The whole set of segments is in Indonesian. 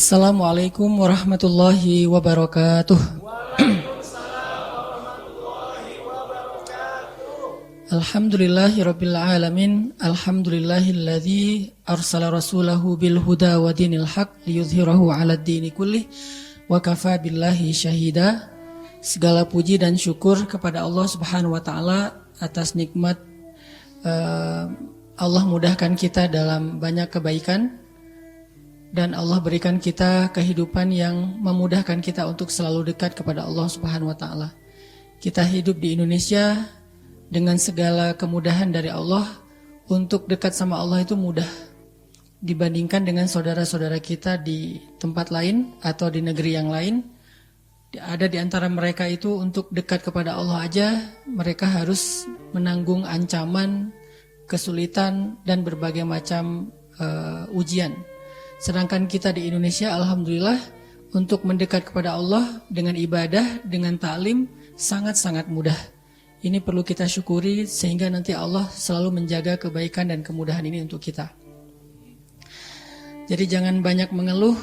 Assalamualaikum warahmatullahi wabarakatuh. Alhamdulillahirabbil alamin. Alhamdulillahilladzi arsala rasulahu bil huda wa dinil haq liyudhhirahu 'alad dini kullih wa kafa billahi syahida. Segala puji dan syukur kepada Allah Subhanahu wa taala atas nikmat Allah mudahkan kita dalam banyak kebaikan. Dan Allah berikan kita kehidupan yang memudahkan kita untuk selalu dekat kepada Allah Subhanahu wa taala. Kita hidup di Indonesia dengan segala kemudahan dari Allah. Untuk dekat sama Allah itu mudah dibandingkan dengan saudara-saudara kita di tempat lain atau di negeri yang lain. Ada di antara mereka itu untuk dekat kepada Allah aja mereka harus menanggung ancaman, kesulitan dan berbagai macam ujian. Sedangkan kita di Indonesia, alhamdulillah, untuk mendekat kepada Allah dengan ibadah, dengan ta'lim, sangat-sangat mudah. Ini perlu kita syukuri sehingga nanti Allah selalu menjaga kebaikan dan kemudahan ini untuk kita. Jadi jangan banyak mengeluh.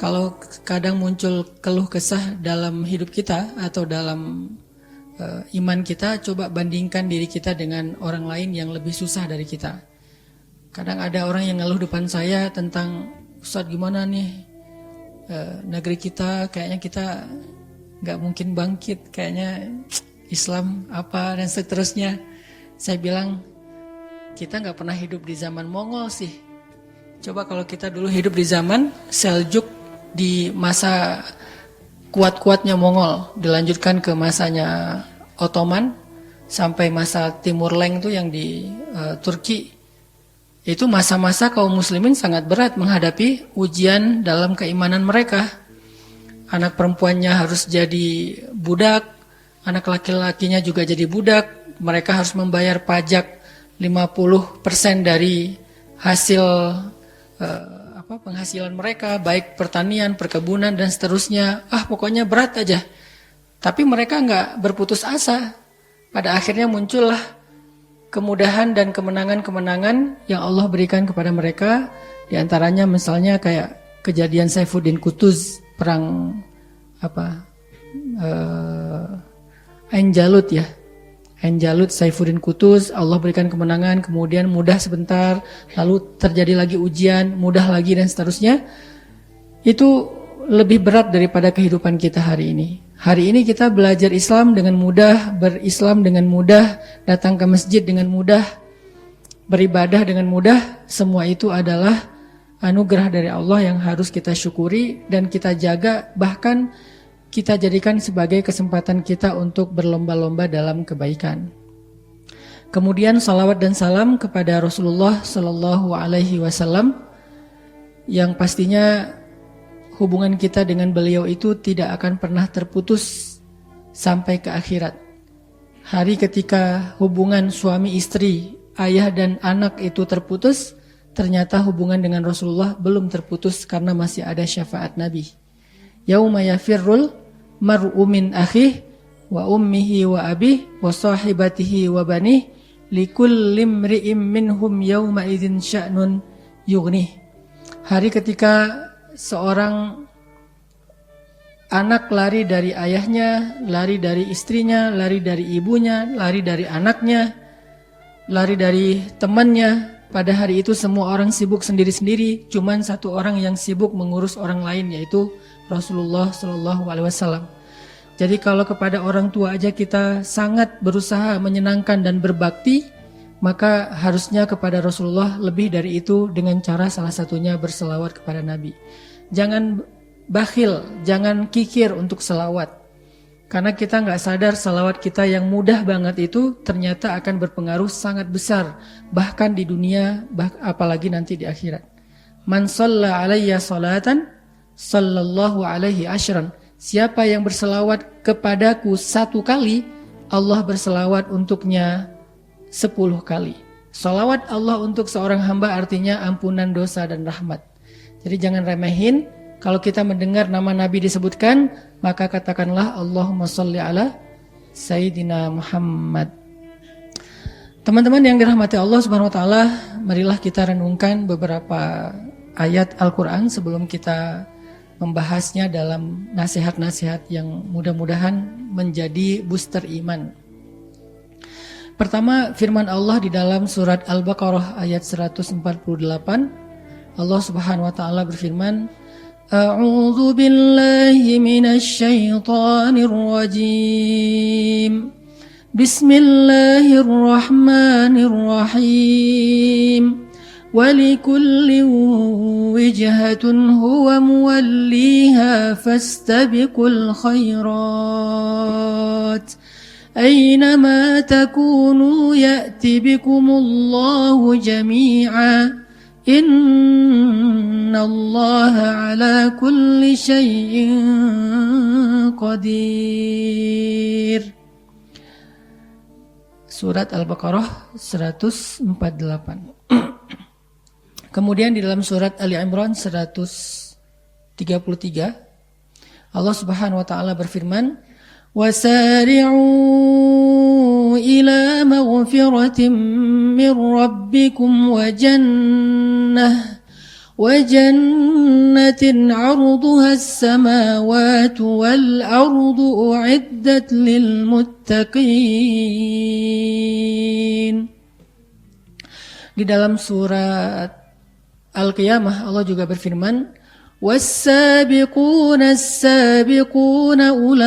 Kalau kadang muncul keluh kesah dalam hidup kita atau dalam iman kita, coba bandingkan diri kita dengan orang lain yang lebih susah dari kita. Kadang ada orang yang ngeluh depan saya tentang, Ustadz gimana nih negeri kita, kayaknya kita gak mungkin bangkit, kayaknya Islam apa dan seterusnya. Saya bilang, kita gak pernah hidup di zaman Mongol sih. Coba kalau kita dulu hidup di zaman Seljuk, di masa kuat-kuatnya Mongol, dilanjutkan ke masanya Ottoman, sampai masa Timur Leng tuh yang di Turki. Itu masa-masa kaum muslimin sangat berat menghadapi ujian dalam keimanan mereka. Anak perempuannya harus jadi budak, anak laki-lakinya juga jadi budak. Mereka harus membayar pajak 50% dari hasil penghasilan mereka, baik pertanian, perkebunan dan seterusnya. Pokoknya berat aja. Tapi mereka nggak berputus asa. Pada akhirnya muncullah kemudahan dan kemenangan-kemenangan yang Allah berikan kepada mereka. Di antaranya misalnya kayak kejadian Saifuddin Qutuz, perang Ain Jalut ya. Ain Jalut, Saifuddin Qutuz, Allah berikan kemenangan, kemudian mudah sebentar, lalu terjadi lagi ujian, mudah lagi dan seterusnya. Itu lebih berat daripada kehidupan kita hari ini. Hari ini kita belajar Islam dengan mudah, berislam dengan mudah, datang ke masjid dengan mudah, beribadah dengan mudah. Semua itu adalah anugerah dari Allah yang harus kita syukuri dan kita jaga, bahkan kita jadikan sebagai kesempatan kita untuk berlomba-lomba dalam kebaikan. Kemudian salawat dan salam kepada Rasulullah Sallallahu Alaihi Wasallam yang pastinya hubungan kita dengan beliau itu tidak akan pernah terputus sampai ke akhirat. Hari ketika hubungan suami istri, ayah dan anak itu terputus, ternyata hubungan dengan Rasulullah belum terputus karena masih ada syafaat Nabi. Yauma yafirrul mar'u min akhihi wa ummihi wa abihi wa sahibatihi wa banihi likulli imri'in minhum yauma idzin sya'nun yughnih. Hari ketika seorang anak lari dari ayahnya, lari dari istrinya, lari dari ibunya, lari dari anaknya, lari dari temannya. Pada hari itu semua orang sibuk sendiri-sendiri, cuman satu orang yang sibuk mengurus orang lain, yaitu Rasulullah Sallallahu Alaihi Wasallam. Jadi kalau kepada orang tua aja kita sangat berusaha menyenangkan dan berbakti, maka harusnya kepada Rasulullah lebih dari itu dengan cara salah satunya berselawat kepada Nabi. Jangan bakhil, jangan kikir untuk selawat. Karena kita nggak sadar selawat kita yang mudah banget itu ternyata akan berpengaruh sangat besar. Bahkan di dunia, apalagi nanti di akhirat. Man shalla alayya salatan, sallallahu alaihi ashran. Siapa yang berselawat kepadaku 1 kali, Allah berselawat untuknya 10 kali. Salawat Allah untuk seorang hamba artinya ampunan dosa dan rahmat. Jadi jangan remehin. Kalau kita mendengar nama Nabi disebutkan, maka katakanlah Allahumma sholli ala Sayyidina Muhammad. Teman-teman yang dirahmati Allah Subhanahu wa taala, marilah kita renungkan beberapa ayat Al-Quran sebelum kita membahasnya dalam nasihat-nasihat yang mudah-mudahan menjadi booster iman. Pertama, firman Allah di dalam surat Al-Baqarah ayat 148. Allah Subhanahu wa taala berfirman, A'udzu billahi minasy syaithanir rajim. Bismillahirrahmanirrahim. Walikulli wijhatun huwa muwalliha fastabiqul khairat. Aynama takunu ya'ti bikumullahu jami'a. Innallaha ala kulli syai'in qadir. Surat Al-Baqarah 148. Kemudian di dalam surat Ali Imran 133 Allah Subhanahu wa taala berfirman, "Wasari'u ila maghfiratin min rabbikum wa jannatin 'arduha as-samawati wal ardu u'iddat lil muttaqin." Di dalam surat Al-Qiyamah Allah juga berfirman, "Was-sabiquna as-sabiquna ulaikal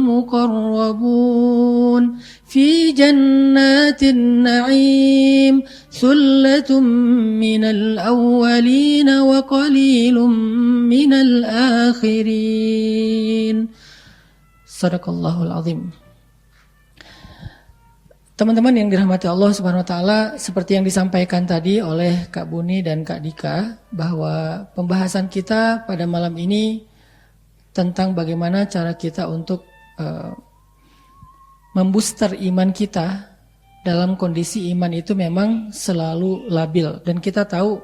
muqarrabun fi jannatin na'im sullatun minal awwalin wa qalilun minal akhirin." Sadaqallahul azim. Teman-teman yang dirahmati Allah Subhanahu wa taala, seperti yang disampaikan tadi oleh Kak Buni dan Kak Dika, bahwa pembahasan kita pada malam ini tentang bagaimana cara kita untuk membooster iman kita. Dalam kondisi iman itu memang selalu labil, dan kita tahu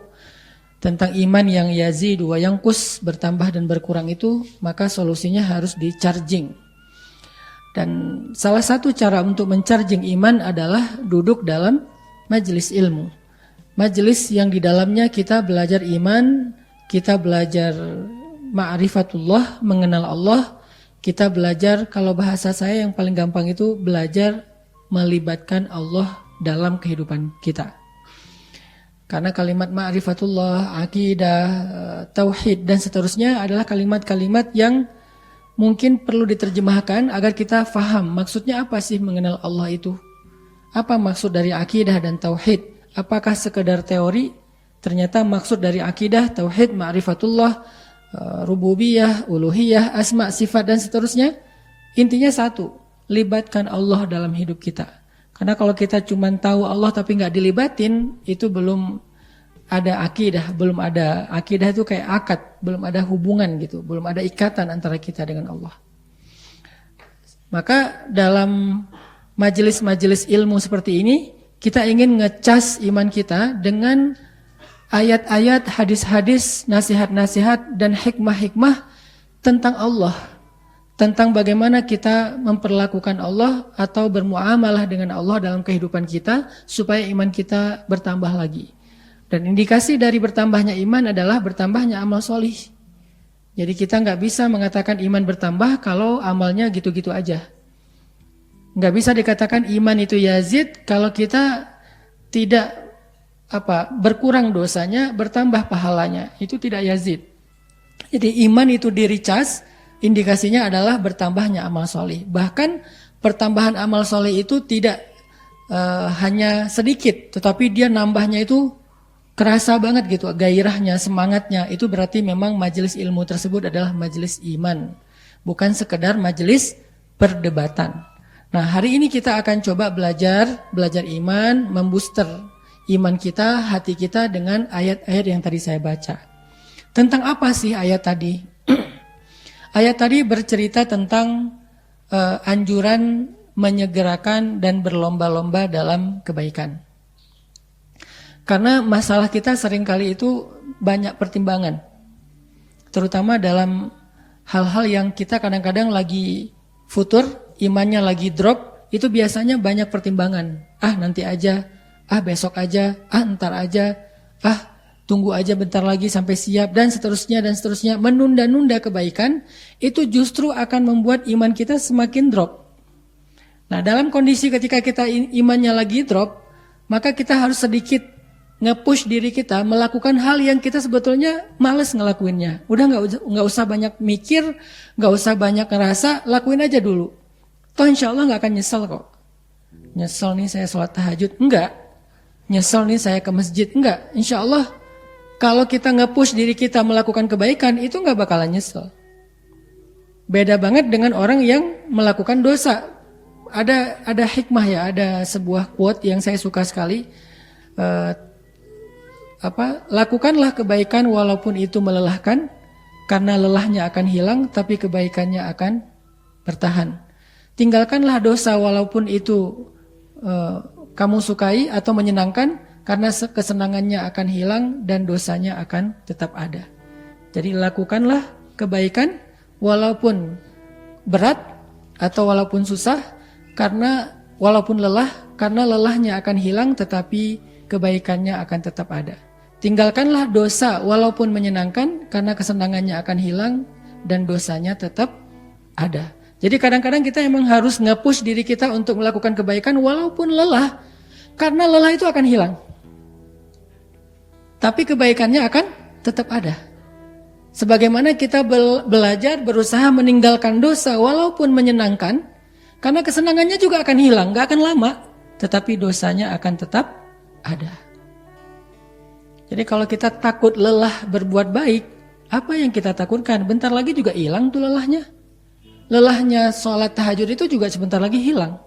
tentang iman yang yazid wa yanqus, bertambah dan berkurang itu, maka solusinya harus di-charging. Dan salah satu cara untuk mencharging iman adalah duduk dalam majelis ilmu. Majelis yang di dalamnya kita belajar iman, kita belajar ma'rifatullah, mengenal Allah, kita belajar, kalau bahasa saya yang paling gampang itu belajar melibatkan Allah dalam kehidupan kita. Karena kalimat ma'rifatullah, akidah, tauhid dan seterusnya adalah kalimat-kalimat yang mungkin perlu diterjemahkan agar kita faham maksudnya apa sih mengenal Allah itu. Apa maksud dari akidah dan tauhid? Apakah sekedar teori? Ternyata maksud dari akidah, tauhid, ma'rifatullah, rububiyah, uluhiyah, asma, sifat dan seterusnya, intinya satu, libatkan Allah dalam hidup kita. Karena kalau kita cuma tahu Allah tapi nggak dilibatin, itu belum ada akidah, belum ada akidah itu kayak akad, belum ada hubungan gitu, belum ada ikatan antara kita dengan Allah. Maka dalam majelis-majelis ilmu seperti ini, kita ingin ngecas iman kita dengan ayat-ayat, hadis-hadis, nasihat-nasihat dan hikmah-hikmah tentang Allah, tentang bagaimana kita memperlakukan Allah atau bermuamalah dengan Allah dalam kehidupan kita supaya iman kita bertambah lagi. Dan indikasi dari bertambahnya iman adalah bertambahnya amal solih. Jadi kita nggak bisa mengatakan iman bertambah kalau amalnya gitu-gitu aja. Nggak bisa dikatakan iman itu yazid kalau kita tidak berkurang dosanya, bertambah pahalanya. Itu tidak yazid. Jadi iman itu di-recharge, indikasinya adalah bertambahnya amal solih. Bahkan pertambahan amal solih itu tidak hanya sedikit, tetapi dia nambahnya itu kerasa banget gitu, gairahnya, semangatnya. Itu berarti memang majelis ilmu tersebut adalah majelis iman, bukan sekedar majelis perdebatan. Nah, hari ini kita akan coba belajar iman, membooster iman kita, hati kita dengan ayat-ayat yang tadi saya baca. Tentang apa sih ayat tadi? Ayat tadi bercerita tentang anjuran menyegerakan dan berlomba-lomba dalam kebaikan. Karena masalah kita seringkali itu banyak pertimbangan. Terutama dalam hal-hal yang kita kadang-kadang lagi futur, imannya lagi drop, itu biasanya banyak pertimbangan. Nanti aja, besok aja, ntar aja, tunggu aja bentar lagi sampai siap, dan seterusnya. Menunda-nunda kebaikan, itu justru akan membuat iman kita semakin drop. Nah, dalam kondisi ketika kita imannya lagi drop, maka kita harus sedikit nge-push diri kita melakukan hal yang kita sebetulnya males ngelakuinnya. Udah nggak usah banyak mikir, nggak usah banyak ngerasa, lakuin aja dulu. Toh insya Allah nggak akan nyesel kok. Nyesel nih saya sholat tahajud, enggak. Nyesel nih saya ke masjid, enggak. Insya Allah kalau kita nge-push diri kita melakukan kebaikan, itu nggak bakalan nyesel. Beda banget dengan orang yang melakukan dosa. Ada hikmah ya, ada sebuah quote yang saya suka sekali. Lakukanlah kebaikan walaupun itu melelahkan, karena lelahnya akan hilang, tapi kebaikannya akan bertahan. Tinggalkanlah dosa walaupun itu kamu sukai atau menyenangkan, karena kesenangannya akan hilang dan dosanya akan tetap ada. Jadi lakukanlah kebaikan walaupun berat atau walaupun susah, karena walaupun lelah, karena lelahnya akan hilang tetapi kebaikannya akan tetap ada. Tinggalkanlah dosa walaupun menyenangkan, karena kesenangannya akan hilang dan dosanya tetap ada. Jadi kadang-kadang kita emang harus nge-push diri kita untuk melakukan kebaikan walaupun lelah, karena lelah itu akan hilang. Tapi kebaikannya akan tetap ada. Sebagaimana kita belajar berusaha meninggalkan dosa walaupun menyenangkan, karena kesenangannya juga akan hilang, gak akan lama, tetapi dosanya akan tetap ada. Jadi kalau kita takut lelah berbuat baik, apa yang kita takutkan? Bentar lagi juga hilang tuh lelahnya. Lelahnya sholat tahajud itu juga sebentar lagi hilang.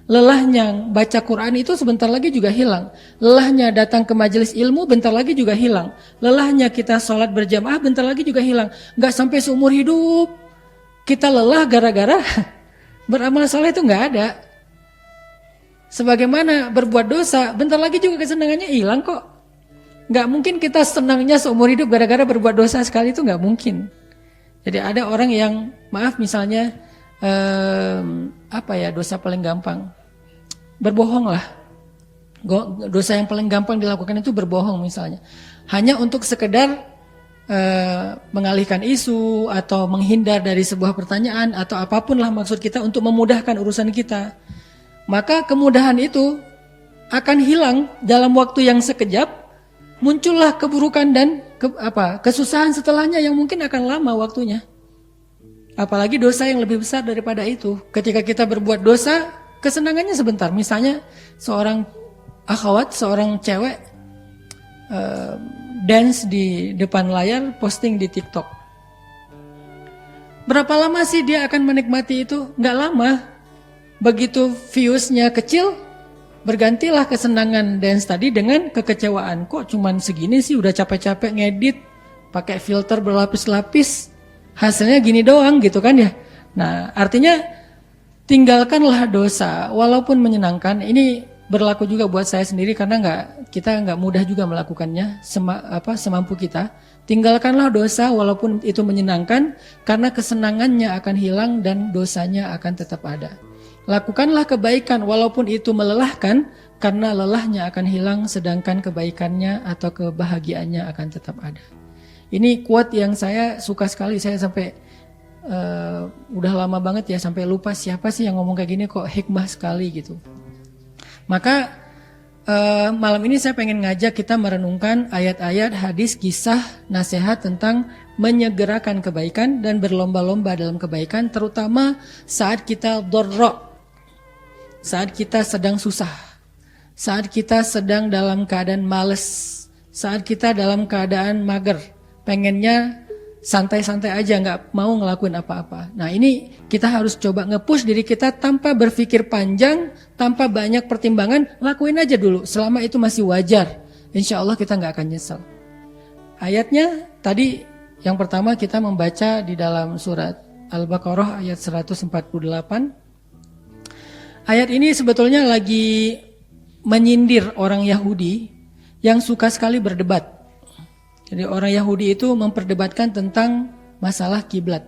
Lelahnya baca Quran itu sebentar lagi juga hilang. Lelahnya datang ke majelis ilmu bentar lagi juga hilang. Lelahnya kita sholat berjamaah bentar lagi juga hilang. Gak sampai seumur hidup kita lelah gara-gara beramal soleh, itu gak ada. Sebagaimana berbuat dosa, bentar lagi juga kesenangannya hilang kok. Gak mungkin kita senangnya seumur hidup gara-gara berbuat dosa sekali, itu gak mungkin. Jadi ada orang yang, maaf misalnya, dosa paling gampang, berbohong lah. Dosa yang paling gampang dilakukan itu berbohong misalnya, hanya untuk sekedar mengalihkan isu atau menghindar dari sebuah pertanyaan atau apapun lah maksud kita untuk memudahkan urusan kita. Maka kemudahan itu akan hilang dalam waktu yang sekejap. Muncullah keburukan dan kesusahan setelahnya yang mungkin akan lama waktunya. Apalagi dosa yang lebih besar daripada itu. Ketika kita berbuat dosa, kesenangannya sebentar. Misalnya seorang akhwat, seorang cewek dance di depan layar, posting di TikTok. Berapa lama sih dia akan menikmati itu? Nggak lama. Begitu viewsnya kecil, bergantilah kesenangan dance tadi dengan kekecewaan. Kok cuman segini sih, udah capek-capek ngedit, pakai filter berlapis-lapis, hasilnya gini doang gitu kan ya. Nah artinya tinggalkanlah dosa walaupun menyenangkan. Ini berlaku juga buat saya sendiri karena kita nggak mudah juga melakukannya semampu kita. Tinggalkanlah dosa walaupun itu menyenangkan, karena kesenangannya akan hilang dan dosanya akan tetap ada. Lakukanlah kebaikan walaupun itu melelahkan, karena lelahnya akan hilang sedangkan kebaikannya atau kebahagiaannya akan tetap ada. Ini quote yang saya suka sekali, saya sampai udah lama banget ya sampai lupa siapa sih yang ngomong kayak gini, kok hikmah sekali gitu. Maka malam ini saya pengen ngajak kita merenungkan ayat-ayat, hadis, kisah, nasihat tentang menyegerakan kebaikan dan berlomba-lomba dalam kebaikan, terutama saat kita dorro, saat kita sedang susah, saat kita sedang dalam keadaan males, saat kita dalam keadaan mager, pengennya santai-santai aja, nggak mau ngelakuin apa-apa. Nah ini kita harus coba nge-push diri kita tanpa berpikir panjang, tanpa banyak pertimbangan, lakuin aja dulu. Selama itu masih wajar, insya Allah kita nggak akan nyesel. Ayatnya tadi yang pertama kita membaca di dalam surat Al-Baqarah ayat 148. Ayat ini sebetulnya lagi menyindir orang Yahudi yang suka sekali berdebat. Jadi orang Yahudi itu memperdebatkan tentang masalah kiblat.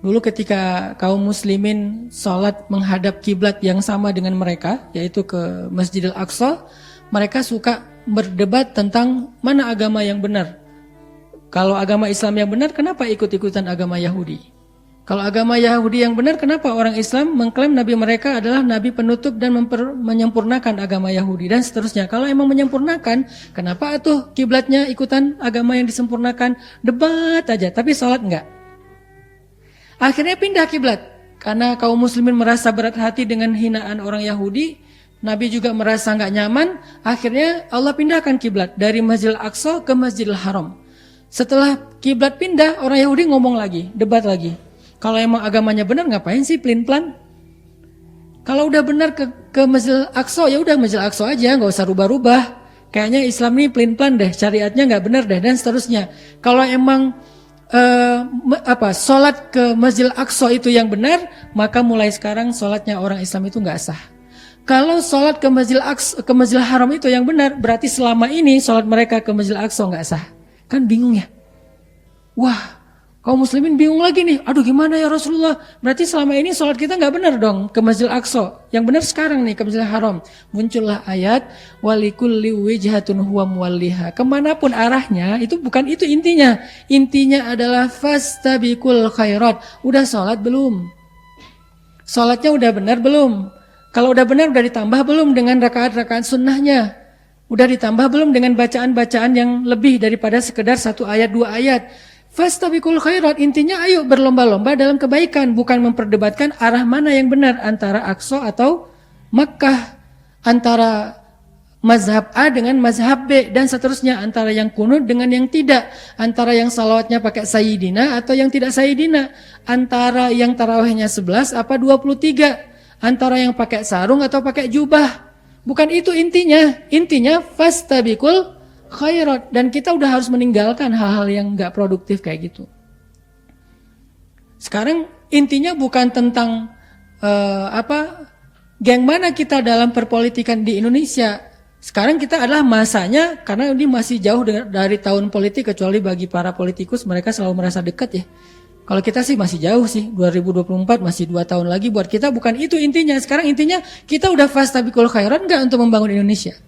Dulu ketika kaum muslimin sholat menghadap kiblat yang sama dengan mereka, yaitu ke Masjidil Aqsa, mereka suka berdebat tentang mana agama yang benar. Kalau agama Islam yang benar, kenapa ikut-ikutan agama Yahudi? Kalau agama Yahudi yang benar, kenapa orang Islam mengklaim Nabi mereka adalah Nabi penutup dan menyempurnakan agama Yahudi dan seterusnya. Kalau emang menyempurnakan, kenapa atuh kiblatnya ikutan agama yang disempurnakan? Debat aja, tapi sholat enggak. Akhirnya pindah kiblat. Karena kaum muslimin merasa berat hati dengan hinaan orang Yahudi, Nabi juga merasa enggak nyaman, akhirnya Allah pindahkan kiblat dari Masjidil Aqsa ke Masjidil Haram. Setelah kiblat pindah, orang Yahudi ngomong lagi, debat lagi. Kalau emang agamanya benar, ngapain sih pelin-pelan? Kalau udah benar ke Masjidil Aqsa, ya udah Masjidil Aqsa aja, nggak usah rubah-rubah. Kayaknya Islam ini pelin-pelan deh, syariatnya nggak benar deh, dan seterusnya. Kalau emang sholat ke Masjidil Aqsa itu yang benar, maka mulai sekarang sholatnya orang Islam itu nggak sah. Kalau sholat ke Masjidil Haram itu yang benar, berarti selama ini sholat mereka ke Masjidil Aqsa nggak sah. Kan bingung ya? Wah, kaum muslimin bingung lagi nih. Aduh, gimana ya Rasulullah? Berarti selama ini sholat kita nggak benar dong ke Masjidil Aqsa. Yang benar sekarang nih ke Masjidil Haram. Muncullah ayat walikulli wijhatun huwa muwalliha. Kemanapun arahnya, itu bukan itu intinya. Intinya adalah fastabiqul khairat. Udah sholat belum? Sholatnya udah benar belum? Kalau udah benar, udah ditambah belum dengan rakaat-rakaat sunnahnya? Udah ditambah belum dengan bacaan-bacaan yang lebih daripada sekedar 1 ayat 2 ayat? Fastabiqul khairat, intinya ayo berlomba-lomba dalam kebaikan, bukan memperdebatkan arah mana yang benar antara Aqsa atau Makkah, antara mazhab A dengan mazhab B dan seterusnya, antara yang kunut dengan yang tidak, antara yang salawatnya pakai sayyidina atau yang tidak sayyidina, antara yang tarawihnya 11 apa 23, antara yang pakai sarung atau pakai jubah. Bukan itu intinya. Intinya fastabiqul khairat, dan kita udah harus meninggalkan hal-hal yang enggak produktif kayak gitu. Sekarang intinya bukan tentang geng mana kita dalam perpolitikan di Indonesia. Sekarang kita adalah masanya, karena ini masih jauh dari tahun politik, kecuali bagi para politikus mereka selalu merasa dekat ya. Kalau kita sih masih jauh sih, 2024 masih 2 tahun lagi buat kita, bukan itu intinya. Sekarang intinya kita udah fastabiqul khairat enggak untuk membangun Indonesia?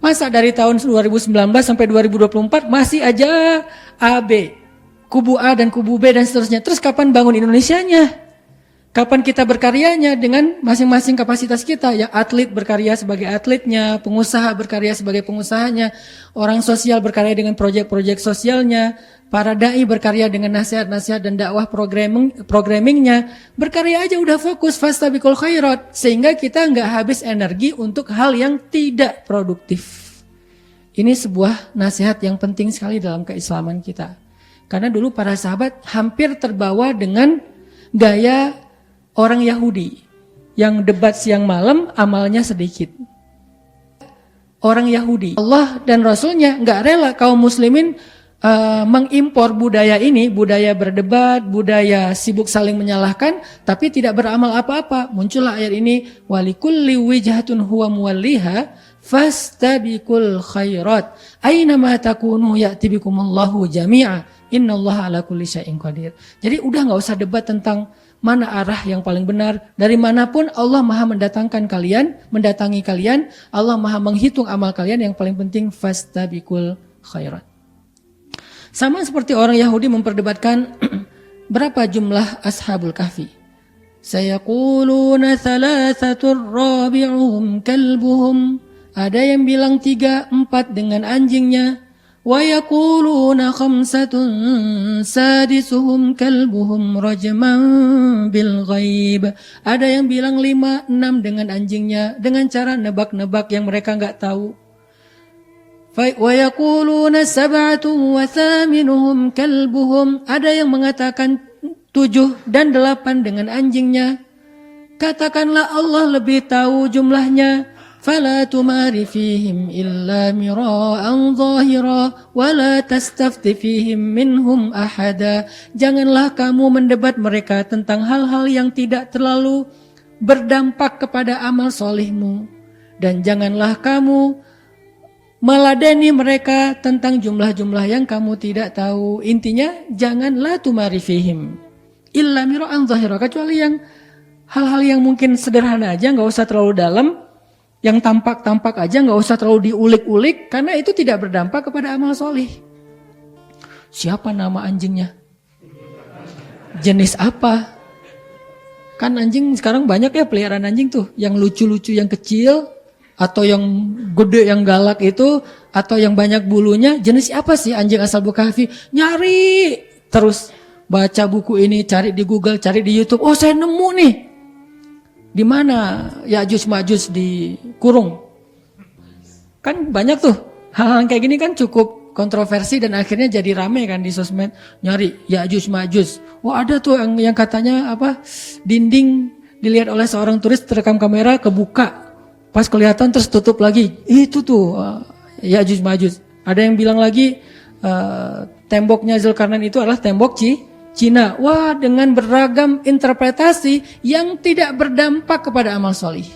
Masa dari tahun 2019 sampai 2024 masih aja AB, kubu A dan kubu B dan seterusnya. Terus kapan bangun Indonesianya? Kapan kita berkaryanya dengan masing-masing kapasitas kita? Ya, atlet berkarya sebagai atletnya, pengusaha berkarya sebagai pengusahanya, orang sosial berkarya dengan proyek-proyek sosialnya, para dai berkarya dengan nasihat-nasihat dan dakwah programmingnya. Berkarya aja udah fokus fastabiqul khairat, sehingga kita nggak habis energi untuk hal yang tidak produktif. Ini sebuah nasihat yang penting sekali dalam keislaman kita. Karena dulu para sahabat hampir terbawa dengan gaya orang Yahudi yang debat siang malam, amalnya sedikit. Orang Yahudi, Allah dan Rasulnya nggak rela kaum muslimin mengimpor budaya ini, budaya berdebat, budaya sibuk saling menyalahkan, tapi tidak beramal apa-apa. Muncullah ayat ini, walikulli wijhatun huwa muwalliha fastabiqul khairat aina ma takunu ya'ti bikumullahu jami'a innallaha ala kulli syai'in qadir. Jadi udah nggak usah debat tentang mana arah yang paling benar. Dari manapun Allah maha mendatangi kalian, Allah maha menghitung amal kalian. Yang paling penting fastabiqul khairat. Sama seperti orang Yahudi memperdebatkan berapa jumlah ashabul kahfi. Sayaquluna thalathatur rabi'uhum kalbuhum. Ada yang bilang 3, 4 dengan anjingnya. Wa yaquluna khamsatun sadisuhum kalbuhum rajman bil ghaib. Ada yang bilang 5, 6 dengan anjingnya, dengan cara nebak-nebak yang mereka enggak tahu. Wa yaquluna sab'atun wa thaminuhum kalbuhum. Ada yang mengatakan 7 dan 8 dengan anjingnya. Katakanlah Allah lebih tahu jumlahnya. فَلَا تُمَارِ فِيهِمْ إِلَّا مِرَاءً ظَاهِرًا وَلَا تَسْتَفْتِ فِيهِمْ مِنْهُمْ أَحَدًا. Janganlah kamu mendebat mereka tentang hal-hal yang tidak terlalu berdampak kepada amal solihmu. Dan janganlah kamu meladeni mereka tentang jumlah-jumlah yang kamu tidak tahu. Intinya, janganlah tumari fihim illa mira'an zahira, kecuali yang hal-hal yang mungkin sederhana aja, nggak usah terlalu dalam. Yang tampak-tampak aja nggak usah terlalu diulik-ulik karena itu tidak berdampak kepada amal solih. Siapa nama anjingnya? Jenis apa? Kan anjing sekarang banyak ya peliharaan anjing tuh, yang lucu-lucu yang kecil atau yang gede yang galak itu atau yang banyak bulunya. Jenis apa sih anjing asal Bekasi? Nyari terus baca buku ini, cari di Google, cari di YouTube. Oh, saya nemu nih. Di mana Ya'juj Ma'juj dikurung? Kan banyak tuh hal-hal kayak gini kan cukup kontroversi dan akhirnya jadi rame kan di sosmed, nyari Ya'juj Ma'juj. Wah, ada tuh yang katanya apa, dinding dilihat oleh seorang turis terekam kamera kebuka, pas kelihatan terus tutup lagi, itu tuh Ya'juj Ma'juj. Ada yang bilang lagi temboknya Zulkarnain itu adalah tembok Cina. Wah, dengan beragam interpretasi yang tidak berdampak kepada amal solih.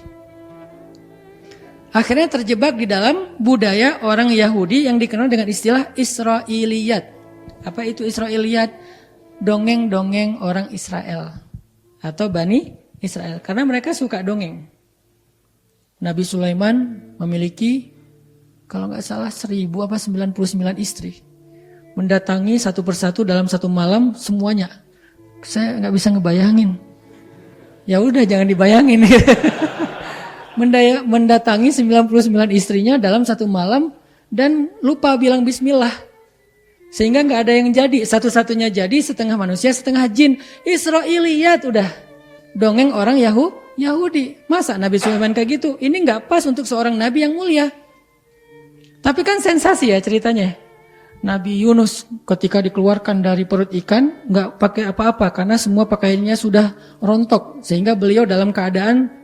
Akhirnya terjebak di dalam budaya orang Yahudi yang dikenal dengan istilah Israiliyat. Apa itu Israiliyat? Dongeng-dongeng orang Israel atau Bani Israel. Karena mereka suka dongeng. Nabi Sulaiman memiliki kalau nggak salah 1099 istri. Mendatangi satu persatu dalam satu malam semuanya. Saya nggak bisa ngebayangin. Ya udah jangan dibayangin. Mendatangi 99 istrinya dalam satu malam dan lupa bilang bismillah. Sehingga nggak ada yang jadi. Satu-satunya jadi setengah manusia, setengah jin. Israiliyat udah. Dongeng orang Yahudi. Masa Nabi Sulaiman kayak gitu? Ini nggak pas untuk seorang nabi yang mulia. Tapi kan sensasi ya ceritanya. Nabi Yunus ketika dikeluarkan dari perut ikan nggak pakai apa-apa karena semua pakaiannya sudah rontok. Sehingga beliau dalam keadaan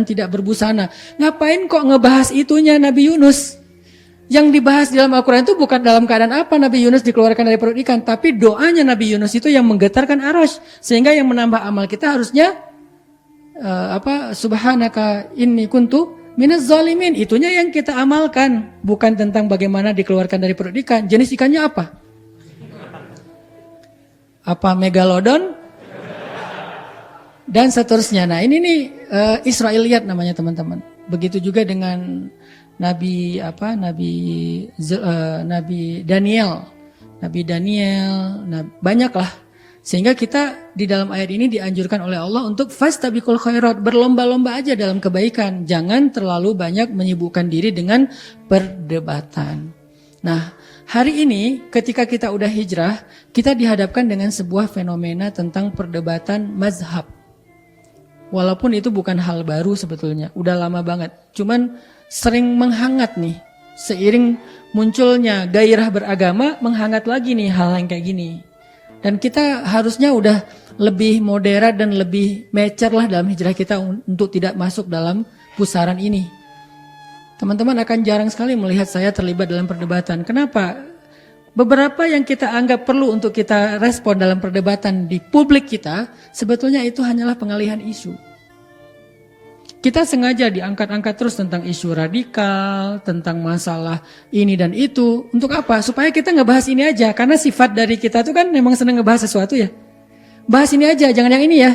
tidak berbusana. Ngapain kok ngebahas itunya Nabi Yunus? Yang dibahas di dalam Al-Quran itu bukan dalam keadaan apa Nabi Yunus dikeluarkan dari perut ikan, tapi doanya Nabi Yunus itu yang menggetarkan arasy. Sehingga yang menambah amal kita harusnya subhanaka inni kuntu minaz zalimin. Itunya yang kita amalkan, bukan tentang bagaimana dikeluarkan dari perut ikan. Jenis ikannya apa? Apa megalodon? Dan seterusnya. Nah ini nih Israiliyat namanya teman-teman. Begitu juga dengan Nabi Daniel. Banyaklah. Sehingga kita di dalam ayat ini dianjurkan oleh Allah untuk fastabiqul khairat, berlomba-lomba aja dalam kebaikan. Jangan terlalu banyak menyibukkan diri dengan perdebatan. Nah, hari ini ketika kita udah hijrah, kita dihadapkan dengan sebuah fenomena tentang perdebatan mazhab. Walaupun itu bukan hal baru sebetulnya, udah lama banget. Cuman sering menghangat nih, seiring munculnya gairah beragama, menghangat lagi nih hal yang kayak gini. Dan kita harusnya udah lebih moderat dan lebih mature lah dalam hijrah kita untuk tidak masuk dalam pusaran ini. Teman-teman akan jarang sekali melihat saya terlibat dalam perdebatan. Kenapa? Beberapa yang kita anggap perlu untuk kita respon dalam perdebatan di publik kita, sebetulnya itu hanyalah pengalihan isu. Kita sengaja diangkat-angkat terus tentang isu radikal, tentang masalah ini dan itu. Untuk apa? Supaya kita ngebahas ini aja. Karena sifat dari kita itu kan memang senang ngebahas sesuatu ya. Bahas ini aja, jangan yang ini ya.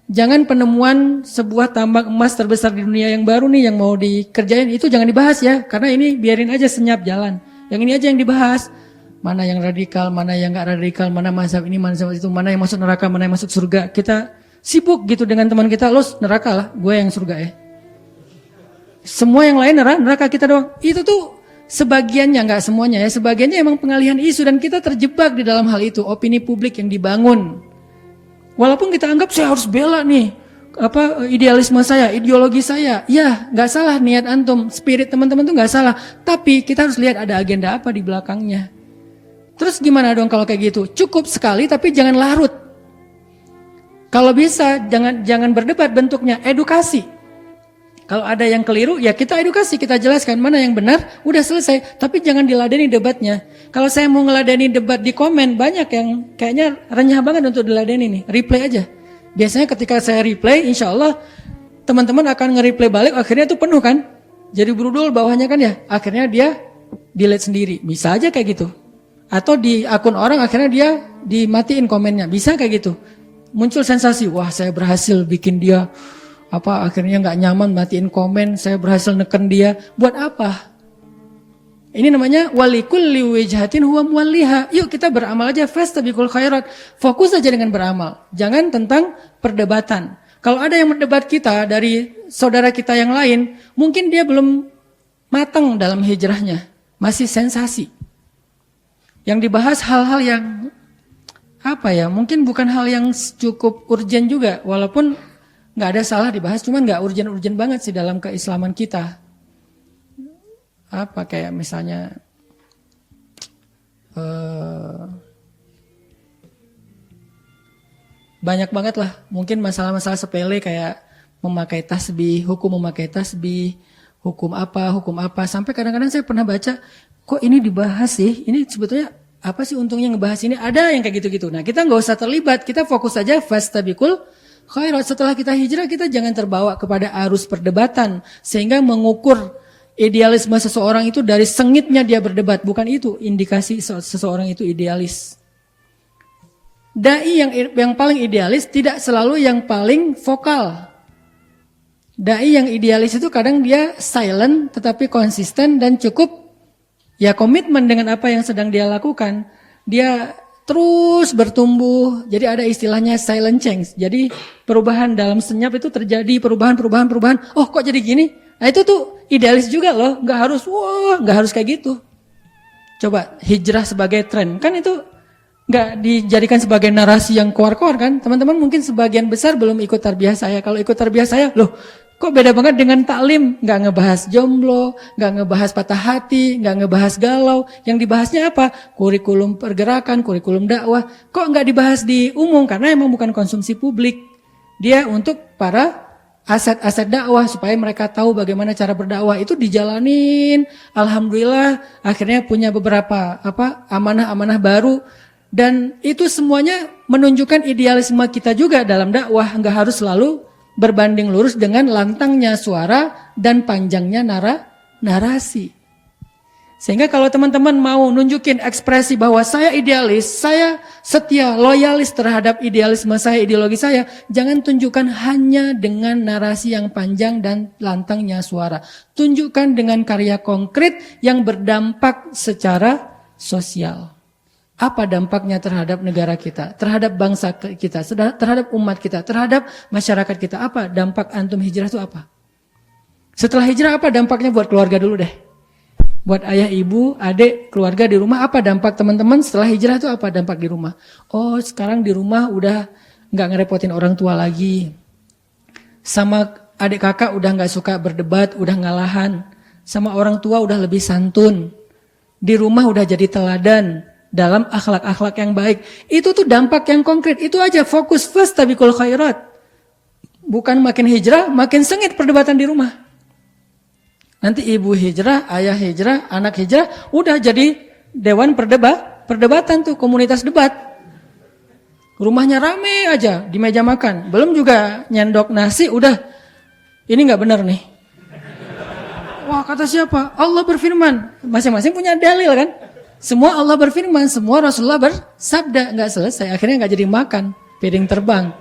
Jangan penemuan sebuah tambang emas terbesar di dunia yang baru nih yang mau dikerjain, itu jangan dibahas ya. Karena ini biarin aja senyap jalan. Yang ini aja yang dibahas. Mana yang radikal, mana yang gak radikal, mana mazhab ini, mana mazhab itu, mana yang masuk neraka, mana yang masuk surga. Kita sibuk gitu dengan teman kita, lo neraka lah, gue yang surga ya. Semua yang lain neraka kita doang. Itu tuh sebagiannya, gak semuanya ya. Sebagiannya emang pengalihan isu dan kita terjebak di dalam hal itu. Opini publik yang dibangun. Walaupun kita anggap saya harus bela nih, idealisme saya, ideologi saya. Ya, gak salah niat antum, spirit teman-teman tuh gak salah. Tapi kita harus lihat ada agenda apa di belakangnya. Terus gimana dong kalau kayak gitu? Cukup sekali tapi jangan larut. Kalau bisa jangan berdebat, bentuknya edukasi. Kalau ada yang keliru ya kita edukasi, kita jelaskan mana yang benar, udah selesai. Tapi jangan diladeni debatnya. Kalau saya mau ngeladeni debat di komen, banyak yang kayaknya renyah banget untuk diladeni nih. Replay aja. Biasanya ketika saya replay, insya Allah teman-teman akan nge-replay balik, akhirnya itu penuh kan. Jadi brudul bawahnya kan ya, akhirnya dia delete sendiri. Bisa aja kayak gitu. Atau di akun orang akhirnya dia dimatiin komennya. Bisa kayak gitu. Muncul sensasi, wah saya berhasil bikin dia akhirnya nggak nyaman matiin komen, saya berhasil neken dia. Buat apa? Ini namanya walikulli wijhatin huwa muwalliha. Yuk kita beramal aja, fastabiqul khairat. Fokus aja dengan beramal. Jangan tentang perdebatan. Kalau ada yang mendebat kita dari saudara kita yang lain, mungkin dia belum matang dalam hijrahnya, masih sensasi. Yang dibahas hal-hal yang mungkin bukan hal yang cukup urgen juga, walaupun nggak ada salah dibahas, cuman nggak urgen-urgen banget sih dalam keislaman kita. Kayak misalnya banyak banget lah, mungkin masalah-masalah sepele kayak memakai tasbih, hukum memakai tasbih, hukum apa, sampai kadang-kadang saya pernah baca, kok ini dibahas sih, ini sebetulnya apa sih untungnya ngebahas ini, ada yang kayak gitu-gitu. Nah kita nggak usah terlibat, kita fokus saja fastabiqul khairat. Setelah kita hijrah, kita jangan terbawa kepada arus perdebatan, sehingga mengukur idealisme seseorang itu dari sengitnya dia berdebat, bukan itu indikasi seseorang itu idealis. Dai yang paling idealis tidak selalu yang paling vokal. Dai yang idealis itu kadang dia silent tetapi konsisten dan cukup komitmen dengan apa yang sedang dia lakukan. Dia terus bertumbuh. Jadi ada istilahnya silent change. Jadi perubahan dalam senyap itu terjadi, perubahan. Oh kok jadi gini? Nah itu tuh idealis juga loh. Nggak harus kayak gitu. Coba hijrah sebagai tren, kan itu nggak dijadikan sebagai narasi yang keluar-keluar kan. Teman-teman mungkin sebagian besar belum ikut tarbiyah saya. Kalau ikut tarbiyah saya, loh kok beda banget dengan taklim. Nggak ngebahas jomblo, nggak ngebahas patah hati, nggak ngebahas galau. Yang dibahasnya apa? Kurikulum pergerakan, kurikulum dakwah. Kok nggak dibahas di umum? Karena emang bukan konsumsi publik. Dia untuk para aset-aset dakwah supaya mereka tahu bagaimana cara berdakwah. Itu dijalanin. Alhamdulillah akhirnya punya beberapa amanah-amanah baru. Dan itu semuanya menunjukkan idealisme kita juga dalam dakwah. Enggak harus selalu berbanding lurus dengan lantangnya suara dan panjangnya narasi. Sehingga kalau teman-teman mau nunjukin ekspresi bahwa saya idealis, saya setia, loyalis terhadap idealisme saya, ideologi saya, jangan tunjukkan hanya dengan narasi yang panjang dan lantangnya suara. Tunjukkan dengan karya konkret yang berdampak secara sosial. Apa dampaknya terhadap negara kita, terhadap bangsa kita, terhadap umat kita, terhadap masyarakat kita? Apa dampak antum hijrah itu apa? Setelah hijrah apa dampaknya buat keluarga dulu deh. Buat ayah, ibu, adik, keluarga di rumah, apa dampak teman-teman setelah hijrah itu apa dampak di rumah? Oh sekarang di rumah udah gak ngerepotin orang tua lagi. Sama adik kakak udah gak suka berdebat, udah ngalahan. Sama orang tua udah lebih santun. Di rumah udah jadi teladan dalam akhlak-akhlak yang baik. Itu tuh dampak yang konkret. Itu aja, fokus fastabiqul khairat. Bukan makin hijrah, makin sengit perdebatan di rumah. Nanti ibu hijrah, ayah hijrah, anak hijrah, udah jadi dewan perdebatan tuh, komunitas debat. Rumahnya rame aja di meja makan. Belum juga nyendok nasi, udah ini gak benar nih. Wah kata siapa? Allah berfirman. Masing-masing punya dalil kan? Semua Allah berfirman, semua Rasulullah bersabda, nggak selesai, akhirnya nggak jadi makan, piring terbang.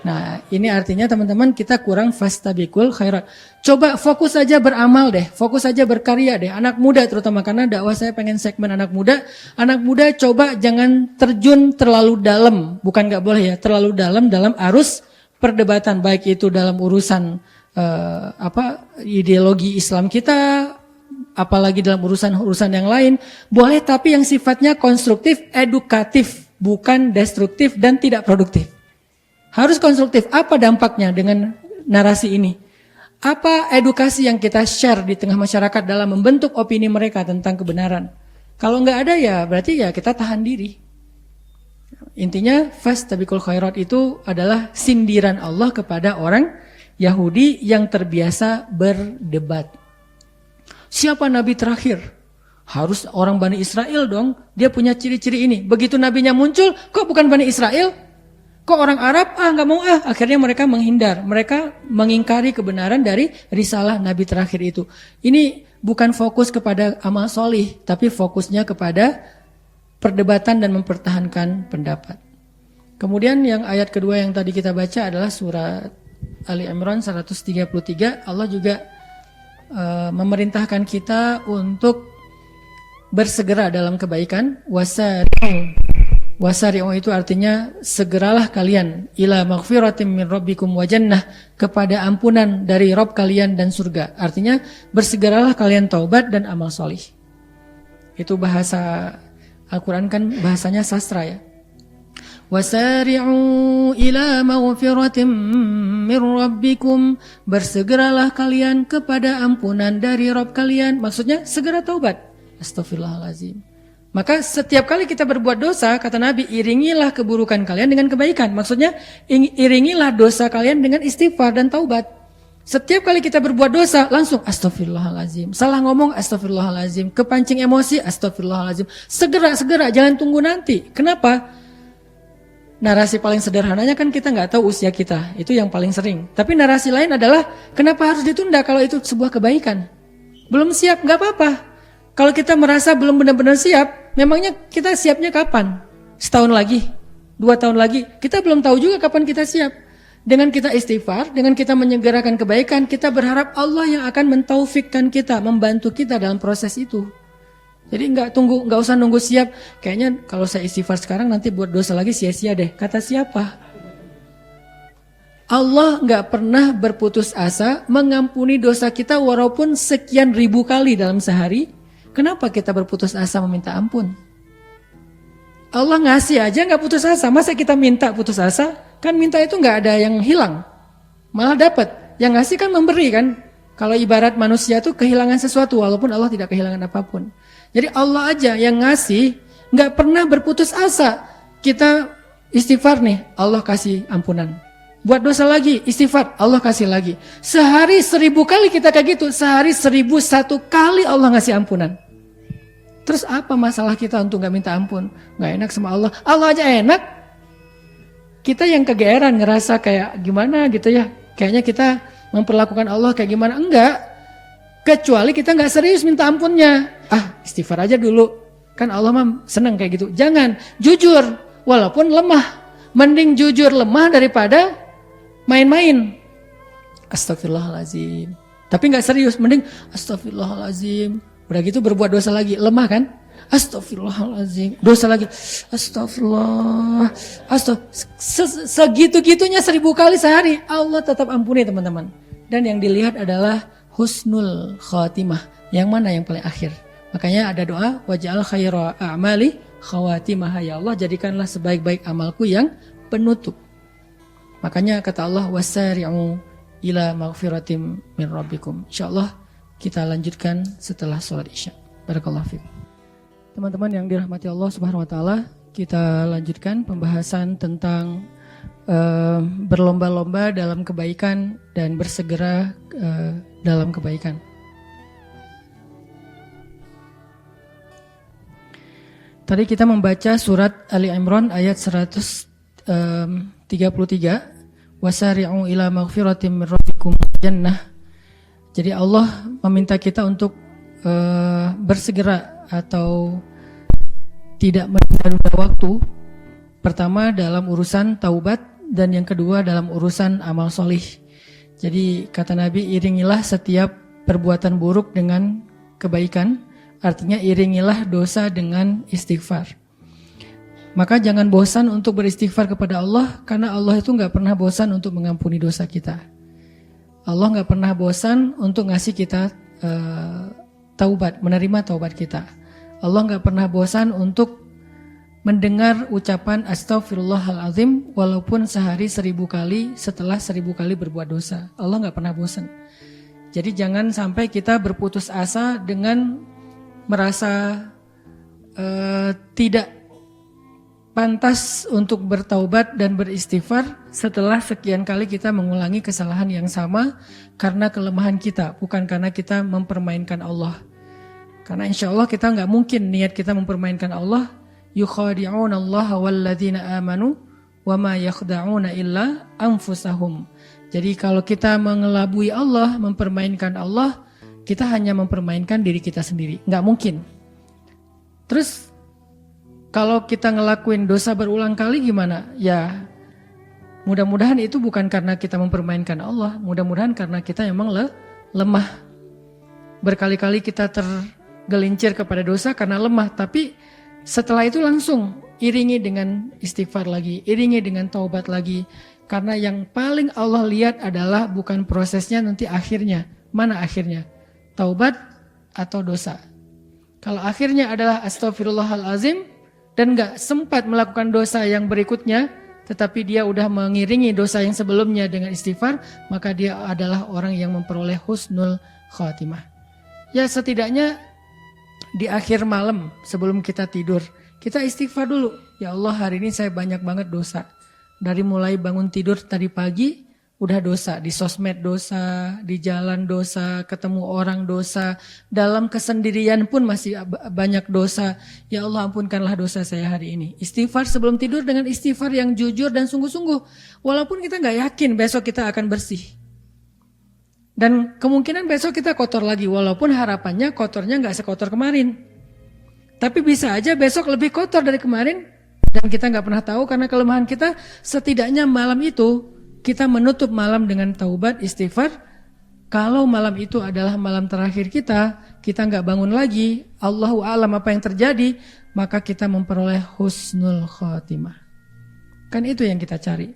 Nah, ini artinya teman-teman kita kurang fastabiqul khairat. Coba fokus saja beramal deh, fokus saja berkarya deh. Anak muda terutama, karena dakwah saya pengen segmen anak muda. Anak muda coba jangan terjun terlalu dalam, bukan nggak boleh ya, terlalu dalam arus perdebatan, baik itu dalam urusan ideologi Islam kita, apalagi dalam urusan yang lain, boleh tapi yang sifatnya konstruktif, edukatif, bukan destruktif dan tidak produktif. Harus konstruktif. Apa dampaknya dengan narasi ini? Apa edukasi yang kita share di tengah masyarakat dalam membentuk opini mereka tentang kebenaran? Kalau nggak ada ya berarti ya kita tahan diri. Intinya fastabiqul khairat itu adalah sindiran Allah kepada orang Yahudi yang terbiasa berdebat. Siapa nabi terakhir? Harus orang Bani Israel dong. Dia punya ciri-ciri ini. Begitu nabinya muncul, kok bukan Bani Israel? Kok orang Arab? Nggak mau Akhirnya mereka menghindar. Mereka mengingkari kebenaran dari risalah nabi terakhir itu. Ini bukan fokus kepada amal solih, tapi fokusnya kepada perdebatan dan mempertahankan pendapat. Kemudian yang ayat kedua yang tadi kita baca adalah surat Ali Imran 133 Allah juga memerintahkan kita untuk bersegera dalam kebaikan. Wasari'u itu artinya segeralah kalian ila maghfiratin min rabbikum wa jannah, kepada ampunan dari Rabb kalian dan surga. Artinya bersegeralah kalian taubat dan amal solih. Itu bahasa Al-Quran kan bahasanya sastra ya. Wasari'u ila maghfiratin min rabbikum, bersegeralah kalian kepada ampunan dari Rabb kalian. Maksudnya segera taubat. Astaghfirullahaladzim. Maka setiap kali kita berbuat dosa, kata Nabi, iringilah keburukan kalian dengan kebaikan. Maksudnya iringilah dosa kalian dengan istighfar dan taubat. Setiap kali kita berbuat dosa, langsung astaghfirullahaladzim. Salah ngomong, astaghfirullahaladzim. Kepancing emosi, astaghfirullahaladzim. Segera, jangan tunggu nanti. Kenapa? Narasi paling sederhananya kan kita nggak tahu usia kita. Itu yang paling sering. Tapi narasi lain adalah, kenapa harus ditunda kalau itu sebuah kebaikan? Belum siap, nggak apa-apa. Kalau kita merasa belum benar-benar siap, memangnya kita siapnya kapan? Setahun lagi? 2 tahun lagi? Kita belum tahu juga kapan kita siap. Dengan kita istighfar, dengan kita menyegerakan kebaikan, kita berharap Allah yang akan mentaufikkan kita, membantu kita dalam proses itu. Jadi nggak usah nunggu siap. Kayaknya kalau saya istighfar sekarang nanti buat dosa lagi sia-sia deh. Kata siapa? Allah nggak pernah berputus asa mengampuni dosa kita walaupun sekian ribu kali dalam sehari. Kenapa kita berputus asa meminta ampun? Allah ngasih aja nggak putus asa. Masa kita minta putus asa? Kan minta itu nggak ada yang hilang, malah dapat. Yang ngasih kan memberi kan. Kalau ibarat manusia tuh kehilangan sesuatu walaupun Allah tidak kehilangan apapun. Jadi Allah aja yang ngasih, nggak pernah berputus asa. Kita istighfar nih, Allah kasih ampunan. Buat dosa lagi, istighfar, Allah kasih lagi. Sehari 1000 kali kita kayak gitu, sehari 1001 kali Allah ngasih ampunan. Terus apa masalah kita untuk gak minta ampun? Gak enak sama Allah. Allah aja enak. Kita yang kegeeran ngerasa kayak gimana gitu ya. Kayaknya kita memperlakukan Allah kayak gimana. Enggak. Kecuali kita gak serius minta ampunnya. Istighfar aja dulu. Kan Allah mah senang kayak gitu. Jangan. Jujur. Walaupun lemah. Mending jujur lemah daripada main-main. Astagfirullahaladzim. Tapi gak serius. Mending astagfirullahaladzim. Udah gitu berbuat dosa lagi, lemah kan? Astagfirullahaladzim, dosa lagi, astagfirullah, segitu-gitunya 1000 kali sehari, Allah tetap ampuni teman-teman. Dan yang dilihat adalah husnul khatimah, yang mana yang paling akhir. Makanya ada doa, waj'al khaira a'mali khawatimah, ya Allah jadikanlah sebaik-baik amalku yang penutup. Makanya kata Allah, wasari'u ila maghfiratim min rabbikum. Insyaallah kita lanjutkan setelah sholat isya. Barakallahu fiikum. Teman-teman yang dirahmati Allah Subhanahu wa taala, kita lanjutkan pembahasan tentang berlomba-lomba dalam kebaikan dan bersegera dalam kebaikan. Tadi kita membaca surat Ali Imran ayat 133, wasari'u ila maghfiratin min rabbikum jannah. Jadi Allah meminta kita untuk bersegera atau tidak menunda waktu. Pertama dalam urusan taubat dan yang kedua dalam urusan amal solih. Jadi kata Nabi, iringilah setiap perbuatan buruk dengan kebaikan. Artinya iringilah dosa dengan istighfar. Maka jangan bosan untuk beristighfar kepada Allah, karena Allah itu gak pernah bosan untuk mengampuni dosa kita. Allah gak pernah bosan untuk ngasih kita taubat, menerima taubat kita. Allah gak pernah bosan untuk mendengar ucapan astaghfirullahaladzim walaupun sehari 1000 kali setelah 1000 kali berbuat dosa. Allah gak pernah bosan. Jadi jangan sampai kita berputus asa dengan merasa tidak pantas untuk bertaubat dan beristighfar setelah sekian kali kita mengulangi kesalahan yang sama karena kelemahan kita, bukan karena kita mempermainkan Allah. Karena insya Allah kita nggak mungkin niat kita mempermainkan Allah. Yukhadi'una Allah walladzina amanu wa ma yakhda'una illa anfusahum. Jadi kalau kita mengelabui Allah, mempermainkan Allah, kita hanya mempermainkan diri kita sendiri. Nggak mungkin. Terus kalau kita ngelakuin dosa berulang kali gimana? Ya Mudah-mudahan itu bukan karena kita mempermainkan Allah, mudah-mudahan karena kita memang lemah. Berkali-kali kita tergelincir kepada dosa karena lemah, tapi setelah itu langsung iringi dengan istighfar lagi, iringi dengan taubat lagi. Karena yang paling Allah lihat adalah bukan prosesnya, nanti akhirnya. Mana akhirnya? Taubat atau dosa? Kalau akhirnya adalah astaghfirullahalazim dan gak sempat melakukan dosa yang berikutnya, tetapi dia udah mengiringi dosa yang sebelumnya dengan istighfar, maka dia adalah orang yang memperoleh husnul khatimah. Ya setidaknya di akhir malam sebelum kita tidur, kita istighfar dulu. Ya Allah, hari ini saya banyak banget dosa. Dari mulai bangun tidur tadi pagi, udah dosa. Di sosmed dosa, di jalan dosa, ketemu orang dosa. Dalam kesendirian pun masih banyak dosa. Ya Allah, ampunkanlah dosa saya hari ini. Istighfar sebelum tidur dengan istighfar yang jujur dan sungguh-sungguh. Walaupun kita gak yakin besok kita akan bersih. Dan kemungkinan besok kita kotor lagi. Walaupun harapannya kotornya gak sekotor kemarin. Tapi bisa aja besok lebih kotor dari kemarin. Dan kita gak pernah tahu karena kelemahan kita. Setidaknya malam itu kita menutup malam dengan taubat, istighfar. Kalau malam itu adalah malam terakhir kita gak bangun lagi, Allahu a'lam apa yang terjadi, maka kita memperoleh husnul khatimah. Kan itu yang kita cari.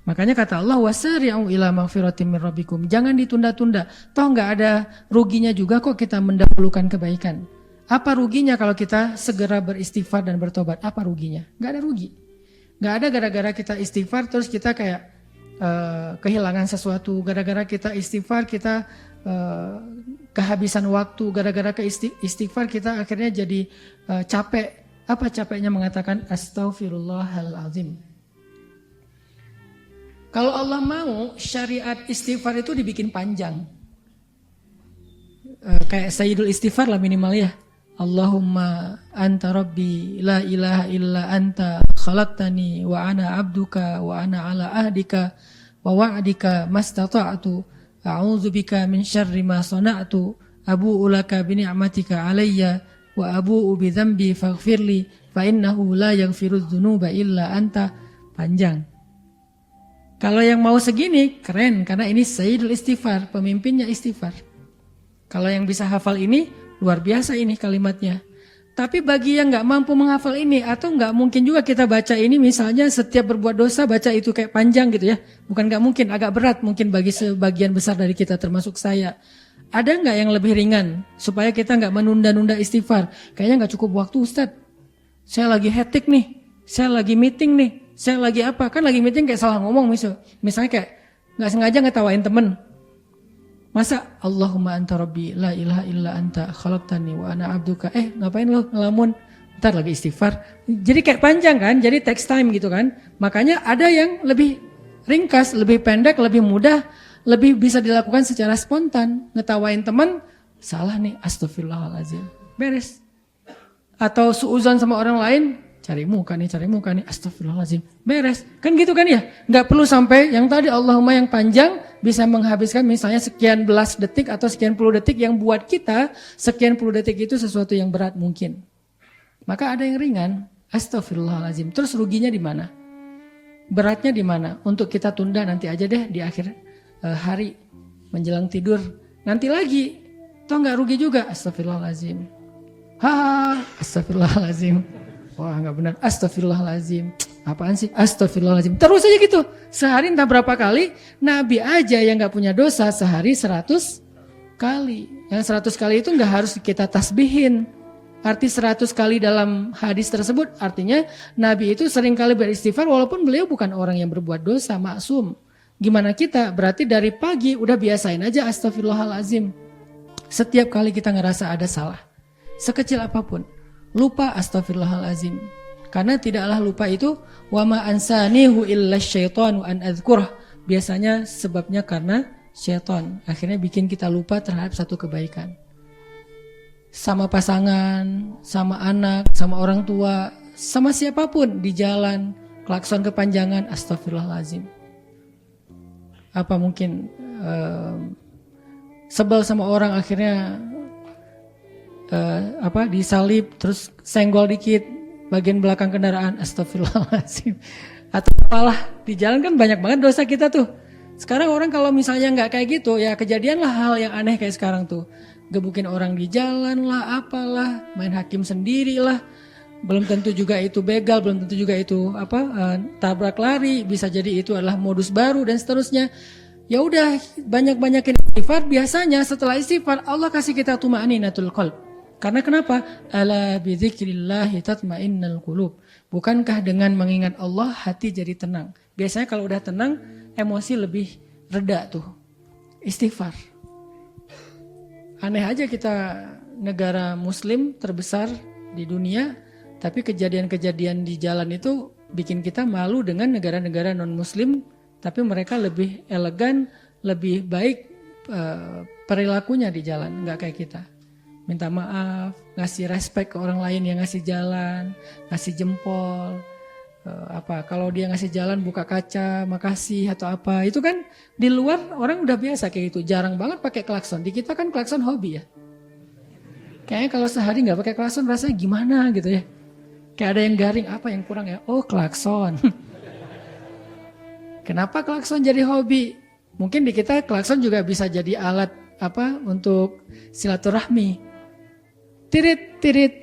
Makanya kata Allah, wasari'u ila maghfiratin min rabbikum. Jangan ditunda-tunda. Toh gak ada ruginya juga kok kita mendahulukan kebaikan. Apa ruginya kalau kita segera beristighfar dan bertobat? Apa ruginya? Gak ada rugi. Gak ada gara-gara kita istighfar terus kita kayak kehilangan sesuatu. Gara-gara kita istighfar kita kehabisan waktu. Gara-gara ke istighfar kita akhirnya jadi capek. Apa capeknya mengatakan astaghfirullahalazim? Kalau Allah mau syariat istighfar itu dibikin panjang. Kayak Sayyidul Istighfar lah minimal ya. Allahumma anta rabbi la ilaha illa anta khalaqtani wa ana abduka wa ana ala ahdika wa wa'dika mastata'tu a'udzubika min syarri ma sana'tu abu'u laka bi ni'matika alayya wa abu'u bi dzambi faghfirli fa innahu la yaghfirudz dzunuba illa anta. Panjang. Kalau yang mau segini keren karena ini Sayyidul Istighfar, pemimpinnya istighfar. Kalau yang bisa hafal ini luar biasa ini kalimatnya. Tapi bagi yang gak mampu menghafal ini atau gak mungkin juga kita baca ini misalnya setiap berbuat dosa baca itu kayak panjang gitu ya. Bukan gak mungkin, agak berat mungkin bagi sebagian besar dari kita termasuk saya. Ada gak yang lebih ringan supaya kita gak menunda-nunda istighfar? Kayaknya gak cukup waktu Ustadz. Saya lagi hektik nih, saya lagi meeting nih, saya lagi apa? Kan lagi meeting kayak salah ngomong misalnya kayak gak sengaja ngetawain temen. Masa Allahumma anta rabbi la ilaha illa anta khalaqtani wa ana abduka. Ngapain lo ngelamun? Ntar lagi istighfar. Jadi kayak panjang kan, jadi text time gitu kan. Makanya ada yang lebih ringkas, lebih pendek, lebih mudah, lebih bisa dilakukan secara spontan. Ngetawain teman, salah nih, astaghfirullahaladzim. Beres. Atau suuzon sama orang lain, cari muka nih, astaghfirullahaladzim. Beres. Kan gitu kan ya? Gak perlu sampai yang tadi Allahumma yang panjang bisa menghabiskan misalnya sekian belas detik atau sekian puluh detik yang buat kita sekian puluh detik itu sesuatu yang berat mungkin. Maka ada yang ringan, astaghfirullahaladzim. Terus ruginya di mana? Beratnya di mana? Untuk kita tunda nanti aja deh di akhir hari menjelang tidur. Nanti lagi. Toh gak rugi juga, astaghfirullahaladzim. Astaghfirullahaladzim. Wah gak benar, astagfirullahaladzim. Apaan sih? Astagfirullahaladzim. Terus aja gitu. Sehari entah berapa kali, Nabi aja yang gak punya dosa sehari 100 kali. Yang 100 kali itu gak harus kita tasbihin. Arti 100 kali dalam hadis tersebut artinya Nabi itu sering kali beristighfar walaupun beliau bukan orang yang berbuat dosa, maksum. Gimana kita? Berarti dari pagi udah biasain aja astagfirullahaladzim. Setiap kali kita ngerasa ada salah, sekecil apapun, lupa astaghfirullahalazim. Karena tidaklah lupa itu wa ma ansanihu illa syaitanu an adzkurah. Biasanya sebabnya karena syaitan. Akhirnya bikin kita lupa terhadap satu kebaikan. Sama pasangan, sama anak, sama orang tua, sama siapapun di jalan, klakson kepanjangan, astaghfirullahalazim. Apa mungkin sebel sama orang akhirnya disalib terus senggol dikit bagian belakang kendaraan, astagfirullahaladzim. Atau apalah, di jalan kan banyak banget dosa kita tuh. Sekarang orang kalau misalnya nggak kayak gitu, ya kejadian lah hal yang aneh kayak sekarang tuh. Gebukin orang di jalan lah, apalah, main hakim sendiri lah. Belum tentu juga itu begal, belum tentu juga itu tabrak lari, bisa jadi itu adalah modus baru dan seterusnya. Ya udah, banyak-banyakin istighfar. Biasanya setelah istighfar Allah kasih kita tuma'aninatul qalb. Karena kenapa? Ala bidzikrillahi tatma'innul qulub. Bukankah dengan mengingat Allah hati jadi tenang? Biasanya kalau udah tenang, emosi lebih reda tuh. Istighfar. Aneh aja kita negara muslim terbesar di dunia, tapi kejadian-kejadian di jalan itu bikin kita malu dengan negara-negara non-muslim, tapi mereka lebih elegan, lebih baik perilakunya di jalan, nggak kayak kita. Minta maaf, ngasih respect ke orang lain yang ngasih jalan, ngasih jempol, kalau dia ngasih jalan buka kaca, makasih atau apa. Itu kan di luar orang udah biasa kayak gitu, jarang banget pakai klakson. Di kita kan klakson hobi ya. Kayaknya kalau sehari nggak pakai klakson rasanya gimana gitu ya. Kayak ada yang garing, apa yang kurang ya? Oh klakson. Kenapa klakson jadi hobi? Mungkin di kita klakson juga bisa jadi alat untuk silaturahmi. Tirit, tirit.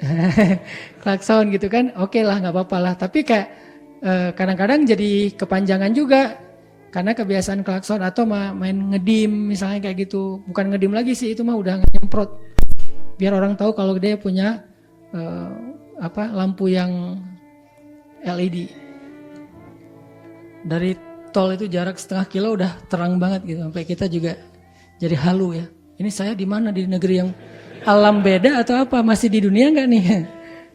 Klakson gitu kan, oke lah nggak apa-apa lah. Tapi kayak kadang-kadang jadi kepanjangan juga. Karena kebiasaan klakson atau main ngedim misalnya kayak gitu. Bukan ngedim lagi sih, itu mah udah nyemprot. Biar orang tahu kalau dia punya lampu yang LED. Dari tol itu jarak setengah kilo udah terang banget gitu, sampai kita juga jadi halu ya. Ini saya di mana, di negeri yang alam beda atau apa, masih di dunia nggak nih?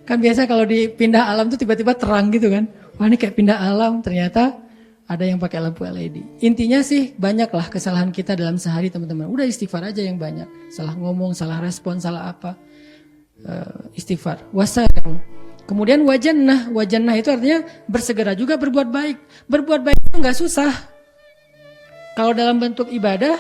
Kan biasa kalau dipindah alam tuh tiba-tiba terang gitu kan. Wah ini kayak pindah alam, ternyata ada yang pakai lampu LED. Intinya sih banyaklah kesalahan kita dalam sehari teman-teman. Udah istighfar aja yang banyak. Salah ngomong, salah respon, salah apa. Istighfar. Wasayang. Kemudian wajannah itu artinya bersegera juga berbuat baik. Berbuat baik itu nggak susah. Kalau dalam bentuk ibadah,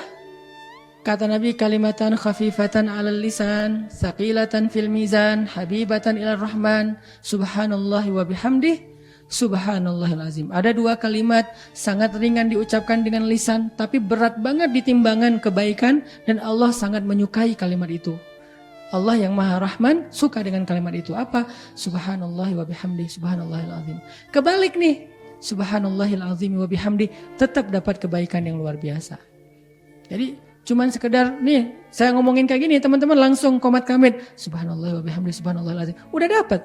kata Nabi kalimatan khafifatan 'alal lisan, saqilatan fil mizan, habibatan ilar rahman, subhanallahi wa bihamdih, subhanallahil azim. Ada dua kalimat sangat ringan diucapkan dengan lisan, tapi berat banget di timbangan kebaikan dan Allah sangat menyukai kalimat itu. Allah yang Maha Rahman suka dengan kalimat itu. Apa? Subhanallah wa bihamdi, subhanallahil azim. Kebalik nih, subhanallahil azim wa bihamdi, tetap dapat kebaikan yang luar biasa. Jadi cuman sekedar nih saya ngomongin kayak gini, teman-teman langsung komat kamit subhanallah wa bihamdi, subhanallahil azim. Udah dapat.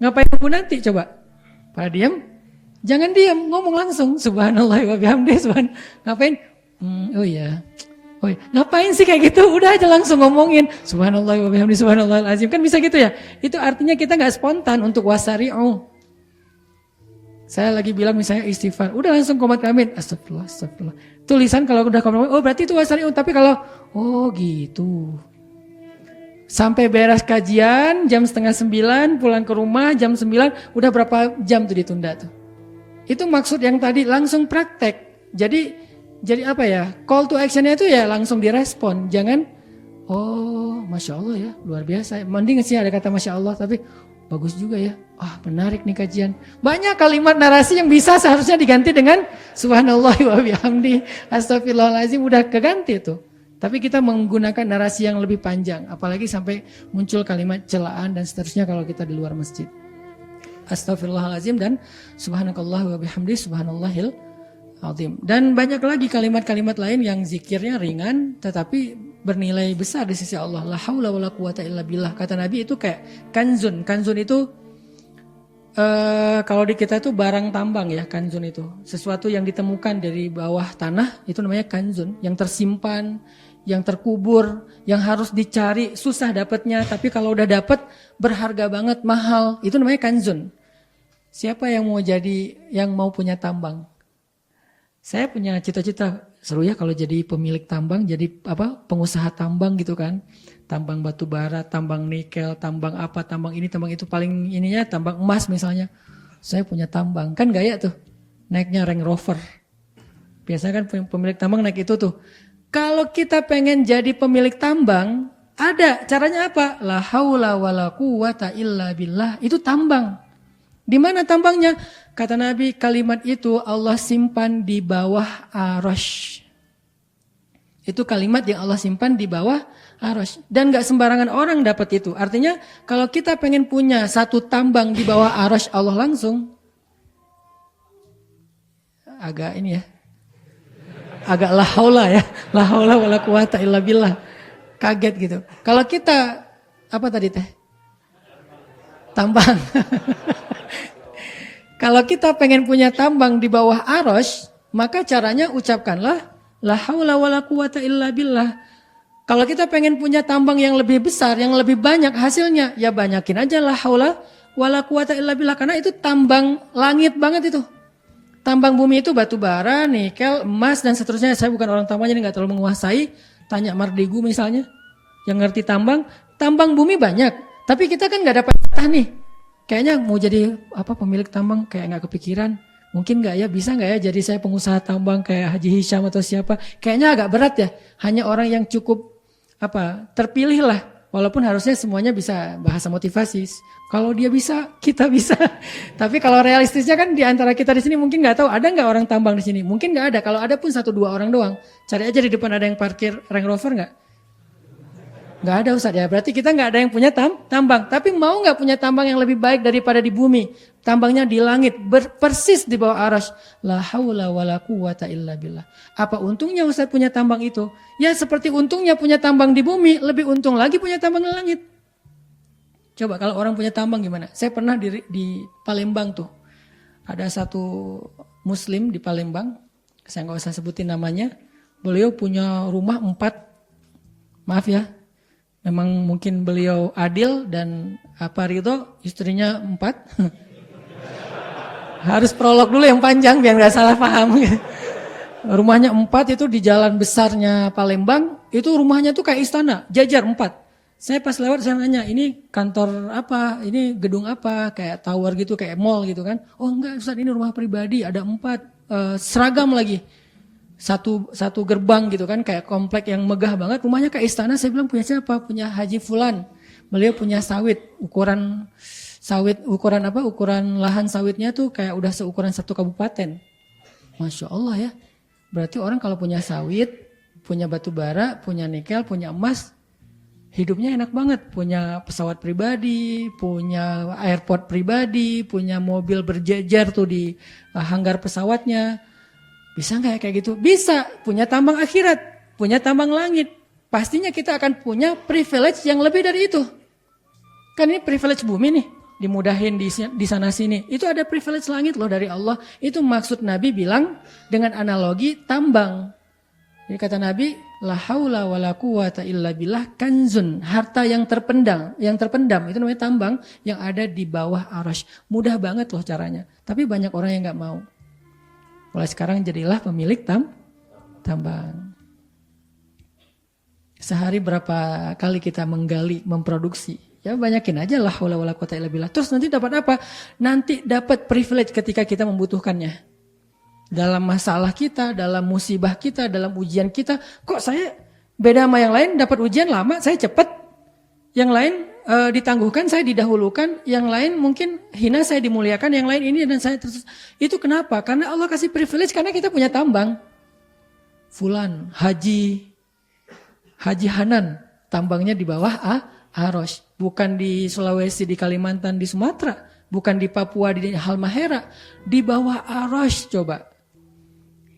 Ngapain nunggu nanti coba? Pada diam? Jangan diam, ngomong langsung subhanallah wa bihamdi, ngapain? Oh iya. Oh, ngapain sih kayak gitu? Udah aja langsung ngomongin subhanallah wa bihamdi subhanallahil azim. Kan bisa gitu ya? Itu artinya kita gak spontan untuk wasari'u. Saya lagi bilang misalnya istighfar, udah langsung komat kamit astagfirullah, astagfirullah. Tulisan kalau udah komat kamit, oh berarti itu wasari'u. Tapi kalau gitu. Sampai beres kajian jam 8:30, pulang ke rumah jam 9, udah berapa jam tuh ditunda tuh. Itu maksud yang tadi langsung praktek. Jadi apa ya, call to actionnya itu ya langsung direspon. Jangan, oh Masya Allah ya, luar biasa. Mending sih ada kata Masya Allah, tapi bagus juga ya. Menarik nih kajian. Banyak kalimat narasi yang bisa seharusnya diganti dengan subhanallah wa bihamdi, astagfirullahaladzim, udah keganti tuh. Tapi kita menggunakan narasi yang lebih panjang. Apalagi sampai muncul kalimat celaan dan seterusnya kalau kita di luar masjid. Astagfirullahaladzim dan subhanakallah wa bihamdi, subhanallahil azim. Dan banyak lagi kalimat-kalimat lain yang zikirnya ringan tetapi bernilai besar di sisi Allah. La haula wala quwata illa billah. Kata Nabi itu kayak kanzun. Kanzun itu kalau di kita itu barang tambang ya, kanzun itu. Sesuatu yang ditemukan dari bawah tanah itu namanya kanzun, yang tersimpan, yang terkubur, yang harus dicari, susah dapatnya, tapi kalau udah dapat berharga banget, mahal. Itu namanya kanzun. Siapa yang mau punya tambang? Saya punya cita-cita, seru ya kalau jadi pemilik tambang, jadi pengusaha tambang gitu kan. Tambang batu bara, tambang nikel, tambang apa, tambang ini, tambang itu, paling ininya tambang emas misalnya. Saya punya tambang, kan gaya tuh, naiknya Range Rover. Biasanya kan pemilik tambang naik itu tuh. Kalau kita pengen jadi pemilik tambang, ada caranya apa? La haula wala quwata illa billah, itu tambang. Di mana tambangnya? Kata Nabi, kalimat itu Allah simpan di bawah arasy. Itu kalimat yang Allah simpan di bawah arasy. Dan gak sembarangan orang dapat itu. Artinya kalau kita pengen punya satu tambang di bawah arasy Allah langsung. Agak ini ya. Agak la haula ya. La haula wala quwata illa billah. Kaget gitu. Kalau kita, apa tadi teh? Tambang. Kalau kita pengen punya tambang di bawah arasy, maka caranya ucapkanlah la haula wala quwata illa billah. Kalau kita pengen punya tambang yang lebih besar, yang lebih banyak hasilnya, ya banyakin aja la haula wala quwata illa billah. Karena itu tambang langit banget itu. Tambang bumi itu batu bara, nikel, emas, dan seterusnya. Saya bukan orang tambang jadi gak terlalu menguasai. Tanya Mardigu misalnya, yang ngerti tambang. Tambang bumi banyak, tapi kita kan gak dapat jatah nih. Kayaknya mau jadi pemilik tambang kayak nggak kepikiran. Mungkin nggak ya, bisa nggak ya jadi saya pengusaha tambang kayak Haji Hisham atau siapa? Kayaknya agak berat ya. Hanya orang yang cukup terpilih lah. Walaupun harusnya semuanya bisa bahasa motivasi. Kalau dia bisa, kita bisa. Tapi kalau realistisnya kan di antara kita di sini mungkin nggak tahu ada nggak orang tambang di sini. Mungkin nggak ada. Kalau ada pun 1-2 orang doang. Cari aja di depan ada yang parkir Range Rover nggak? Nggak ada Ustaz ya, berarti kita nggak ada yang punya tambang. Tapi mau nggak punya tambang yang lebih baik daripada di bumi? Tambangnya di langit, persis di bawah arasy. La haula wala quwata illa billah. Apa untungnya Ustaz punya tambang itu? Ya seperti untungnya punya tambang di bumi, lebih untung lagi punya tambang di langit. Coba kalau orang punya tambang gimana? Saya pernah di Palembang tuh. Ada satu muslim di Palembang, saya nggak usah sebutin namanya. Beliau punya rumah 4, maaf ya. Memang mungkin beliau adil dan ridho, istrinya 4. Harus prolog dulu yang panjang biar gak salah paham. Rumahnya 4 itu di jalan besarnya Palembang, itu rumahnya tuh kayak istana, jajar 4. Saya pas lewat saya nanya, ini kantor apa, ini gedung apa, kayak tower gitu, kayak mall gitu kan. Oh enggak Ustaz, ini rumah pribadi, ada 4, seragam lagi. Satu gerbang gitu kan, kayak komplek yang megah banget, rumahnya kayak istana. Saya bilang punya siapa? Punya Haji Fulan. Beliau punya sawit, ukuran lahan sawitnya tuh kayak udah seukuran 1 kabupaten. Masya Allah ya. Berarti orang kalau punya sawit, punya batu bara, punya nikel, punya emas, hidupnya enak banget. Punya pesawat pribadi, punya airport pribadi, punya mobil berjejer tuh di hanggar pesawatnya. Bisa nggak ya kayak gitu? Bisa. Punya tambang akhirat, punya tambang langit. Pastinya kita akan punya privilege yang lebih dari itu. Kan ini privilege bumi nih, dimudahin di sana sini. Itu ada privilege langit loh dari Allah. Itu maksud Nabi bilang dengan analogi tambang. Jadi kata Nabi, la haula wala quwata illa billah kanzun, harta yang terpendam itu namanya tambang yang ada di bawah arasy. Mudah banget loh caranya. Tapi banyak orang yang nggak mau. Mulai sekarang jadilah pemilik tambang. Sehari berapa kali kita menggali, memproduksi? Ya banyakin aja lah haula wala quwata illa billah. Terus nanti dapat apa? Nanti dapat privilege ketika kita membutuhkannya. Dalam masalah kita, dalam musibah kita, dalam ujian kita. Kok saya beda sama yang lain, dapat ujian lama, saya cepat. Yang lain ditangguhkan, saya didahulukan. Yang lain mungkin hina, saya dimuliakan. Yang lain ini dan saya terus. Itu kenapa? Karena Allah kasih privilege karena kita punya tambang. Fulan, Haji Hanan, tambangnya di bawah arasy. Bukan di Sulawesi, di Kalimantan, di Sumatera. Bukan di Papua, di Halmahera. Di bawah arasy coba.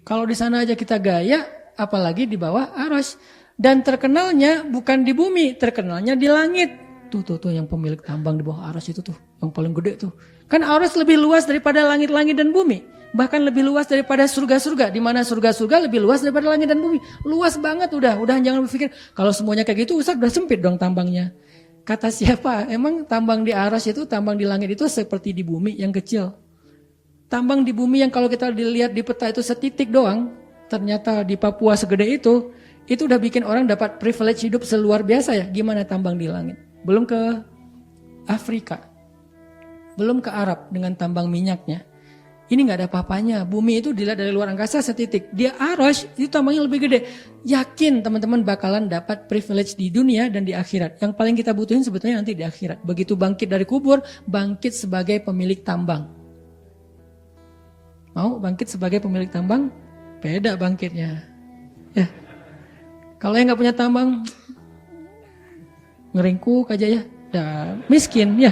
Kalau di sana aja kita gaya, apalagi di bawah arasy. Dan terkenalnya bukan di bumi, terkenalnya di langit. Tuh yang pemilik tambang di bawah arasy itu tuh, yang paling gede tuh. Kan arasy lebih luas daripada langit-langit dan bumi. Bahkan lebih luas daripada surga-surga. Di mana surga-surga lebih luas daripada langit dan bumi. Luas banget udah jangan berpikir kalau semuanya kayak gitu Ustaz udah sempit dong tambangnya. Kata siapa? Emang tambang di arasy itu, tambang di langit itu seperti di bumi yang kecil. Tambang di bumi yang kalau kita dilihat di peta itu setitik doang, ternyata di Papua segede itu udah bikin orang dapat privilege hidup seluar biasa ya. Gimana tambang di langit? Belum ke Afrika, belum ke Arab dengan tambang minyaknya. Ini nggak ada apa-apanya. Bumi itu dilihat dari luar angkasa setitik. Dia Arsy itu tambahnya lebih gede. Yakin teman-teman bakalan dapat privilege di dunia dan di akhirat. Yang paling kita butuhin sebetulnya nanti di akhirat. Begitu bangkit dari kubur, bangkit sebagai pemilik tambang. Mau bangkit sebagai pemilik tambang? Beda bangkitnya. Ya. Kalau yang nggak punya tambang, ngeringkuk aja ya. Miskin ya.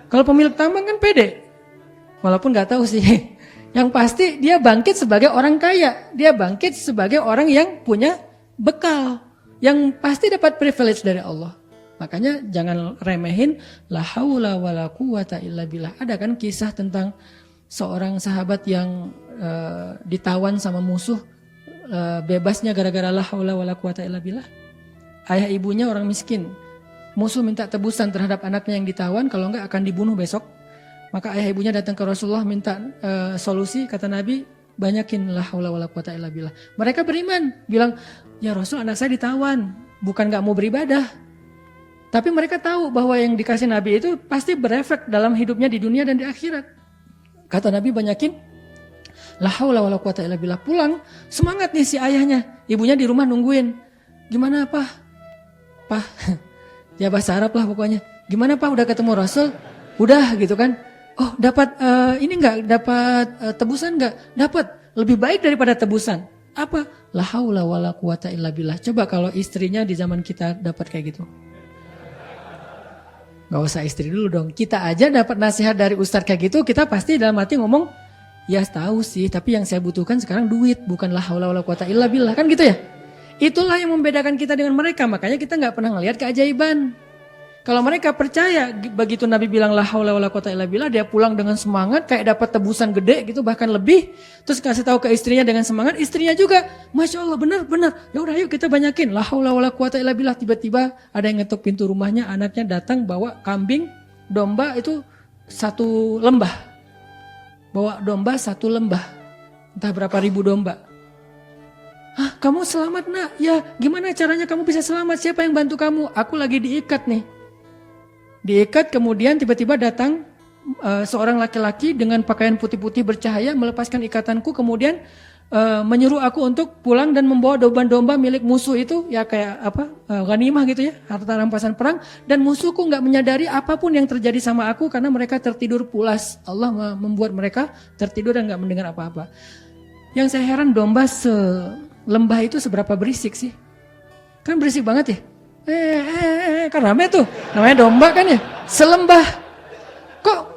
Kalau pemilik tambang kan pede. Walaupun gak tahu sih. Yang pasti dia bangkit sebagai orang kaya. Dia bangkit sebagai orang yang punya bekal. Yang pasti dapat privilege dari Allah. Makanya jangan remehin. La haula wa la quwata illa billah. Ada kan kisah tentang seorang sahabat yang ditawan sama musuh. Bebasnya gara-gara la haula wa la quwata illa billah. Ayah ibunya orang miskin. Musuh minta tebusan terhadap anaknya yang ditawan. Kalau enggak akan dibunuh besok. Maka ayah ibunya datang ke Rasulullah minta solusi, kata Nabi, banyakin la haula wala quwata illa billah. Mereka beriman, bilang, ya Rasul anak saya ditawan, bukan gak mau beribadah. Tapi mereka tahu bahwa yang dikasih Nabi itu pasti berefek dalam hidupnya di dunia dan di akhirat. Kata Nabi banyakin, la haula wala quwata illa billah. Pulang, semangat nih si ayahnya, ibunya di rumah nungguin. Gimana Pak? Pak, ya bahasa Arab lah pokoknya. Gimana Pak udah ketemu Rasul? Udah gitu kan. Oh dapat ini enggak, dapat tebusan enggak? Dapat, lebih baik daripada tebusan. Apa? La haula wala quwata illa billah. Coba kalau istrinya di zaman kita dapat kayak gitu. Gak usah istri dulu dong. Kita aja dapat nasihat dari ustadz kayak gitu, kita pasti dalam hati ngomong, ya tahu sih, tapi yang saya butuhkan sekarang duit, bukan la haula wala quwata illa billah, kan gitu ya? Itulah yang membedakan kita dengan mereka, makanya kita nggak pernah ngelihat keajaiban. Kalau mereka percaya, begitu Nabi bilang la haula wala quwata illa billah, dia pulang dengan semangat, kayak dapat tebusan gede gitu, bahkan lebih. Terus kasih tahu ke istrinya dengan semangat, istrinya juga, Masya Allah benar. Ya udah yuk kita banyakin, la haula wala quwata illa billah. Tiba-tiba ada yang ngetuk pintu rumahnya, anaknya datang bawa kambing, domba itu satu lembah. Bawa domba satu lembah, entah berapa ribu domba. Hah, kamu selamat nak? Ya, gimana caranya kamu bisa selamat? Siapa yang bantu kamu? Aku lagi diikat nih. Diikat, kemudian tiba-tiba datang seorang laki-laki dengan pakaian putih-putih bercahaya, melepaskan ikatanku, kemudian menyuruh aku untuk pulang dan membawa domba-domba milik musuh itu, ya kayak apa, ghanimah gitu ya, harta rampasan perang. Dan musuhku nggak menyadari apapun yang terjadi sama aku karena mereka tertidur pulas. Allah membuat mereka tertidur dan nggak mendengar apa-apa. Yang saya heran, domba selembah itu seberapa berisik sih? Kan berisik banget ya. Kan rame tuh, namanya domba kan ya, selembah.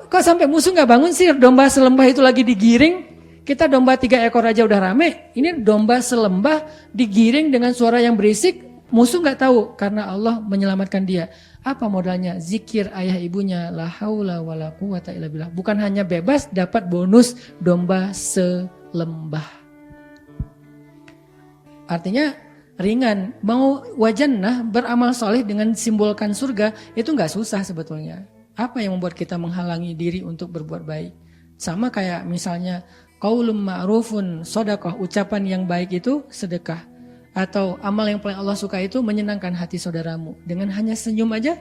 Kok sampai musuh nggak bangun sih? Domba selembah itu lagi digiring. Kita domba 3 ekor aja udah rame. Ini domba selembah digiring dengan suara yang berisik. Musuh nggak tahu karena Allah menyelamatkan dia. Apa modalnya? Zikir ayah ibunya, la haula wala quwata illa billah. Bukan hanya bebas, dapat bonus domba selembah. Artinya ringan, mau wajannah beramal soleh dengan simbolkan surga itu nggak susah sebetulnya. Apa yang membuat kita menghalangi diri untuk berbuat baik? Sama kayak misalnya qaulun ma'rufun shadaqah, ucapan yang baik itu sedekah. Atau amal yang paling Allah suka itu menyenangkan hati saudaramu. Dengan hanya senyum aja,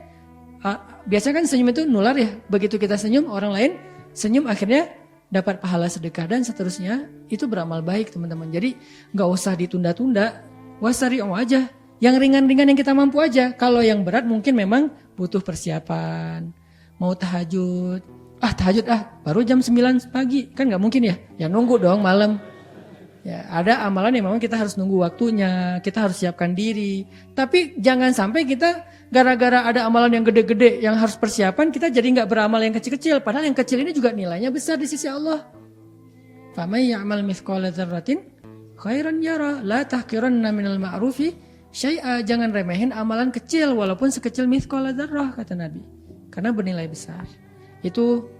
biasanya kan senyum itu nular ya. Begitu kita senyum, orang lain senyum akhirnya dapat pahala sedekah dan seterusnya. Itu beramal baik teman-teman. Jadi nggak usah ditunda-tunda. Wasari'u aja, yang ringan-ringan yang kita mampu aja. Kalau yang berat mungkin memang butuh persiapan. Mau tahajud, tahajud baru jam 9 pagi, kan gak mungkin ya. Ya nunggu dong malam. Ya ada amalan yang memang kita harus nunggu waktunya, kita harus siapkan diri. Tapi jangan sampai kita gara-gara ada amalan yang gede-gede yang harus persiapan, kita jadi gak beramal yang kecil-kecil. Padahal yang kecil ini juga nilainya besar di sisi Allah. Famay ya'mal mithqala dzarratin khairan yara, la tahqiranna minal ma'rufi syai'a. Jangan remehin amalan kecil walaupun sekecil mithqala dzarrah, kata Nabi, karena bernilai besar. Itu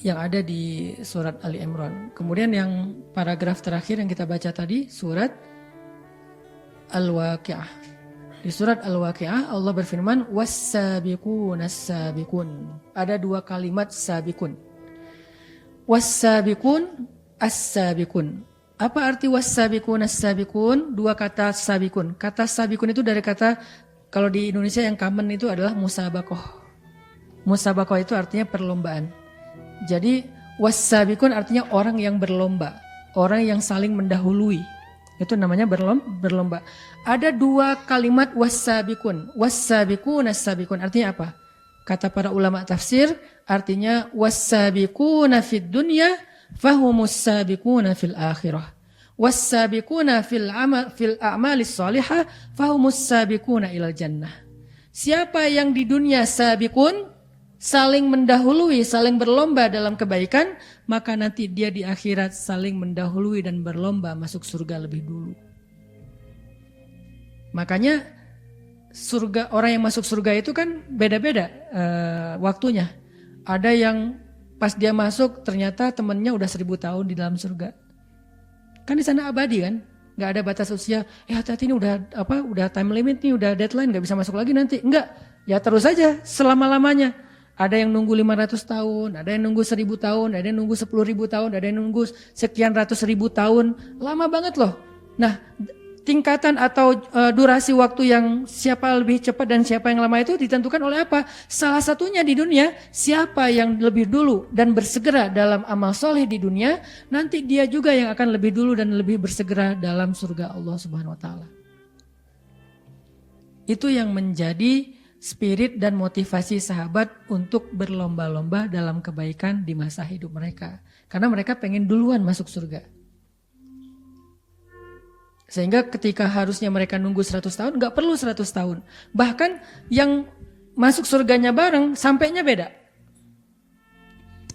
yang ada di surat Ali Imran. Kemudian yang paragraf terakhir yang kita baca tadi, surat Al-Waqi'ah. Di surat Al-Waqi'ah Allah berfirman, was-sabiqunas-sabiqun. Ada 2 kalimat sabiqun. Was-sabiqun, as-sabiqun. Apa arti was-sabiqun as-sabiqun? 2 kata sabiqun. Kata sabiqun itu dari kata, kalau di Indonesia yang common itu adalah musabaqah. Musabaqah itu artinya perlombaan. Jadi Was-sabiqun artinya orang yang berlomba, orang yang saling mendahului. Itu namanya berlomba. Ada dua kalimat was-sabiqun. Was-sabiqun as-sabiqun artinya apa? Kata para ulama tafsir artinya was-sabiquna fid dunya fahumus sabiquna fil akhirah. Was-sabiquna fil a'malis shalihah fahumus sabiquna ilal jannah. Siapa yang di dunia sabiqun, saling mendahului, saling berlomba dalam kebaikan, maka nanti dia di akhirat saling mendahului dan berlomba masuk surga lebih dulu. Makanya surga, orang yang masuk surga itu kan beda-beda waktunya. Ada yang pas dia masuk ternyata temannya udah 1000 tahun di dalam surga. Kan di sana abadi kan, nggak ada batas usia. Hati-hati ini udah time limit nih, udah deadline, nggak bisa masuk lagi nanti. Enggak, ya terus aja selama-lamanya. Ada yang nunggu 500 tahun, ada yang nunggu 1000 tahun, ada yang nunggu 10.000 tahun, ada yang nunggu sekian ratus ribu tahun. Lama banget loh. Nah, tingkatan atau durasi waktu yang siapa lebih cepat dan siapa yang lama itu ditentukan oleh apa? Salah satunya di dunia, siapa yang lebih dulu dan bersegera dalam amal soleh di dunia, nanti dia juga yang akan lebih dulu dan lebih bersegera dalam surga Allah Subhanahu wa Ta'ala. Itu yang menjadi spirit dan motivasi sahabat untuk berlomba-lomba dalam kebaikan di masa hidup mereka. Karena mereka pengen duluan masuk surga. Sehingga ketika harusnya mereka nunggu 100 tahun, gak perlu 100 tahun. Bahkan yang masuk surganya bareng, sampainya beda.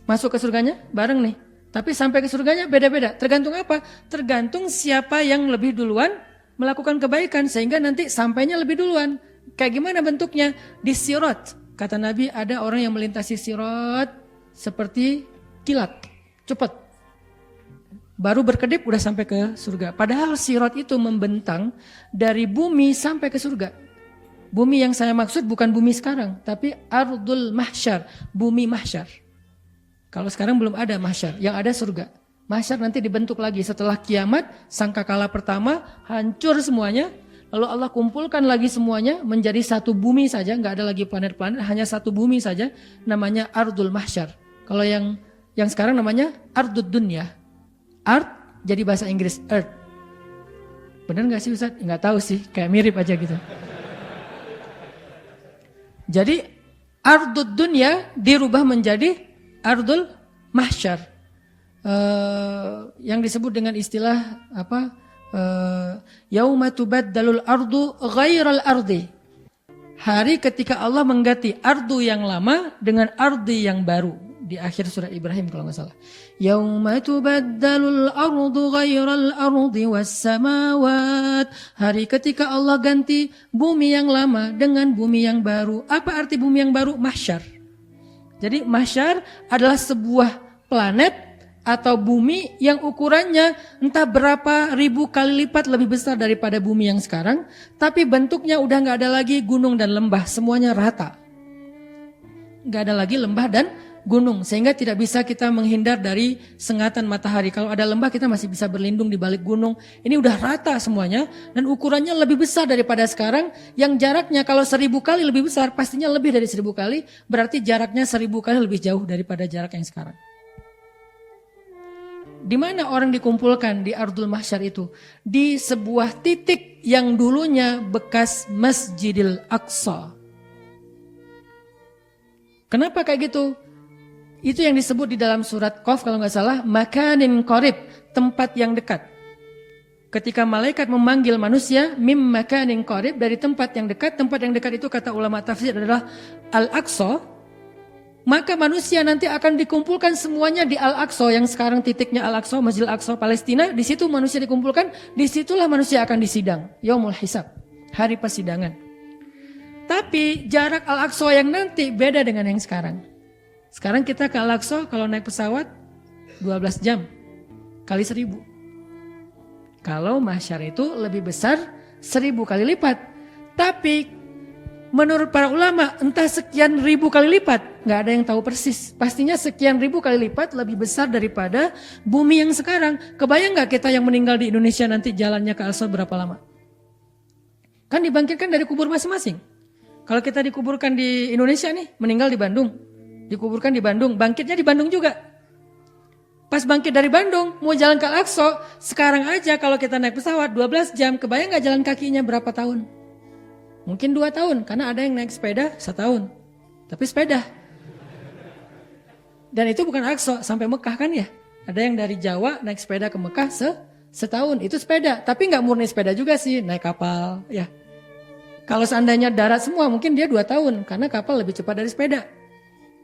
Masuk ke surganya bareng nih. Tapi sampai ke surganya beda-beda. Tergantung apa? Tergantung siapa yang lebih duluan melakukan kebaikan. Sehingga nanti sampainya lebih duluan. Kayak gimana bentuknya? Di sirat. Kata Nabi ada orang yang melintasi sirat seperti kilat. Cepat. Baru berkedip udah sampai ke surga. Padahal sirat itu membentang dari bumi sampai ke surga. Bumi yang saya maksud bukan bumi sekarang. Tapi ardul mahsyar. Bumi mahsyar. Kalau sekarang belum ada mahsyar. Yang ada surga. Mahsyar nanti dibentuk lagi setelah kiamat. Sangkakala pertama hancur semuanya. Lalu Allah kumpulkan lagi semuanya menjadi satu bumi saja. Nggak ada lagi planet-planet. Hanya satu bumi saja. Namanya ardul mahsyar. Kalau yang sekarang namanya ardud dunya. Art jadi bahasa Inggris earth. Benar gak sih Ustaz? Gak tahu sih, kayak mirip aja gitu. Jadi ardud dunya dirubah menjadi ardul mahsyar. Yang disebut dengan istilah apa? Yauma tubaddalul ardu ghairal ardi. Hari ketika Allah mengganti ardu yang lama dengan ardi yang baru. Di akhir surat Ibrahim kalau nggak salah. Yauma tubaddalul ardu ghairal ardi was samawat. Hari ketika Allah ganti bumi yang lama dengan bumi yang baru. Apa arti bumi yang baru? Mahsyar. Jadi mahsyar adalah sebuah planet atau bumi yang ukurannya entah berapa ribu kali lipat lebih besar daripada bumi yang sekarang. Tapi bentuknya udah nggak ada lagi gunung dan lembah. Semuanya rata. Nggak ada lagi lembah dan gunung, sehingga tidak bisa kita menghindar dari sengatan matahari. Kalau ada lembah kita masih bisa berlindung di balik gunung. Ini udah rata semuanya dan ukurannya lebih besar daripada sekarang. Yang jaraknya kalau 1000 kali lebih besar, pastinya lebih dari 1000 kali. Berarti jaraknya 1000 kali lebih jauh daripada jarak yang sekarang. Di mana orang dikumpulkan di Ardul Mahsyar itu? Di sebuah titik yang dulunya bekas Masjidil Aqsa. Kenapa kayak gitu? Itu yang disebut di dalam surat Qaf kalau nggak salah, makanin qarib, tempat yang dekat. Ketika malaikat memanggil manusia, mim makanin qarib, dari tempat yang dekat itu kata ulama tafsir adalah Al-Aqsa. Maka manusia nanti akan dikumpulkan semuanya di Al-Aqsa, yang sekarang titiknya Al-Aqsa, Masjid Al-Aqsa Palestina. Di situ manusia dikumpulkan, disitulah manusia akan disidang, Yaumul Hisab, hari persidangan. Tapi jarak Al-Aqsa yang nanti beda dengan yang sekarang. Sekarang kita ke Al-Aqsa kalau naik pesawat 12 jam kali 1000. Kalau mahsyar itu lebih besar 1000 kali lipat. Tapi menurut para ulama entah sekian ribu kali lipat. Gak ada yang tahu persis. Pastinya sekian ribu kali lipat lebih besar daripada bumi yang sekarang. Kebayang gak kita yang meninggal di Indonesia nanti jalannya ke Al-Aqsa berapa lama? Kan dibangkitkan dari kubur masing-masing. Kalau kita dikuburkan di Indonesia nih, meninggal di Bandung. Dikuburkan di Bandung, bangkitnya di Bandung juga. Pas bangkit dari Bandung, mau jalan ke Al-Aqsa, sekarang aja kalau kita naik pesawat 12 jam, kebayang gak jalan kakinya berapa tahun? Mungkin 2 tahun, karena ada yang naik sepeda 1 tahun. Tapi sepeda. Dan itu bukan Al-Aqsa, sampai Mekah kan ya? Ada yang dari Jawa naik sepeda ke Mekah setahun, itu sepeda. Tapi gak murni sepeda juga sih, naik kapal ya. Kalau seandainya darat semua, mungkin dia 2 tahun, karena kapal lebih cepat dari sepeda.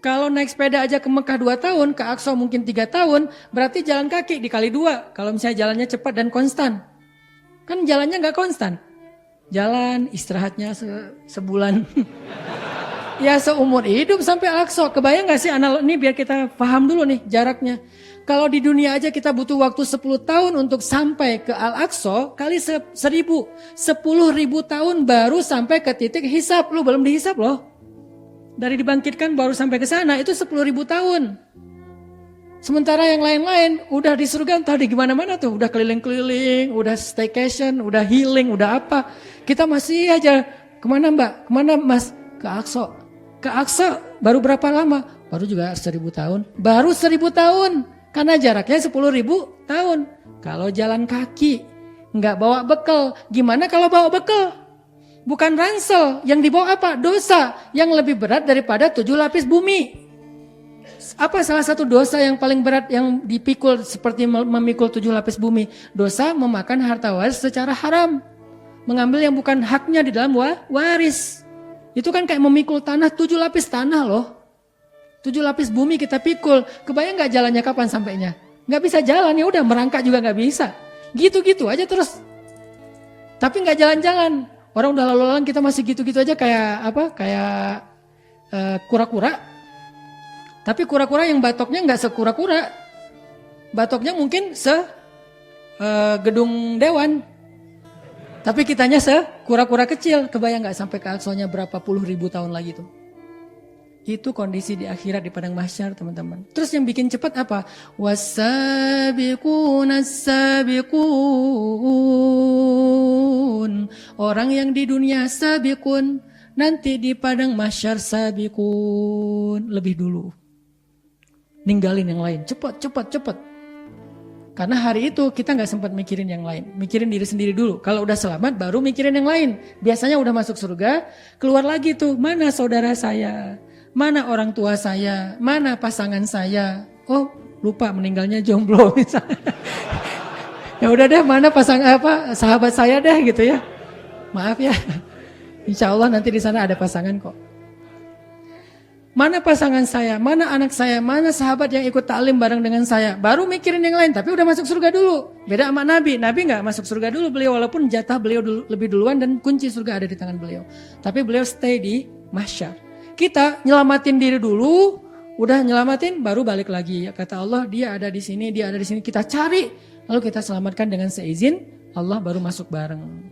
Kalau naik sepeda aja ke Mekah 2 tahun, ke Aqsa mungkin 3 tahun, berarti jalan kaki dikali 2. Kalau misalnya jalannya cepat dan konstan. Kan jalannya gak konstan. Jalan, istirahatnya sebulan. Ya seumur hidup sampai Al-Aqsa. Kebayang gak sih analog ini biar kita paham dulu nih jaraknya. Kalau di dunia aja kita butuh waktu 10 tahun untuk sampai ke Al-Aqsa, kali 1000. 10.000 tahun baru sampai ke titik hisab. Lu belum dihisab loh. Dari dibangkitkan baru sampai ke sana itu 10.000 tahun. Sementara yang lain-lain udah di surga entah di gimana-mana tuh, udah keliling-keliling, udah staycation, udah healing, udah apa. Kita masih aja kemana Mbak? Kemana Mas? Ke Aqsa. Ke Aqsa baru berapa lama? Baru juga 1.000 tahun. Baru 1.000 tahun. Karena jaraknya 10.000 tahun. Kalau jalan kaki, nggak bawa bekal. Gimana kalau bawa bekal? Bukan ransel, yang dibawa apa? Dosa yang lebih berat daripada 7 lapis bumi. Apa salah satu dosa yang paling berat yang dipikul seperti memikul 7 lapis bumi? Dosa memakan harta waris secara haram. Mengambil yang bukan haknya di dalam waris. Itu kan kayak memikul tanah, 7 lapis tanah loh. 7 lapis bumi kita pikul. Kebayang gak jalannya kapan sampainya? Gak bisa jalan, ya udah merangkak juga gak bisa. Gitu-gitu aja terus. Tapi gak jalan-jalan. Orang udah lalu-lalang kita masih gitu-gitu aja kayak apa? Kayak kura-kura. Tapi kura-kura yang batoknya nggak sekura-kura. Batoknya mungkin gedung dewan. Tapi kitanya kura-kura kecil. Kebayang nggak sampai ke Aqsanya berapa puluh ribu tahun lagi tuh. Itu kondisi di akhirat di padang mahsyar teman-teman. Terus yang bikin cepat apa? Wasabiqun. Orang yang di dunia sabiqun, nanti di padang mahsyar sabiqun. Lebih dulu. Ninggalin yang lain. Cepat. Karena hari itu kita gak sempat mikirin yang lain. Mikirin diri sendiri dulu. Kalau udah selamat baru mikirin yang lain. Biasanya udah masuk surga, keluar lagi tuh. Mana saudara saya? Mana orang tua saya? Mana pasangan saya? Oh, lupa meninggalnya jomblo misalnya. Ya udah deh, mana sahabat saya deh gitu ya. Maaf ya. Insya Allah nanti di sana ada pasangan kok. Mana pasangan saya? Mana anak saya? Mana sahabat yang ikut taklim bareng dengan saya? Baru mikirin yang lain, tapi udah masuk surga dulu. Beda sama Nabi. Nabi nggak masuk surga dulu beliau, walaupun jatah beliau lebih duluan dan kunci surga ada di tangan beliau. Tapi beliau stay di mahsyar. Kita nyelamatin diri dulu, udah nyelamatin baru balik lagi. Kata Allah, dia ada di sini, dia ada di sini. Kita cari, lalu kita selamatkan dengan seizin Allah baru masuk bareng.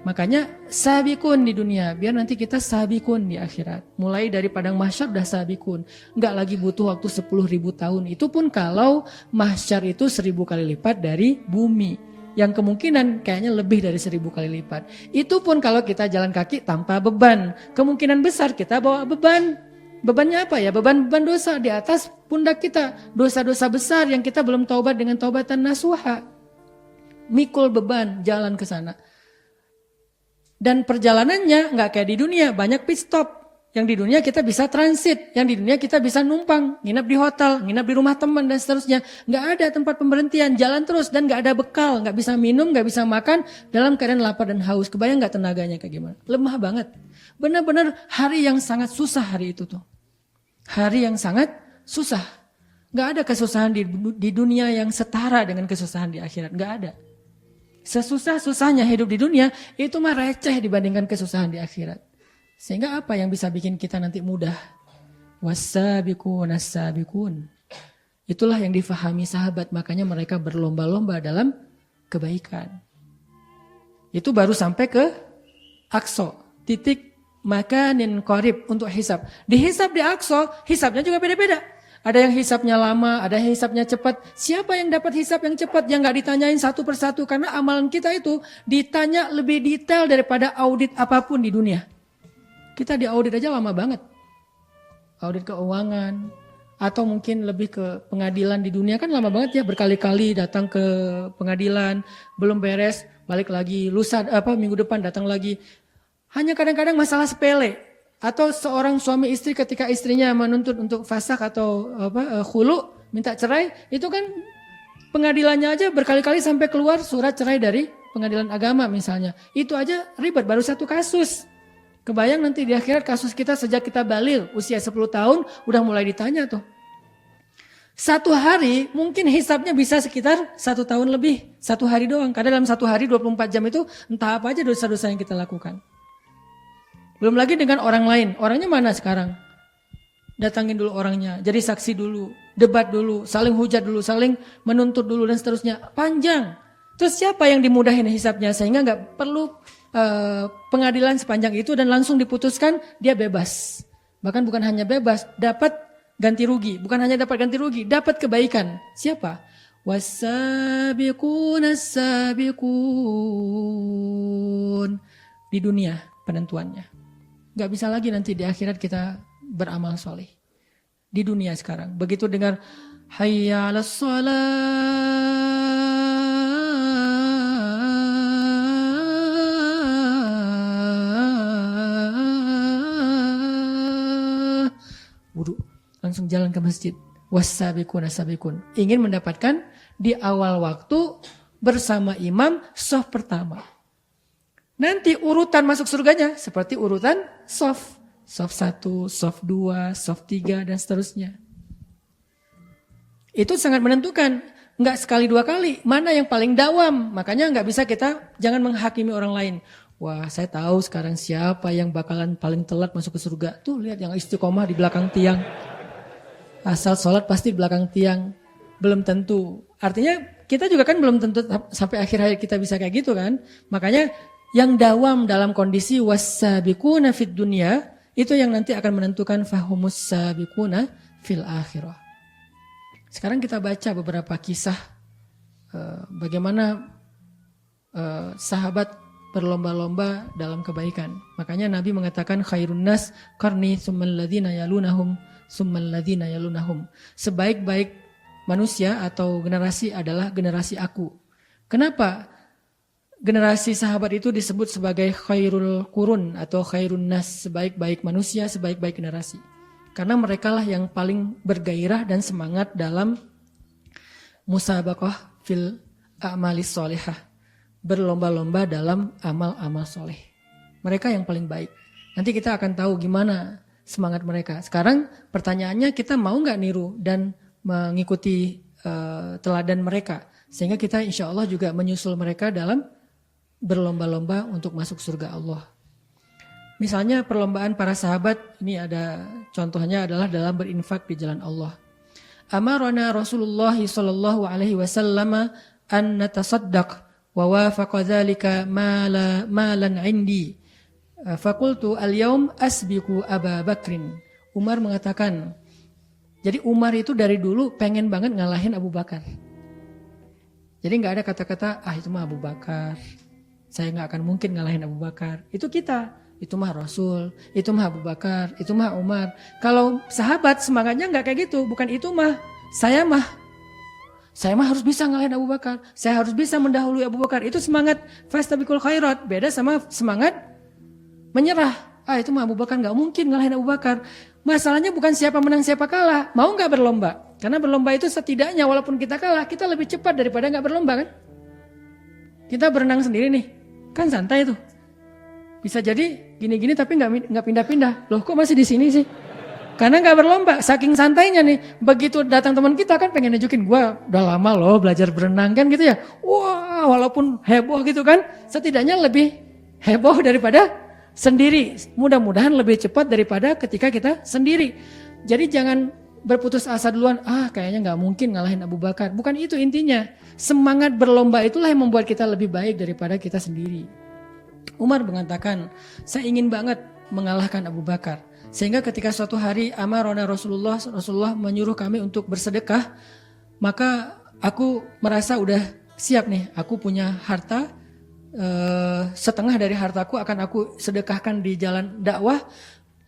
Makanya sabikun di dunia, biar nanti kita sabikun di akhirat. Mulai dari padang mahsyar udah sabikun. Enggak lagi butuh waktu 10.000 tahun. Itu pun kalau mahsyar itu 1.000 kali lipat dari bumi. Yang kemungkinan kayaknya lebih dari 1.000 kali lipat. Itu pun kalau kita jalan kaki tanpa beban. Kemungkinan besar kita bawa beban. Bebannya apa ya? Beban dosa di atas pundak kita. Dosa-dosa besar yang kita belum taubat dengan taubatan nasuha. Mikul beban jalan ke sana. Dan perjalanannya nggak kayak di dunia, banyak pit stop. Yang di dunia kita bisa transit, yang di dunia kita bisa numpang, nginap di hotel, nginap di rumah teman dan seterusnya. Nggak ada tempat pemberhentian, jalan terus dan nggak ada bekal, nggak bisa minum, nggak bisa makan dalam keadaan lapar dan haus. Kebayang nggak tenaganya kayak gimana? Lemah banget. Benar-benar hari yang sangat susah hari itu tuh. Hari yang sangat susah. Nggak ada kesusahan di dunia yang setara dengan kesusahan di akhirat. Nggak ada. Sesusah-susahnya hidup di dunia itu mah receh dibandingkan kesusahan di akhirat. Sehingga apa yang bisa bikin kita nanti mudah? Wasabiqun as-sabiqun. Itulah yang difahami sahabat, makanya mereka berlomba-lomba dalam kebaikan. Itu baru sampai ke Aqsa, titik makanin qarib untuk hisab. Dihisab di Aqsa, hisabnya juga beda-beda. Ada yang hisabnya lama, ada yang hisabnya cepat. Siapa yang dapat hisab yang cepat yang gak ditanyain satu persatu? Karena amalan kita itu ditanya lebih detail daripada audit apapun di dunia. Kita diaudit aja lama banget. Audit keuangan, atau mungkin lebih ke pengadilan di dunia kan lama banget ya, berkali-kali datang ke pengadilan, belum beres, balik lagi, minggu depan datang lagi. Hanya kadang-kadang masalah sepele. Atau seorang suami istri ketika istrinya menuntut untuk fasakh atau khulu, minta cerai, itu kan pengadilannya aja berkali-kali sampai keluar surat cerai dari pengadilan agama misalnya. Itu aja ribet, baru satu kasus. Kebayang nanti di akhirat kasus kita sejak kita baligh usia 10 tahun udah mulai ditanya tuh. Satu hari mungkin hisabnya bisa sekitar 1 tahun lebih. 1 hari doang. Karena dalam 1 hari 24 jam itu entah apa aja dosa-dosa yang kita lakukan. Belum lagi dengan orang lain. Orangnya mana sekarang? Datangin dulu orangnya. Jadi saksi dulu. Debat dulu. Saling hujat dulu. Saling menuntut dulu dan seterusnya. Panjang. Terus siapa yang dimudahin hisabnya? Sehingga gak perlu pengadilan sepanjang itu dan langsung diputuskan dia bebas. Bahkan bukan hanya bebas, dapat ganti rugi. Bukan hanya dapat ganti rugi, dapat kebaikan. Siapa? Was-sabiquna as-sabiqun. Di dunia penentuannya. Gak bisa lagi nanti di akhirat kita beramal soleh. Di dunia sekarang. Begitu dengar hayya 'alas shalah, wudu, langsung jalan ke masjid. Was-sabiquna as-sabiqun. Ingin mendapatkan di awal waktu bersama imam shaf pertama. Nanti urutan masuk surganya seperti urutan shaf. Shaf 1, shaf 2, shaf 3 dan seterusnya. Itu sangat menentukan. Enggak sekali 2 kali. Mana yang paling dawam. Makanya enggak bisa kita jangan menghakimi orang lain. Wah, saya tahu sekarang siapa yang bakalan paling telat masuk ke surga. Tuh lihat yang istiqomah di belakang tiang. Asal sholat pasti di belakang tiang. Belum tentu. Artinya kita juga kan belum tentu sampai akhir hayat kita bisa kayak gitu kan. Makanya yang dawam dalam kondisi was-sabiquna fid dunya, itu yang nanti akan menentukan fahumus sabiquna fil akhirah. Sekarang kita baca beberapa kisah bagaimana sahabat berlomba-lomba dalam kebaikan. Makanya Nabi mengatakan khairun nas qarni tsummal ladzina yalunahum tsummal ladzina yalunahum. Sebaik-baik manusia atau generasi adalah generasi aku. Kenapa? Generasi sahabat itu disebut sebagai khairul qurun atau khairun nas, sebaik-baik manusia, sebaik-baik generasi. Karena merekalah yang paling bergairah dan semangat dalam musabaqah fil a'malis sholihah. Berlomba-lomba dalam amal-amal soleh. Mereka yang paling baik. Nanti kita akan tahu gimana semangat mereka. Sekarang pertanyaannya kita mau gak niru dan mengikuti teladan mereka. Sehingga kita insya Allah juga menyusul mereka dalam berlomba-lomba untuk masuk surga Allah. Misalnya perlombaan para sahabat, ini ada contohnya adalah dalam berinfak di jalan Allah. Amarana Rasulullah sallallahu alaihi wasallam an natasaddaq wa wafaqa dzalika malan indi. Faqultu al-yaum asbiqu Aba Bakrin. Umar mengatakan, jadi Umar itu dari dulu pengen banget ngalahin Abu Bakar. Jadi enggak ada kata-kata itu mah Abu Bakar. Saya enggak akan mungkin ngalahin Abu Bakar. Itu kita. Itu mah Rasul, itu mah Abu Bakar, itu mah Umar. Kalau sahabat semangatnya enggak kayak gitu, bukan itu mah. Saya mah harus bisa ngalahin Abu Bakar. Saya harus bisa mendahului Abu Bakar. Itu semangat fastabiqul khairat. Beda sama semangat menyerah. Itu mah Abu Bakar enggak mungkin ngalahin Abu Bakar. Masalahnya bukan siapa menang siapa kalah. Mau enggak berlomba? Karena berlomba itu setidaknya walaupun kita kalah, kita lebih cepat daripada enggak berlomba kan? Kita berenang sendiri nih. Kan santai tuh. Bisa jadi gini-gini tapi nggak pindah-pindah. Loh kok masih di sini sih? Karena nggak berlomba, saking santainya nih. Begitu datang teman kita kan pengen nunjukin gue udah lama loh belajar berenang kan gitu ya. Wah walaupun heboh gitu kan, setidaknya lebih heboh daripada sendiri. Mudah-mudahan lebih cepat daripada ketika kita sendiri. Jadi jangan berputus asa duluan. Kayaknya nggak mungkin ngalahin Abu Bakar. Bukan itu intinya. Semangat berlomba itulah yang membuat kita lebih baik daripada kita sendiri. Umar mengatakan, saya ingin banget mengalahkan Abu Bakar. Sehingga ketika suatu hari amarona Rasulullah menyuruh kami untuk bersedekah, maka aku merasa udah siap nih. Aku punya harta, setengah dari hartaku akan aku sedekahkan di jalan dakwah.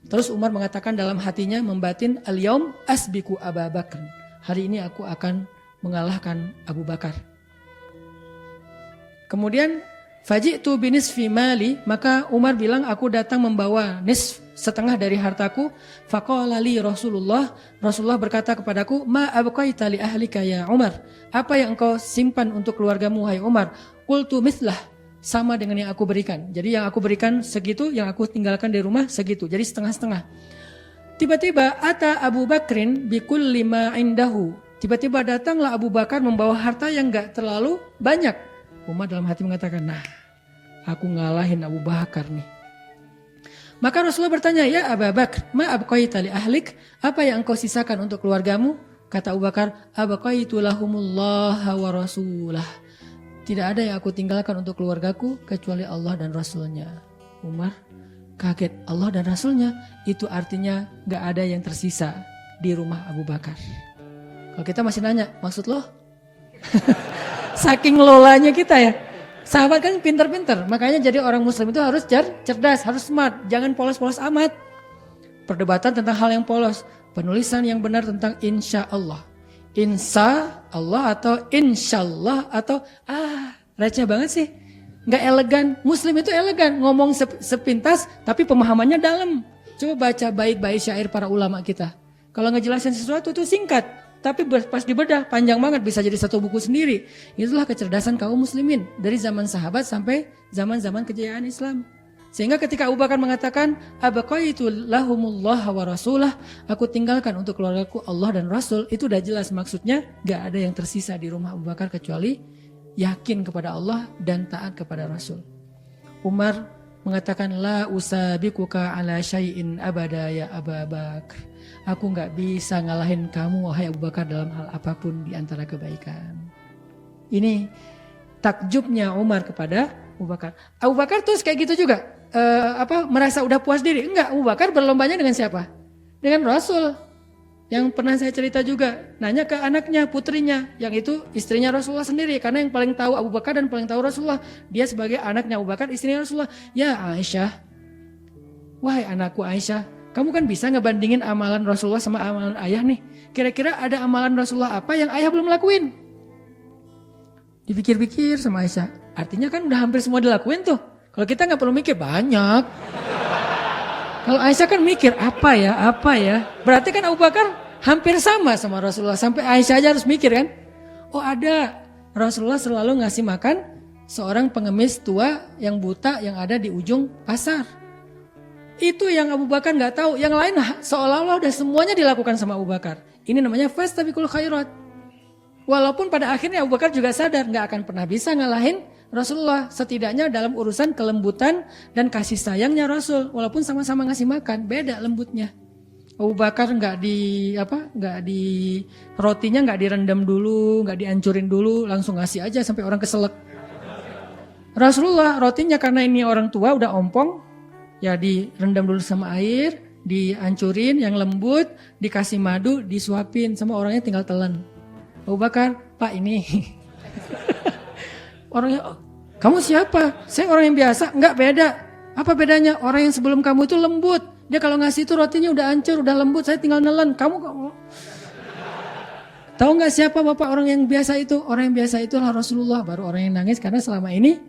Terus Umar mengatakan dalam hatinya membatin, al-yaum asbiku Abu Bakar. Hari ini aku akan mengalahkan Abu Bakar. Kemudian faji'tu binisfi mali, maka Umar bilang aku datang membawa setengah dari hartaku. Faqala li Rasulullah berkata kepadaku, ma abqaita li ahlika ya Umar, apa yang engkau simpan untuk keluargamu hai Umar? Qultu mithlah, sama dengan yang aku berikan. Jadi yang aku berikan segitu, yang aku tinggalkan di rumah segitu. Jadi setengah-setengah. Tiba-tiba ata Abu Bakrin bikulli ma indahu. Tiba-tiba datanglah Abu Bakar membawa harta yang enggak terlalu banyak. Umar dalam hati mengatakan, nah, aku ngalahin Abu Bakar nih. Maka Rasulullah bertanya, ya Abu Bakar, ma abqaita li ahlik? Apa yang engkau sisakan untuk keluargamu? Kata Abu Bakar, abqaitu lahumullah wa rasulah. Tidak ada yang aku tinggalkan untuk keluargaku kecuali Allah dan Rasulnya. Umar kaget, Allah dan Rasulnya, itu artinya gak ada yang tersisa di rumah Abu Bakar. Kalau kita masih nanya, maksud lo? Saking lolanya kita ya. Sahabat kan pintar-pintar, makanya jadi orang muslim itu harus cerdas, harus smart, jangan polos-polos amat. Perdebatan tentang hal yang polos, penulisan yang benar tentang insya Allah. Insya Allah atau insyaallah atau receh banget sih. Gak elegan. Muslim itu elegan, ngomong sepintas tapi pemahamannya dalam. Coba baca bait-bait syair para ulama kita. Kalau ngejelasin sesuatu itu singkat, tapi pas dibedah panjang banget, bisa jadi satu buku sendiri. Itulah kecerdasan kaum muslimin dari zaman sahabat sampai zaman-zaman kejayaan Islam. Sehingga ketika Abu Bakar mengatakan, abqaitu lahumullah wa rasulah, aku tinggalkan untuk keluargaku Allah dan Rasul, itu udah jelas maksudnya gak ada yang tersisa di rumah Abu Bakar kecuali yakin kepada Allah dan taat kepada Rasul. Umar mengatakan, la usabikuka ala syai'in abada ya Abu Bakar. Aku gak bisa ngalahin kamu wahai Abu Bakar dalam hal apapun di antara kebaikan. Ini takjubnya Umar kepada Abu Bakar. Abu Bakar terus kayak gitu juga. Merasa udah puas diri? Enggak, Abu Bakar berlombanya dengan siapa? Dengan Rasul. Yang pernah saya cerita juga, nanya ke anaknya, putrinya, yang itu istrinya Rasulullah sendiri, karena yang paling tahu Abu Bakar dan paling tahu Rasulullah. Dia sebagai anaknya Abu Bakar, istrinya Rasulullah. Ya Aisyah, wahai anakku Aisyah, kamu kan bisa ngebandingin amalan Rasulullah sama amalan ayah nih. Kira-kira ada amalan Rasulullah apa yang ayah belum lakuin? Dipikir-pikir sama Aisyah, artinya kan udah hampir semua dilakuin tuh. Kalau kita nggak perlu mikir banyak. Kalau Aisyah kan mikir apa ya. Berarti kan Abu Bakar hampir sama Rasulullah. Sampai Aisyah aja harus mikir kan. Oh ada, Rasulullah selalu ngasih makan seorang pengemis tua yang buta yang ada di ujung pasar. Itu yang Abu Bakar nggak tahu. Yang lain seolah-olah udah semuanya dilakukan sama Abu Bakar. Ini namanya fastabiqul khairat. Walaupun pada akhirnya Abu Bakar juga sadar nggak akan pernah bisa ngalahin Rasulullah, setidaknya dalam urusan kelembutan dan kasih sayangnya Rasul, walaupun sama-sama ngasih makan, beda lembutnya. Abu Bakar nggak di rotinya nggak direndam dulu, nggak dihancurin dulu, langsung ngasih aja sampai orang keselak. Rasulullah rotinya karena ini orang tua udah ompong, ya direndam dulu sama air, dihancurin yang lembut, dikasih madu, disuapin sama orangnya tinggal telan. Abu Bakar, Pak ini. Orangnya, kamu siapa? Saya orang yang biasa. Enggak, beda. Apa bedanya? Orang yang sebelum kamu itu lembut. Dia kalau ngasih itu rotinya udah hancur, udah lembut. Saya tinggal nelen. Kamu tahu nggak siapa bapak orang yang biasa itu? Orang yang biasa itulah Rasulullah. Baru orang yang nangis karena selama ini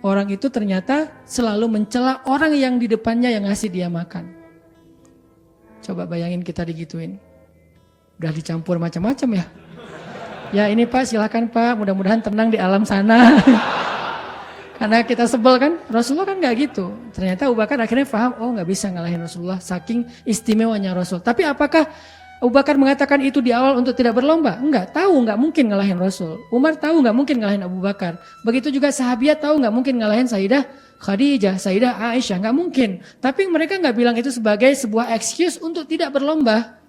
orang itu ternyata selalu mencela orang yang di depannya yang ngasih dia makan. Coba bayangin kita digituin. Udah dicampur macam-macam ya. Ya ini Pak, silakan Pak, mudah-mudahan tenang di alam sana. Karena kita sebel kan, Rasulullah kan gak gitu. Ternyata Abu Bakar akhirnya paham, oh gak bisa ngalahin Rasulullah, saking istimewanya Rasul. Tapi apakah Abu Bakar mengatakan itu di awal untuk tidak berlomba? Enggak, tahu gak mungkin ngalahin Rasul. Umar tahu gak mungkin ngalahin Abu Bakar. Begitu juga sahabiat tahu gak mungkin ngalahin Sayyidah Khadijah, Sayyidah Aisyah, gak mungkin. Tapi mereka gak bilang itu sebagai sebuah excuse untuk tidak berlomba.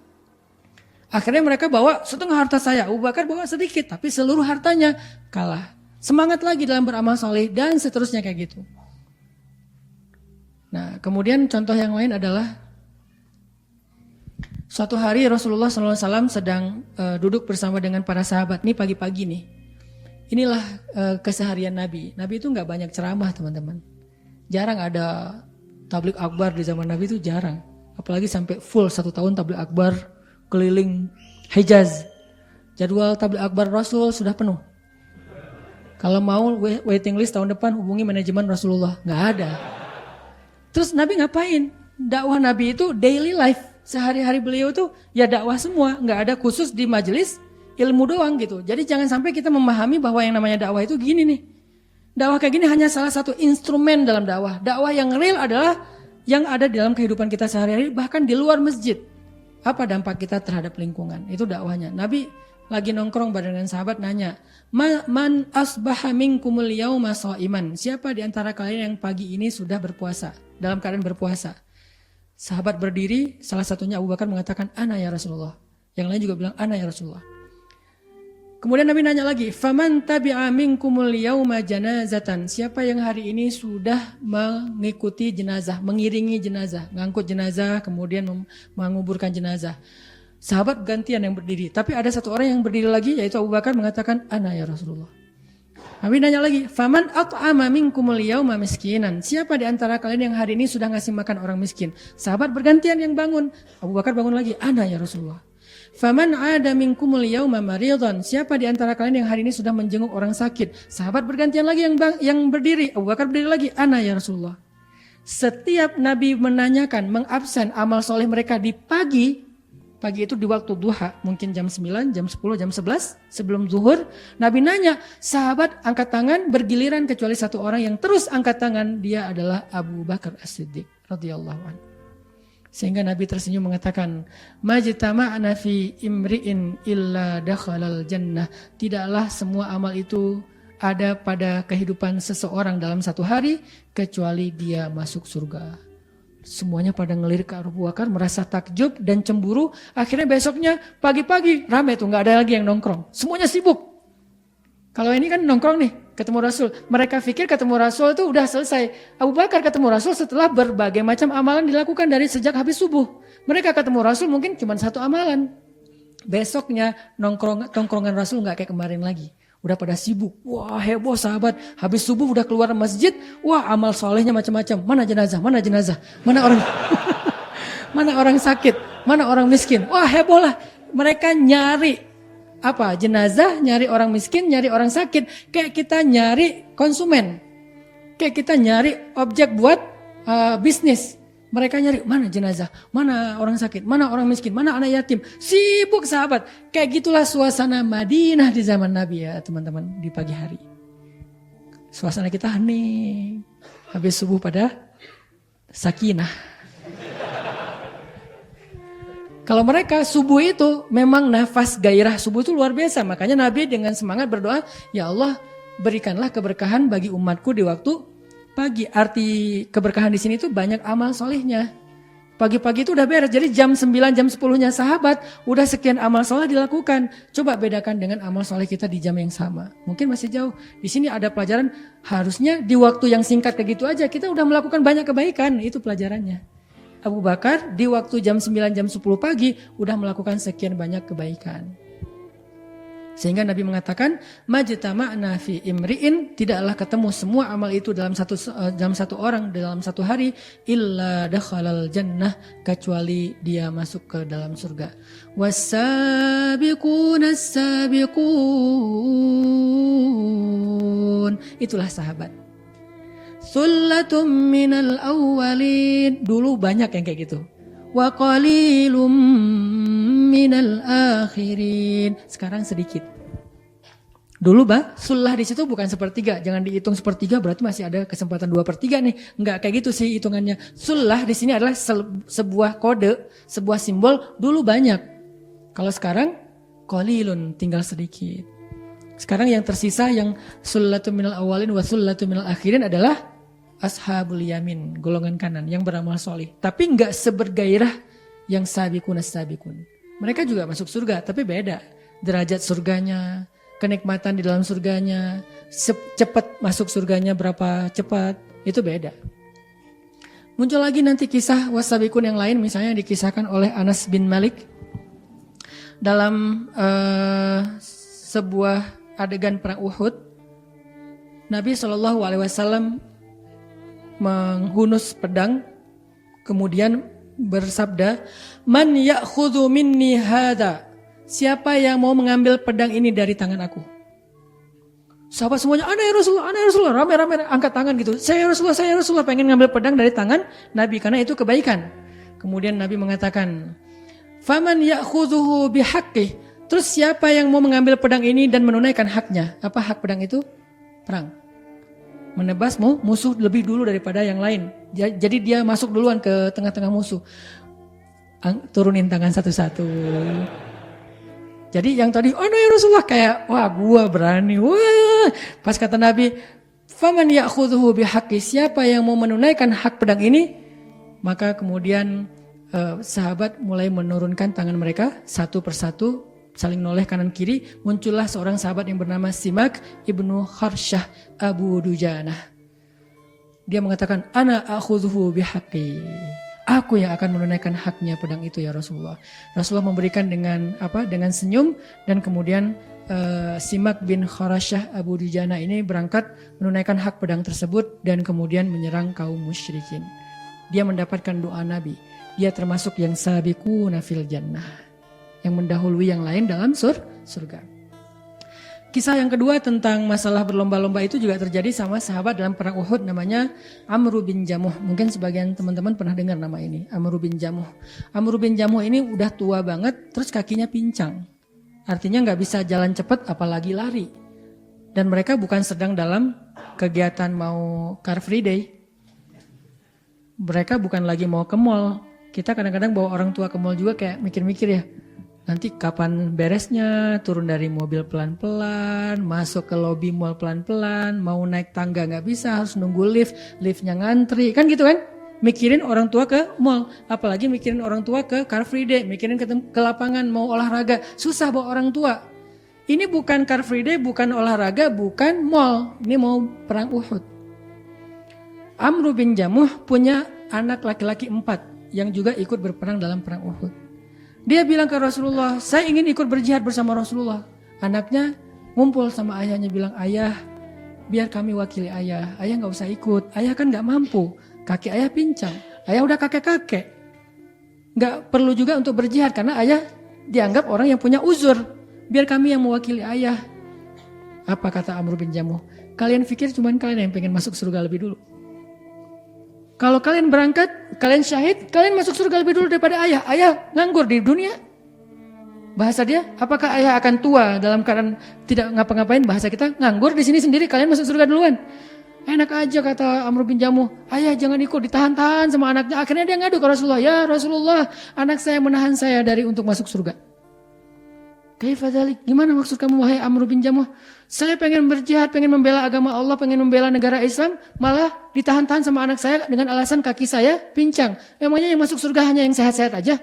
Akhirnya mereka bawa setengah harta saya, Abu Bakar bawa sedikit, tapi seluruh hartanya kalah. Semangat lagi dalam beramal soleh dan seterusnya kayak gitu. Nah, kemudian contoh yang lain adalah suatu hari Rasulullah SAW sedang duduk bersama dengan para sahabat. Ini pagi-pagi nih. Inilah keseharian Nabi. Nabi itu nggak banyak ceramah teman-teman. Jarang ada tablik akbar di zaman Nabi itu jarang. Apalagi sampai full 1 tahun tabligh akbar keliling Hijaz. Jadwal tabligh akbar Rasul sudah penuh. Kalau mau waiting list tahun depan hubungi manajemen Rasulullah. Nggak ada. Terus Nabi ngapain? Dakwah Nabi itu daily life. Sehari-hari beliau tuh ya dakwah semua. Nggak ada khusus di majelis ilmu doang gitu. Jadi jangan sampai kita memahami bahwa yang namanya dakwah itu gini nih. Dakwah kayak gini hanya salah satu instrumen dalam dakwah. Dakwah yang real adalah yang ada di dalam kehidupan kita sehari-hari, bahkan di luar masjid. Apa dampak kita terhadap lingkungan? Itu dakwahnya. Nabi lagi nongkrong bareng dengan sahabat nanya, Man asbaha minkumul yauma shaiman? Siapa di antara kalian yang pagi ini sudah berpuasa? Dalam keadaan berpuasa. Sahabat berdiri, salah satunya Abu Bakar mengatakan, Ana ya Rasulullah. Yang lain juga bilang, Ana ya Rasulullah. Kemudian Nabi nanya lagi, Faman tabi'a minkumul yauma janazatan? Siapa yang hari ini sudah mengikuti jenazah, mengiringi jenazah, ngangkut jenazah, kemudian menguburkan jenazah. Sahabat gantian yang berdiri, tapi ada satu orang yang berdiri lagi, yaitu Abu Bakar mengatakan, Ana ya Rasulullah. Nabi nanya lagi, Faman at'ama minkumul yauma miskinan? Siapa di antara kalian yang hari ini sudah ngasih makan orang miskin? Sahabat bergantian yang bangun. Abu Bakar bangun lagi, Ana ya Rasulullah. Faman ada minkumul yauma maridhan? Siapa di antara kalian yang hari ini sudah menjenguk orang sakit? Sahabat bergantian lagi yang berdiri. Abu Bakar berdiri lagi, Ana ya Rasulullah. Setiap Nabi menanyakan, mengabsen amal soleh mereka di pagi itu di waktu duha, mungkin jam 9, jam 10, jam 11 sebelum zuhur, Nabi nanya, sahabat angkat tangan bergiliran kecuali satu orang yang terus angkat tangan, dia adalah Abu Bakar As-Siddiq radhiyallahu anhu. Sehingga Nabi tersenyum mengatakan, Majtama'na fi imri'in illa dakhalal jannah. Tidaklah semua amal itu ada pada kehidupan seseorang dalam satu hari kecuali dia masuk surga. Semuanya pada ngelirik ke Abu Bakar, merasa takjub dan cemburu. Akhirnya besoknya pagi-pagi ramai tuh, nggak ada lagi yang nongkrong. Semuanya sibuk. Kalau ini kan nongkrong nih, ketemu Rasul. Mereka pikir ketemu Rasul itu udah selesai. Abu Bakar ketemu Rasul setelah berbagai macam amalan dilakukan dari sejak habis subuh. Mereka ketemu Rasul mungkin cuma satu amalan. Besoknya nongkrongan Rasul nggak kayak kemarin lagi. Udah pada sibuk. Wah heboh sahabat. Habis subuh udah keluar masjid. Wah amal solehnya macam-macam. Mana jenazah? Mana jenazah? Mana orang mana orang sakit? Mana orang miskin? Wah heboh lah. Mereka nyari jenazah, nyari orang miskin, nyari orang sakit. Kayak kita nyari konsumen. Kayak kita nyari objek buat bisnis. Mereka nyari mana jenazah, mana orang sakit, mana orang miskin, mana anak yatim. Sibuk sahabat. Kayak gitulah suasana Madinah di zaman Nabi ya teman-teman di pagi hari. Suasana kita hening. Habis subuh pada sakinah. Kalau mereka subuh itu memang nafas gairah subuh itu luar biasa. Makanya Nabi dengan semangat berdoa, ya Allah berikanlah keberkahan bagi umatku di waktu pagi. Arti keberkahan di sini itu banyak amal solehnya. Pagi-pagi itu udah beres. Jadi jam 9, jam 10-nya sahabat udah sekian amal soleh dilakukan. Coba bedakan dengan amal soleh kita di jam yang sama. Mungkin masih jauh. Di sini ada pelajaran harusnya di waktu yang singkat kayak gitu aja kita udah melakukan banyak kebaikan. Itu pelajarannya. Abu Bakar di waktu jam 9, jam 10 pagi udah melakukan sekian banyak kebaikan. Sehingga Nabi mengatakan, Majtama'na fi imri'in, tidaklah ketemu semua amal itu dalam satu orang dalam satu hari, illa dakhalal jannah, kecuali dia masuk ke dalam surga. Was-sabiquna as-sabiqun. Itulah sahabat. Sullatum minal awwalin. Dulu banyak yang kayak gitu. Wa qalilum minal akhirin. Sekarang sedikit. Dulu sullah di situ bukan sepertiga. Jangan dihitung sepertiga berarti masih ada kesempatan 2/3 nih. Enggak kayak gitu sih hitungannya. Sullah di sini adalah sebuah kode, sebuah simbol. Dulu banyak. Kalau sekarang qalilun, tinggal sedikit. Sekarang yang tersisa yang sullatum minal awwalin wa sullatum minal akhirin adalah ashabul yamin, golongan kanan yang beramal soleh. Tapi enggak sebergairah yang sabiqun as-sabiqun. Mereka juga masuk surga, tapi beda. Derajat surganya, kenikmatan di dalam surganya, cepat masuk surganya berapa cepat, itu beda. Muncul lagi nanti kisah wasabiqun yang lain, misalnya yang dikisahkan oleh Anas bin Malik dalam sebuah adegan perang Uhud. Nabi SAW menghunus pedang, kemudian bersabda, "Man ya'khudhu minni hadha?" Siapa yang mau mengambil pedang ini dari tangan aku? Sahabat semuanya, "Ana ya Rasulullah." Ramai-ramai angkat tangan gitu. Saya ya Rasulullah, pengen ngambil pedang dari tangan Nabi karena itu kebaikan. Kemudian Nabi mengatakan, "Faman ya'khudhuhu bihaqqih?" Terus siapa yang mau mengambil pedang ini dan menunaikan haknya? Apa hak pedang itu? Perang. Menebas musuh lebih dulu daripada yang lain. Jadi dia masuk duluan ke tengah-tengah musuh. Turunin tangan satu-satu. Jadi yang tadi, "Oh no ya Rasulullah," kayak, wah gua berani. Wah. Pas kata Nabi, "Faman ya'khudhuhu bihaqqi?" Siapa yang mau menunaikan hak pedang ini? Maka kemudian sahabat mulai menurunkan tangan mereka satu persatu, saling noleh kanan kiri. Muncullah seorang sahabat yang bernama Simak ibnu Kharsyah Abu Dujanah. Dia mengatakan, "Ana akhudhuhu bihaqqi." Aku yang akan menunaikan haknya pedang itu ya Rasulullah. Rasulullah memberikan dengan senyum, dan kemudian Simak bin Kharsyah Abu Dujanah ini berangkat menunaikan hak pedang tersebut dan kemudian menyerang kaum musyrikin. Dia mendapatkan doa Nabi. Dia termasuk yang sabiquna fil jannah, yang mendahului yang lain dalam surga. Kisah yang kedua tentang masalah berlomba-lomba itu juga terjadi sama sahabat dalam perang Uhud, namanya Amr bin Jamuh. Mungkin sebagian teman-teman pernah dengar nama ini, Amr bin Jamuh. Amr bin Jamuh ini udah tua banget, terus kakinya pincang. Artinya nggak bisa jalan cepat apalagi lari. Dan mereka bukan sedang dalam kegiatan mau Car Free Day. Mereka bukan lagi mau ke mall. Kita kadang-kadang bawa orang tua ke mall juga kayak mikir-mikir ya. Nanti kapan beresnya, turun dari mobil pelan-pelan, masuk ke lobi mall pelan-pelan, mau naik tangga nggak bisa, harus nunggu liftnya ngantri, kan gitu kan? Mikirin orang tua ke mall, apalagi mikirin orang tua ke Car Free Day, mikirin ke lapangan mau olahraga, susah bawa orang tua. Ini bukan Car Free Day, bukan olahraga, bukan mall, ini mau perang Uhud. Amr bin Jamuh punya anak laki-laki 4 yang juga ikut berperang dalam perang Uhud. Dia bilang ke Rasulullah, "Saya ingin ikut berjihad bersama Rasulullah." Anaknya ngumpul sama ayahnya bilang, "Ayah, biar kami wakili ayah. Ayah gak usah ikut. Ayah kan gak mampu. Kaki ayah pincang. Ayah udah kakek-kakek. Gak perlu juga untuk berjihad karena ayah dianggap orang yang punya uzur. Biar kami yang mewakili ayah." Apa kata Amr bin Jamuh? "Kalian pikir cuman kalian yang pengen masuk surga lebih dulu? Kalau kalian berangkat, kalian syahid, kalian masuk surga lebih dulu daripada ayah. Ayah nganggur di dunia." Bahasa dia, apakah ayah akan tua dalam keadaan tidak ngapa-ngapain? Bahasa kita, nganggur di sini sendiri, kalian masuk surga duluan. Enak aja kata Amr bin Jamuh, "Ayah jangan ikut," ditahan-tahan sama anaknya. Akhirnya dia ngadu ke Rasulullah, "Ya Rasulullah, anak saya menahan saya dari untuk masuk surga." "Kaifa dzalik? Gimana maksud kamu wahai Amr bin Jamuh? Saya pengen berjihad, pengen membela agama Allah, pengen membela negara Islam, malah ditahan-tahan sama anak saya dengan alasan kaki saya pincang. Emangnya yang masuk surga hanya yang sehat-sehat aja?"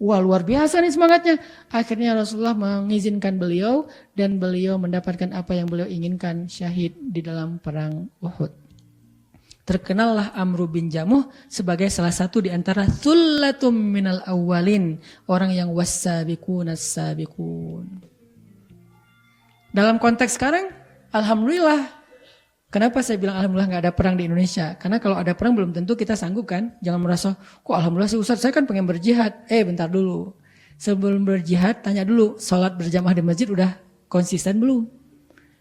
Wah, luar biasa nih semangatnya. Akhirnya Rasulullah mengizinkan beliau dan beliau mendapatkan apa yang beliau inginkan, syahid di dalam perang Uhud. Terkenallah Amr bin Jamuh sebagai salah satu di antara thullatum minal awwalin, orang yang wassabiqun as-sabiqun. Dalam konteks sekarang, alhamdulillah. Kenapa saya bilang alhamdulillah nggak ada perang di Indonesia? Karena kalau ada perang belum tentu kita sanggup kan? Jangan merasa, "Kok alhamdulillah sih Ustaz, saya kan pengen berjihad." Bentar dulu. Sebelum berjihad, tanya dulu, sholat berjamaah di masjid udah konsisten belum?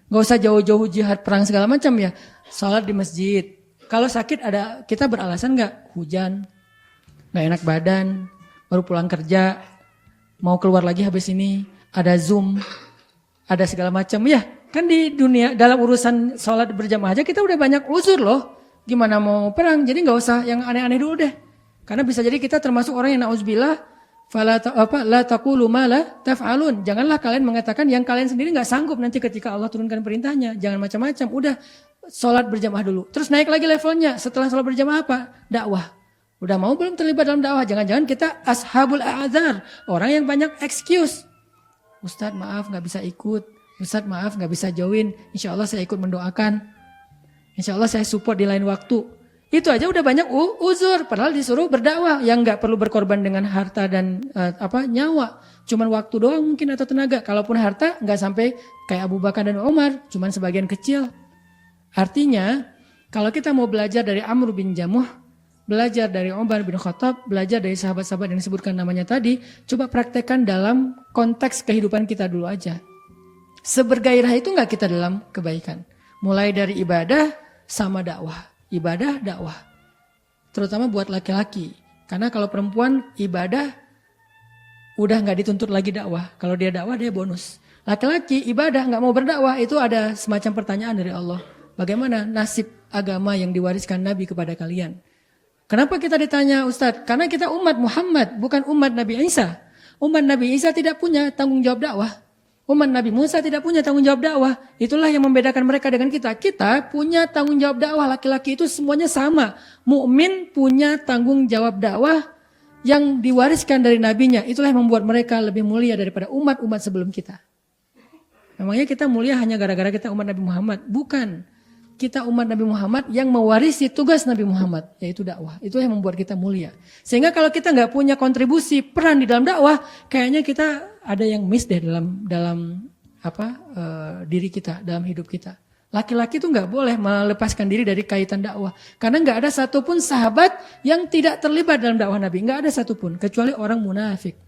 Nggak usah jauh-jauh jihad perang segala macam ya. Sholat di masjid. Kalau sakit ada, kita beralasan nggak? Hujan, nggak enak badan, baru pulang kerja, mau keluar lagi habis ini, ada Zoom, ada segala macam. Ya, kan di dunia dalam urusan sholat berjamaah aja kita udah banyak uzur loh. Gimana mau perang? Jadi nggak usah yang aneh-aneh dulu deh. Karena bisa jadi kita termasuk orang yang na'udzubillah, la taqulu ma la taf'alun. Janganlah kalian mengatakan yang kalian sendiri nggak sanggup nanti ketika Allah turunkan perintahnya. Jangan macam-macam. Udah sholat berjamaah dulu. Terus naik lagi levelnya. Setelah sholat berjamaah apa? Dakwah. Udah mau belum terlibat dalam dakwah? Jangan-jangan kita ashabul a'adzar. Orang yang banyak excuse. "Ustadz maaf gak bisa ikut. Ustadz maaf gak bisa join. Insya Allah saya ikut mendoakan. Insya Allah saya support di lain waktu." Itu aja udah banyak uzur. Padahal disuruh berdakwah. Yang gak perlu berkorban dengan harta dan nyawa. Cuman waktu doang mungkin atau tenaga. Kalaupun harta gak sampai kayak Abu Bakar dan Umar. Cuman sebagian kecil. Artinya kalau kita mau belajar dari Amr bin Jamuh, belajar dari Umar bin Khattab, belajar dari sahabat-sahabat yang disebutkan namanya tadi, coba praktekkan dalam konteks kehidupan kita dulu aja. Sebergairah itu nggak kita dalam kebaikan. Mulai dari ibadah sama dakwah. Ibadah, dakwah. Terutama buat laki-laki. Karena kalau perempuan ibadah udah nggak dituntut lagi dakwah. Kalau dia dakwah dia bonus. Laki-laki ibadah nggak mau berdakwah, itu ada semacam pertanyaan dari Allah. Bagaimana nasib agama yang diwariskan Nabi kepada kalian? Kenapa kita ditanya Ustadz? Karena kita umat Muhammad, bukan umat Nabi Isa. Umat Nabi Isa tidak punya tanggung jawab dakwah. Umat Nabi Musa tidak punya tanggung jawab dakwah. Itulah yang membedakan mereka dengan kita. Kita punya tanggung jawab dakwah. Laki-laki itu semuanya sama. Mukmin punya tanggung jawab dakwah yang diwariskan dari nabinya. Itulah yang membuat mereka lebih mulia daripada umat-umat sebelum kita. Memangnya kita mulia hanya gara-gara kita umat Nabi Muhammad? Bukan. Kita umat Nabi Muhammad yang mewarisi tugas Nabi Muhammad, yaitu dakwah. Itu yang membuat kita mulia. Sehingga kalau kita nggak punya kontribusi peran di dalam dakwah, kayaknya kita ada yang miss deh dalam diri kita, dalam hidup kita. Laki-laki itu nggak boleh melepaskan diri dari kaitan dakwah, karena nggak ada satupun sahabat yang tidak terlibat dalam dakwah Nabi, nggak ada satupun, kecuali orang munafik.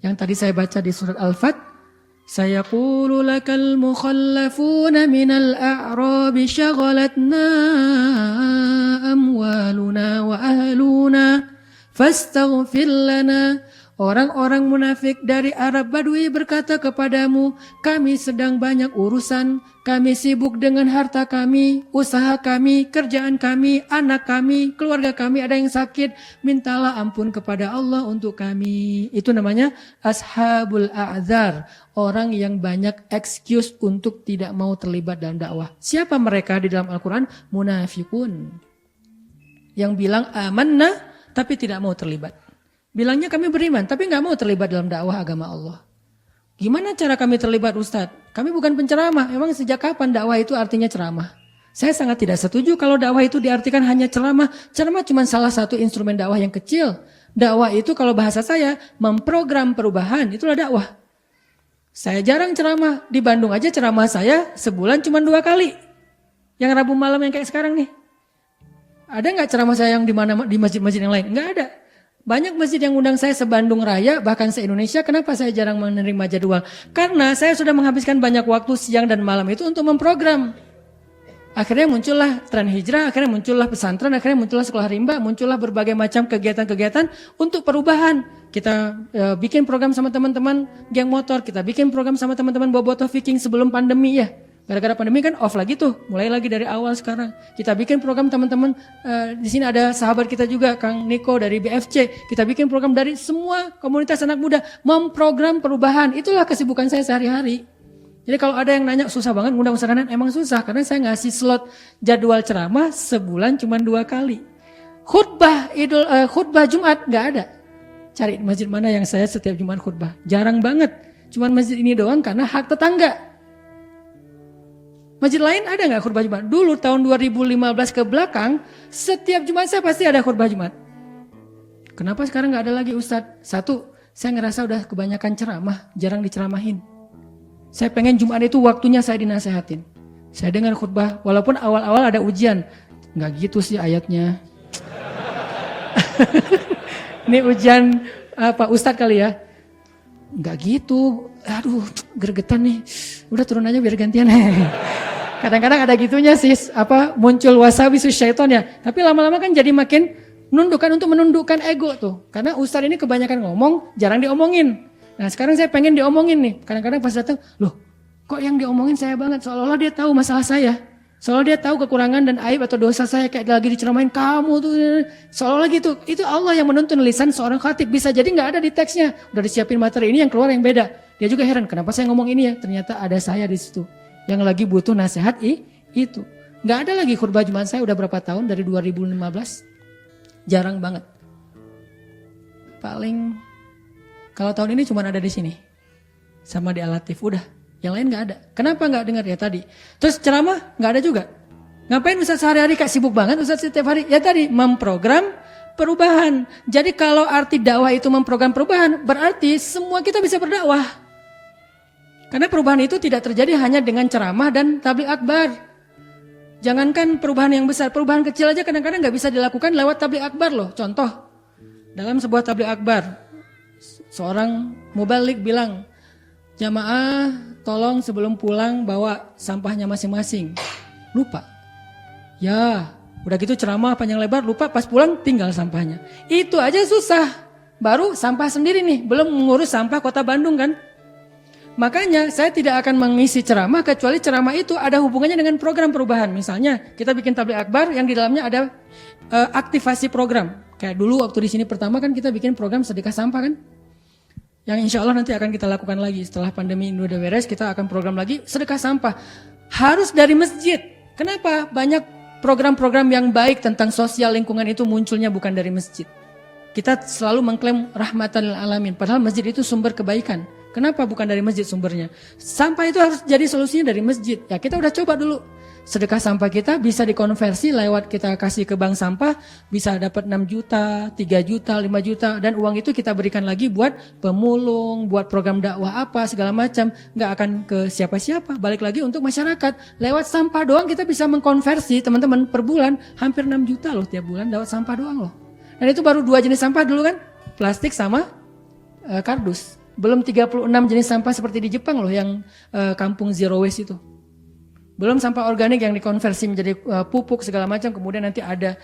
Yang tadi saya baca di surat Al-Fat. Sayaqulu lakal mukhallafuna minal a'rabi syaghalatna amwaluna wa ahluna fastaghfir lana. Orang-orang munafik dari Arab Badui berkata kepadamu, kami sedang banyak urusan, kami sibuk dengan harta kami, usaha kami, kerjaan kami, anak kami, keluarga kami ada yang sakit, mintalah ampun kepada Allah untuk kami. Itu namanya ashabul a'dzar, orang yang banyak excuse untuk tidak mau terlibat dalam dakwah. Siapa mereka di dalam Al-Quran? Munafikun. Yang bilang amanna tapi tidak mau terlibat. Bilangnya kami beriman, tapi nggak mau terlibat dalam dakwah agama Allah. Gimana cara kami terlibat Ustadz? Kami bukan penceramah. Emang sejak kapan dakwah itu artinya ceramah? Saya sangat tidak setuju kalau dakwah itu diartikan hanya ceramah. Ceramah cuma salah satu instrumen dakwah yang kecil. Dakwah itu kalau bahasa saya, memprogram perubahan, itulah dakwah. Saya jarang ceramah. Di Bandung aja ceramah saya sebulan cuma 2 kali. Yang Rabu malam yang kayak sekarang nih. Ada nggak ceramah saya yang di masjid-masjid yang lain? Nggak ada. Banyak masjid yang undang saya se-Bandung Raya, bahkan se-Indonesia. Kenapa saya jarang menerima jadwal? Karena saya sudah menghabiskan banyak waktu siang dan malam itu untuk memprogram. Akhirnya muncullah tren hijrah, akhirnya muncullah pesantren, akhirnya muncullah sekolah rimba, muncullah berbagai macam kegiatan-kegiatan untuk perubahan. Kita bikin program sama teman-teman geng motor, kita bikin program sama teman-teman bobotoh viking sebelum pandemi ya. Gara-gara pandemi kan off lagi tuh, mulai lagi dari awal sekarang. Kita bikin program teman-teman, di sini ada sahabat kita juga, Kang Niko dari BFC. Kita bikin program dari semua komunitas anak muda, memprogram perubahan. Itulah kesibukan saya sehari-hari. Jadi kalau ada yang nanya susah banget ngundang Ustaz Hanan, emang susah karena saya ngasih slot jadwal ceramah sebulan cuma 2 kali. Khutbah Jumat nggak ada. Cari masjid mana yang saya setiap Jumat khutbah. Jarang banget. Cuman masjid ini doang karena hak tetangga. Masjid lain ada nggak khutbah Jumat? Dulu tahun 2015 ke belakang, setiap Jumat saya pasti ada khutbah Jumat. Kenapa sekarang nggak ada lagi Ustadz? Satu, saya ngerasa udah kebanyakan ceramah, jarang diceramahin. Saya pengen Jumat itu waktunya saya dinasehatin. Saya dengar khutbah, walaupun awal-awal ada ujian. Nggak gitu sih ayatnya. Ini ujian apa Ustadz kali ya? Nggak gitu. Aduh, gregetan nih. Udah turun aja biar gantian. Kadang-kadang ada gitunya sih, muncul wasawisus syaiton ya. Tapi lama-lama kan jadi makin menundukkan untuk menundukkan ego tuh. Karena Ustadz ini kebanyakan ngomong, jarang diomongin. Nah sekarang saya pengen diomongin nih. Kadang-kadang pas datang, loh kok yang diomongin saya banget? Seolah-olah dia tahu masalah saya. Seolah dia tahu kekurangan dan aib atau dosa saya kayak lagi diceramain kamu tuh. Seolah-olah gitu. Itu Allah yang menuntun lisan seorang khatib. Bisa jadi nggak ada di teksnya. Udah disiapin materi ini yang keluar yang beda. Dia juga heran kenapa saya ngomong ini ya. Ternyata ada saya di situ yang lagi butuh nasihat itu. Nggak ada lagi khutbah Jumat saya udah berapa tahun dari 2015. Jarang banget. Paling kalau tahun ini cuma ada di sini sama di Al-Latif udah. Yang lain nggak ada. Kenapa nggak dengar ya tadi? Terus ceramah nggak ada juga. Ngapain Ustaz sehari-hari kak sibuk banget Ustaz setiap hari? Ya tadi memprogram perubahan. Jadi kalau arti dakwah itu memprogram perubahan, berarti semua kita bisa berdakwah. Karena perubahan itu tidak terjadi hanya dengan ceramah dan tabligh akbar. Jangankan perubahan yang besar, perubahan kecil aja kadang-kadang nggak bisa dilakukan lewat tabligh akbar loh. Contoh, dalam sebuah tabligh akbar, seorang mubalik bilang, jamaah tolong sebelum pulang bawa sampahnya masing-masing. Lupa. Ya, udah gitu ceramah panjang lebar, lupa pas pulang tinggal sampahnya. Itu aja susah. Baru sampah sendiri nih, belum mengurus sampah kota Bandung kan. Makanya saya tidak akan mengisi ceramah kecuali ceramah itu ada hubungannya dengan program perubahan. Misalnya kita bikin tabligh akbar yang di dalamnya ada aktivasi program. Kayak dulu waktu di sini pertama kan kita bikin program sedekah sampah kan. Yang insya Allah nanti akan kita lakukan lagi setelah pandemi ini udah beres, kita akan program lagi sedekah sampah. Harus dari masjid. Kenapa? Banyak program-program yang baik tentang sosial lingkungan itu munculnya bukan dari masjid. Kita selalu mengklaim rahmatan lil alamin, padahal masjid itu sumber kebaikan. Kenapa bukan dari masjid sumbernya? Sampah itu harus jadi solusinya dari masjid. Ya kita udah coba dulu. Sedekah sampah kita bisa dikonversi lewat kita kasih ke bank sampah. Bisa dapat 6 juta, 3 juta, 5 juta. Dan uang itu kita berikan lagi buat pemulung, buat program dakwah apa, segala macam. Nggak akan ke siapa-siapa. Balik lagi untuk masyarakat. Lewat sampah doang kita bisa mengkonversi teman-teman per bulan. Hampir 6 juta loh tiap bulan lewat sampah doang loh. Dan itu baru 2 jenis sampah dulu kan. Plastik sama kardus. Belum 36 jenis sampah seperti di Jepang loh yang kampung zero waste itu. Belum sampah organik yang dikonversi menjadi pupuk segala macam. Kemudian nanti ada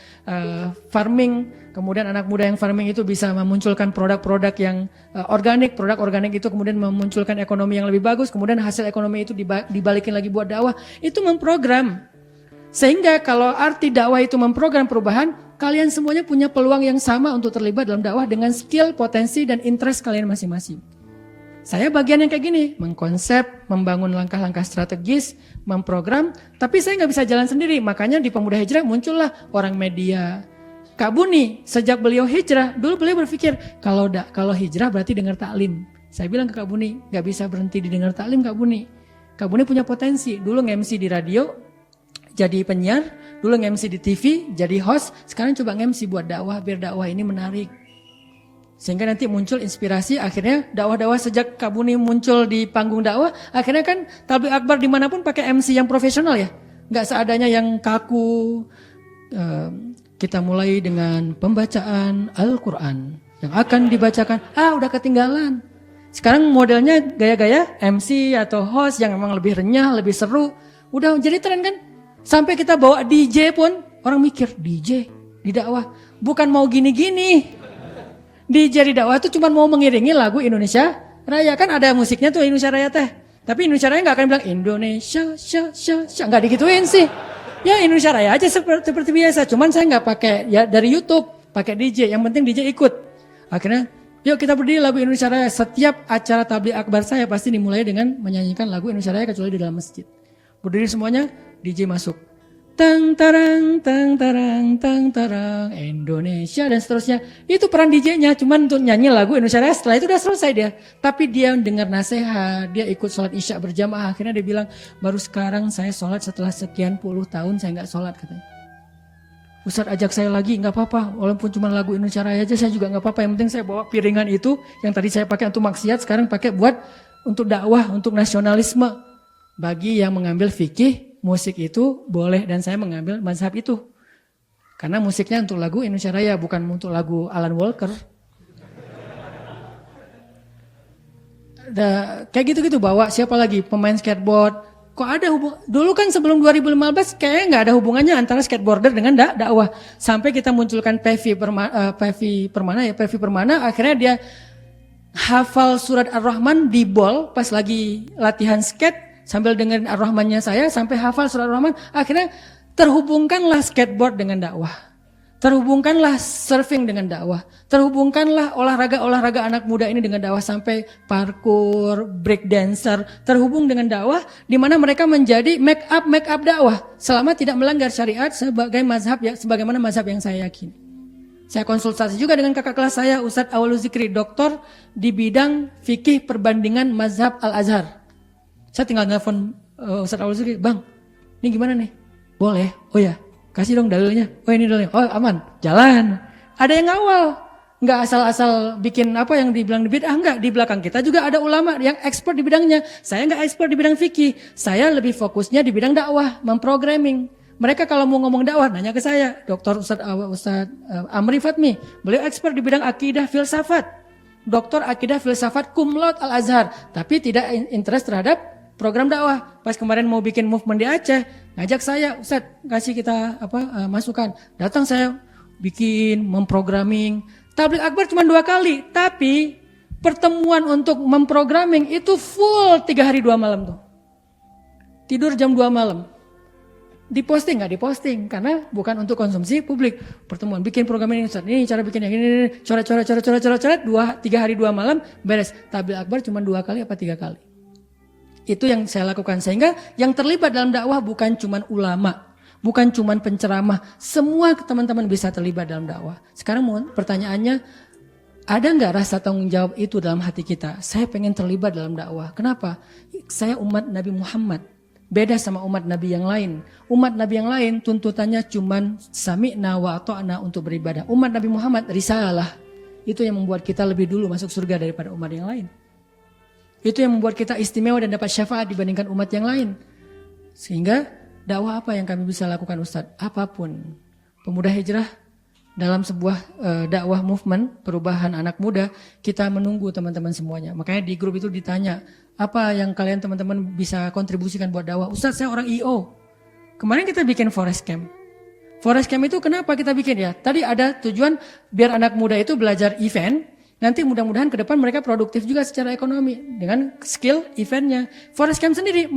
farming. Kemudian anak muda yang farming itu bisa memunculkan produk-produk yang organik. Produk organik itu kemudian memunculkan ekonomi yang lebih bagus. Kemudian hasil ekonomi itu dibalikin lagi buat dakwah. Itu memprogram. Sehingga kalau arti dakwah itu memprogram perubahan, kalian semuanya punya peluang yang sama untuk terlibat dalam dakwah dengan skill, potensi, dan interest kalian masing-masing. Saya bagian yang kayak gini, mengkonsep, membangun langkah-langkah strategis, memprogram, tapi saya nggak bisa jalan sendiri. Makanya di Pemuda Hijrah muncullah orang media. Kak Buni, sejak beliau hijrah, dulu beliau berpikir, kalau hijrah berarti dengar taklim. Saya bilang ke Kak Buni, nggak bisa berhenti didengar taklim Kak Buni. Kak Buni punya potensi, dulu nge-MC di radio, jadi penyiar, dulu nge-MC di TV, jadi host, sekarang coba nge-MC buat dakwah, biar dakwah ini menarik. Sehingga nanti muncul inspirasi, akhirnya dakwah-dakwah sejak Kak Buni muncul di panggung dakwah, akhirnya kan tabligh akbar dimanapun pakai MC yang profesional ya. Nggak seadanya yang kaku. Kita mulai dengan pembacaan Al-Quran yang akan dibacakan, udah ketinggalan. Sekarang modelnya gaya-gaya MC atau host yang memang lebih renyah, lebih seru. Udah jadi tren kan? Sampai kita bawa DJ pun, orang mikir DJ di dakwah. Bukan mau gini-gini. DJ di dakwah itu cuma mau mengiringi lagu Indonesia Raya. Kan ada musiknya tuh Indonesia Raya teh. Tapi Indonesia Raya gak akan bilang Indonesia, gak digituin sih. Ya Indonesia Raya aja seperti biasa. Cuman saya gak pakai ya dari YouTube, pakai DJ. Yang penting DJ ikut. Akhirnya yuk kita berdiri lagu Indonesia Raya. Setiap acara tabligh akbar saya pasti dimulai dengan menyanyikan lagu Indonesia Raya kecuali di dalam masjid. Berdiri semuanya, DJ masuk. Tang tarang Indonesia dan seterusnya. Itu peran DJ-nya cuman untuk nyanyi lagu Indonesia Raya. Setelah itu udah selesai dia. Tapi dia dengar nasihat, dia ikut sholat isya berjamaah. Akhirnya dia bilang, baru sekarang saya sholat setelah sekian puluh tahun saya gak sholat katanya. Ustaz ajak saya lagi, gak apa-apa. Walaupun cuma lagu Indonesia Raya aja saya juga gak apa-apa. Yang penting saya bawa piringan itu yang tadi saya pakai untuk maksiat, sekarang pakai buat untuk dakwah, untuk nasionalisme. Bagi yang mengambil fikih, musik itu boleh, dan saya mengambil mazhab itu. Karena musiknya untuk lagu Indonesia Raya, bukan untuk lagu Alan Walker. Kayak gitu-gitu bawa, siapa lagi? Pemain skateboard. Kok ada dulu kan sebelum 2015 kayaknya nggak ada hubungannya antara skateboarder dengan dakwah. Sampai kita munculkan Pevi Permana, akhirnya dia hafal surat Ar-Rahman di bol pas lagi latihan skate. Sambil dengerin Ar-Rahmannya saya sampai hafal surat Ar-Rahman, akhirnya terhubungkanlah skateboard dengan dakwah. Terhubungkanlah surfing dengan dakwah. Terhubungkanlah olahraga anak muda ini dengan dakwah sampai parkour, break dancer, terhubung dengan dakwah di mana mereka menjadi make up dakwah selama tidak melanggar syariat sebagaimana mazhab yang saya yakini. Saya konsultasi juga dengan kakak kelas saya Ustadz Awalul Zikri, doktor di bidang fikih perbandingan mazhab Al-Azhar. Saya tinggal nelfon Ustadz Awalul Zikri, "Bang, ini gimana nih?" "Boleh." "Oh ya, kasih dong dalilnya." "Oh ini dalilnya." "Oh aman, jalan." Ada yang ngawal, nggak asal-asal bikin apa yang dibilang di bid'ah, enggak. Di belakang kita juga ada ulama yang expert di bidangnya. Saya nggak expert di bidang fikih, saya lebih fokusnya di bidang dakwah, memprogramming. Mereka kalau mau ngomong dakwah nanya ke saya, Dr. Ustadz Amri Fatmi, beliau expert di bidang akidah filsafat. Doktor akidah filsafat cum laude Al-Azhar, tapi tidak interest terhadap program dakwah. Pas kemarin mau bikin movement di Aceh, ngajak saya, Ustadz kasih kita masukan. Datang saya bikin, memprogramming. Tabligh akbar cuma 2 kali, tapi pertemuan untuk memprogramming itu full 3 hari 2 malam tuh. Tidur jam 2 malam. Diposting nggak diposting karena bukan untuk konsumsi publik. Pertemuan bikin program ini Ustaz, ini cara bikin yang ini, coret 2-3 hari 2 malam beres. Tabligh akbar cuma 2 kali apa 3 kali. Itu yang saya lakukan, sehingga yang terlibat dalam dakwah bukan cuma ulama, bukan cuma penceramah, semua teman-teman bisa terlibat dalam dakwah. Sekarang pertanyaannya, ada nggak rasa tanggung jawab itu dalam hati kita? Saya pengen terlibat dalam dakwah. Kenapa? Saya umat Nabi Muhammad. Beda sama umat Nabi yang lain. Umat Nabi yang lain tuntutannya cuman sami'na wa ata'na untuk beribadah. Umat Nabi Muhammad risalah. Itu yang membuat kita lebih dulu masuk surga daripada umat yang lain. Itu yang membuat kita istimewa dan dapat syafaat dibandingkan umat yang lain. Sehingga dakwah apa yang kami bisa lakukan Ustadz? Apapun. Pemuda Hijrah dalam sebuah dakwah movement perubahan anak muda, kita menunggu teman-teman semuanya. Makanya di grup itu ditanya, apa yang kalian teman-teman bisa kontribusikan buat dakwah? Ustadz, saya orang IO. Kemarin kita bikin forest camp. Forest camp itu kenapa kita bikin ya? Tadi ada tujuan biar anak muda itu belajar event. Nanti mudah-mudahan ke depan mereka produktif juga secara ekonomi dengan skill eventnya. Forest camp sendiri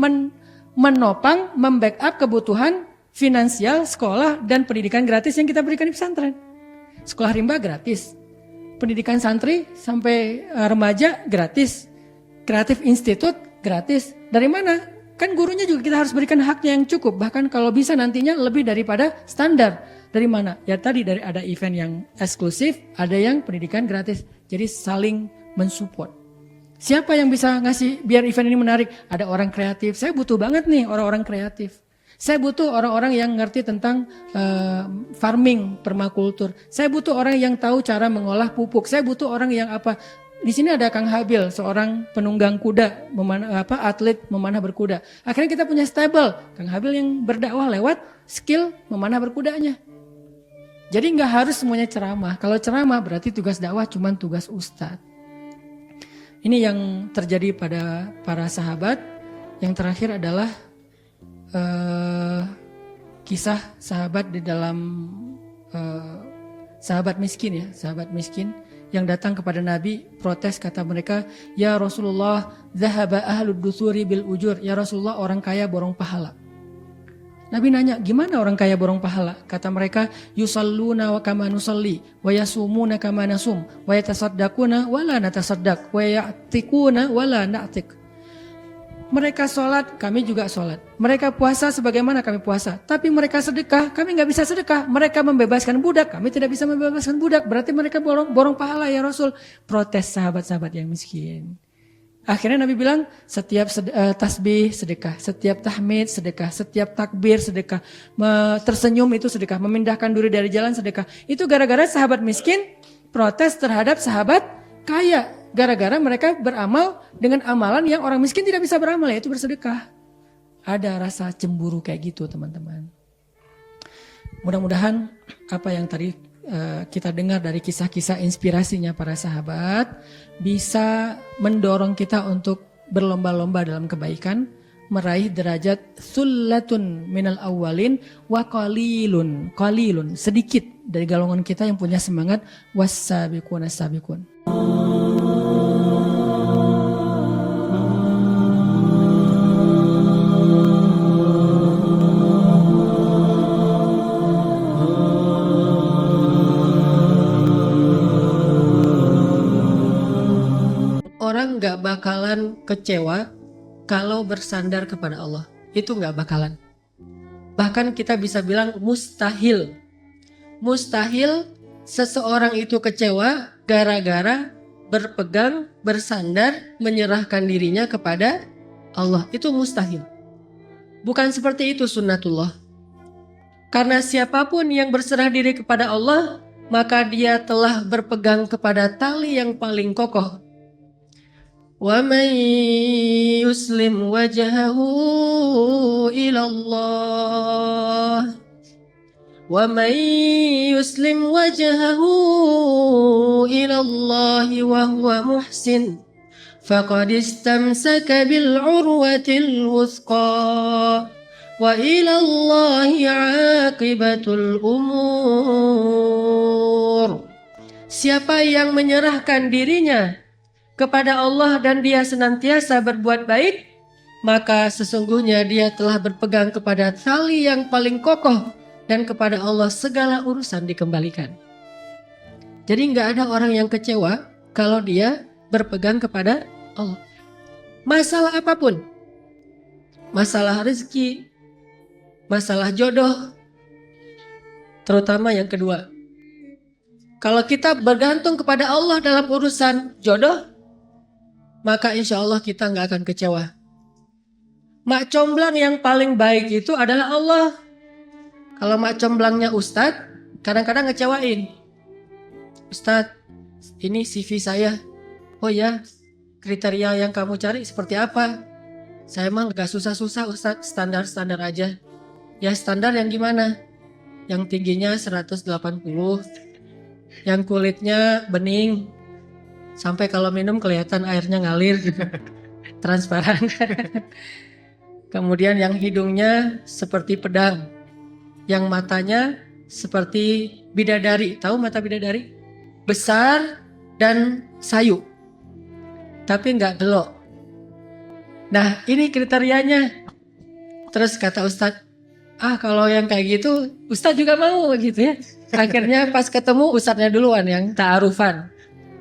menopang, membackup kebutuhan finansial, sekolah, dan pendidikan gratis yang kita berikan di pesantren. Sekolah rimba gratis. Pendidikan santri sampai remaja gratis. Kreatif Institute gratis. Dari mana? Kan gurunya juga kita harus berikan haknya yang cukup. Bahkan kalau bisa nantinya lebih daripada standar. Dari mana? Ya tadi dari ada event yang eksklusif, ada yang pendidikan gratis. Jadi saling mensupport. Siapa yang bisa ngasih biar event ini menarik? Ada orang kreatif. Saya butuh banget nih orang-orang kreatif. Saya butuh orang-orang yang ngerti tentang farming, permakultur. Saya butuh orang yang tahu cara mengolah pupuk. Saya butuh orang yang apa? Di sini ada Kang Habil, seorang penunggang kuda, atlet memanah berkuda. Akhirnya kita punya stable, Kang Habil yang berdakwah lewat skill memanah berkudanya. Jadi nggak harus semuanya ceramah. Kalau ceramah berarti tugas dakwah cuma tugas ustadz. Ini yang terjadi pada para sahabat. Yang terakhir adalah kisah sahabat di dalam sahabat miskin ya, sahabat miskin yang datang kepada Nabi protes, kata mereka, ya Rasulullah, zahaba ahlud dusuri bil ujur, ya Rasulullah orang kaya borong pahala. Nabi nanya, gimana orang kaya borong pahala? Kata mereka, yusalluna wa kama nusalli, wa yasumuna kama nasum, wa yatasaddaquna wa la natasaddaq, wa ya'tikuna wa la na'tik. Mereka sholat, kami juga sholat. Mereka puasa sebagaimana kami puasa. Tapi mereka sedekah, kami nggak bisa sedekah. Mereka membebaskan budak, kami tidak bisa membebaskan budak. Berarti mereka borong pahala ya Rasul. Protes sahabat-sahabat yang miskin. Akhirnya Nabi bilang, setiap tasbih sedekah, setiap tahmid sedekah, setiap takbir sedekah, tersenyum itu sedekah, memindahkan diri dari jalan sedekah. Itu gara-gara sahabat miskin protes terhadap sahabat kaya. Gara-gara mereka beramal dengan amalan yang orang miskin tidak bisa beramal, yaitu bersedekah. Ada rasa cemburu kayak gitu teman-teman. Mudah-mudahan apa yang tadi kita dengar dari kisah-kisah inspirasinya para sahabat bisa mendorong kita untuk berlomba-lomba dalam kebaikan, meraih derajat sullatun minal awwalin wa qalilun sedikit dari golongan kita yang punya semangat wassabiqun. Orang gak bakalan kecewa kalau bersandar kepada Allah. Itu gak bakalan. Bahkan kita bisa bilang mustahil. Mustahil seseorang itu kecewa gara-gara berpegang, bersandar, menyerahkan dirinya kepada Allah. Itu mustahil. Bukan seperti itu sunnatullah. Karena siapapun yang berserah diri kepada Allah, maka dia telah berpegang kepada tali yang paling kokoh. ومن يسلم وجهه إلى الله ومن يسلم وجهه إلى الله وهو محسن فقد استمسك بالعروة الوثقى وإلى الله عاقبة الأمور. Siapa yang menyerahkan dirinya kepada Allah dan dia senantiasa berbuat baik, maka sesungguhnya dia telah berpegang kepada tali yang paling kokoh dan kepada Allah segala urusan dikembalikan. Jadi nggak ada orang yang kecewa kalau dia berpegang kepada Allah. Masalah apapun, masalah rezeki, masalah jodoh, terutama yang kedua. Kalau kita bergantung kepada Allah dalam urusan jodoh, maka insya Allah kita nggak akan kecewa. Mak comblang yang paling baik itu adalah Allah. Kalau mak comblangnya Ustadz, kadang-kadang ngecewain. Ustadz, ini CV saya. Oh ya, kriteria yang kamu cari seperti apa? Saya emang gak susah-susah Ustadz, standar-standar aja. Ya standar yang gimana? Yang tingginya 180, yang kulitnya bening, sampai kalau minum kelihatan airnya ngalir gitu. Transparan. Kemudian yang hidungnya seperti pedang, yang matanya seperti bidadari. Tahu mata bidadari? Besar dan sayu, tapi nggak gelok. Nah ini kriterianya. Terus kata Ustadz, kalau yang kayak gitu Ustadz juga mau gitu ya. Akhirnya pas ketemu Ustadznya duluan yang ta'arufan.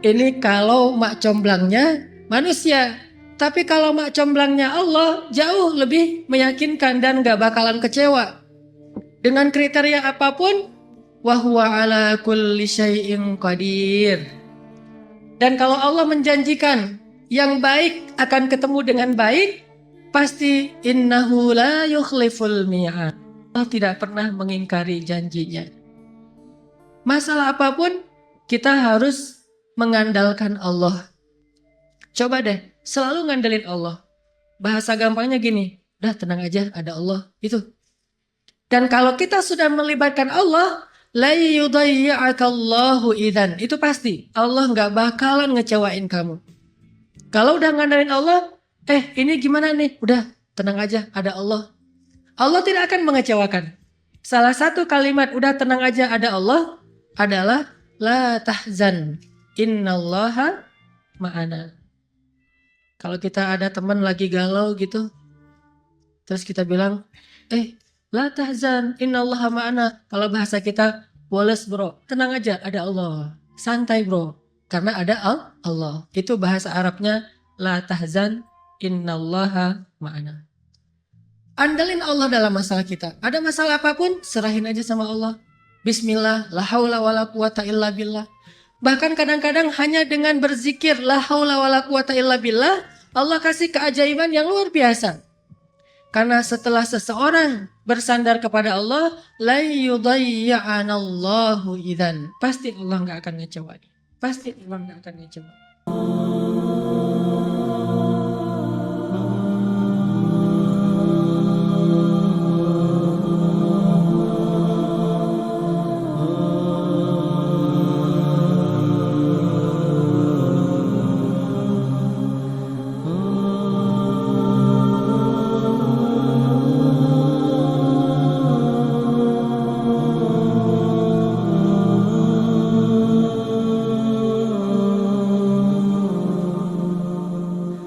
Ini kalau mak comblangnya manusia. Tapi kalau mak comblangnya Allah jauh lebih meyakinkan dan gak bakalan kecewa. Dengan kriteria apapun, wa huwa ala kulli syai'in qadir. Dan kalau Allah menjanjikan yang baik akan ketemu dengan baik, pasti innahu la yukhliful mi'ad. Allah tidak pernah mengingkari janjinya. Masalah apapun kita harus mengandalkan Allah. Coba deh, selalu ngandelin Allah. Bahasa gampangnya gini, udah tenang aja, ada Allah, itu. Dan kalau kita sudah melibatkan Allah, la yudayya'akallahu idzan. Itu pasti, Allah nggak bakalan ngecewain kamu. Kalau udah ngandelin Allah, ini gimana nih? Udah, tenang aja, ada Allah. Allah tidak akan mengecewakan. Salah satu kalimat udah tenang aja, ada Allah adalah la tahzan, innallaha ma'ana. Kalau kita ada teman lagi galau gitu, terus kita bilang, la tahzan, innallaha ma'ana. Kalau bahasa kita, woles bro, tenang aja, ada Allah. Santai bro, karena ada Allah. Itu bahasa Arabnya, la tahzan, innallaha ma'ana. Andalin Allah dalam masalah kita. Ada masalah apapun, serahin aja sama Allah. Bismillah, la haula wala quwata illa billah. Bahkan kadang-kadang hanya dengan berzikir la haula wala quwata illa billah, Allah kasih keajaiban yang luar biasa. Karena setelah seseorang bersandar kepada Allah, la yudayya'anallahu idzan. Pasti Allah enggak akan ngecewain. Pasti Allah enggak akan ngecewain.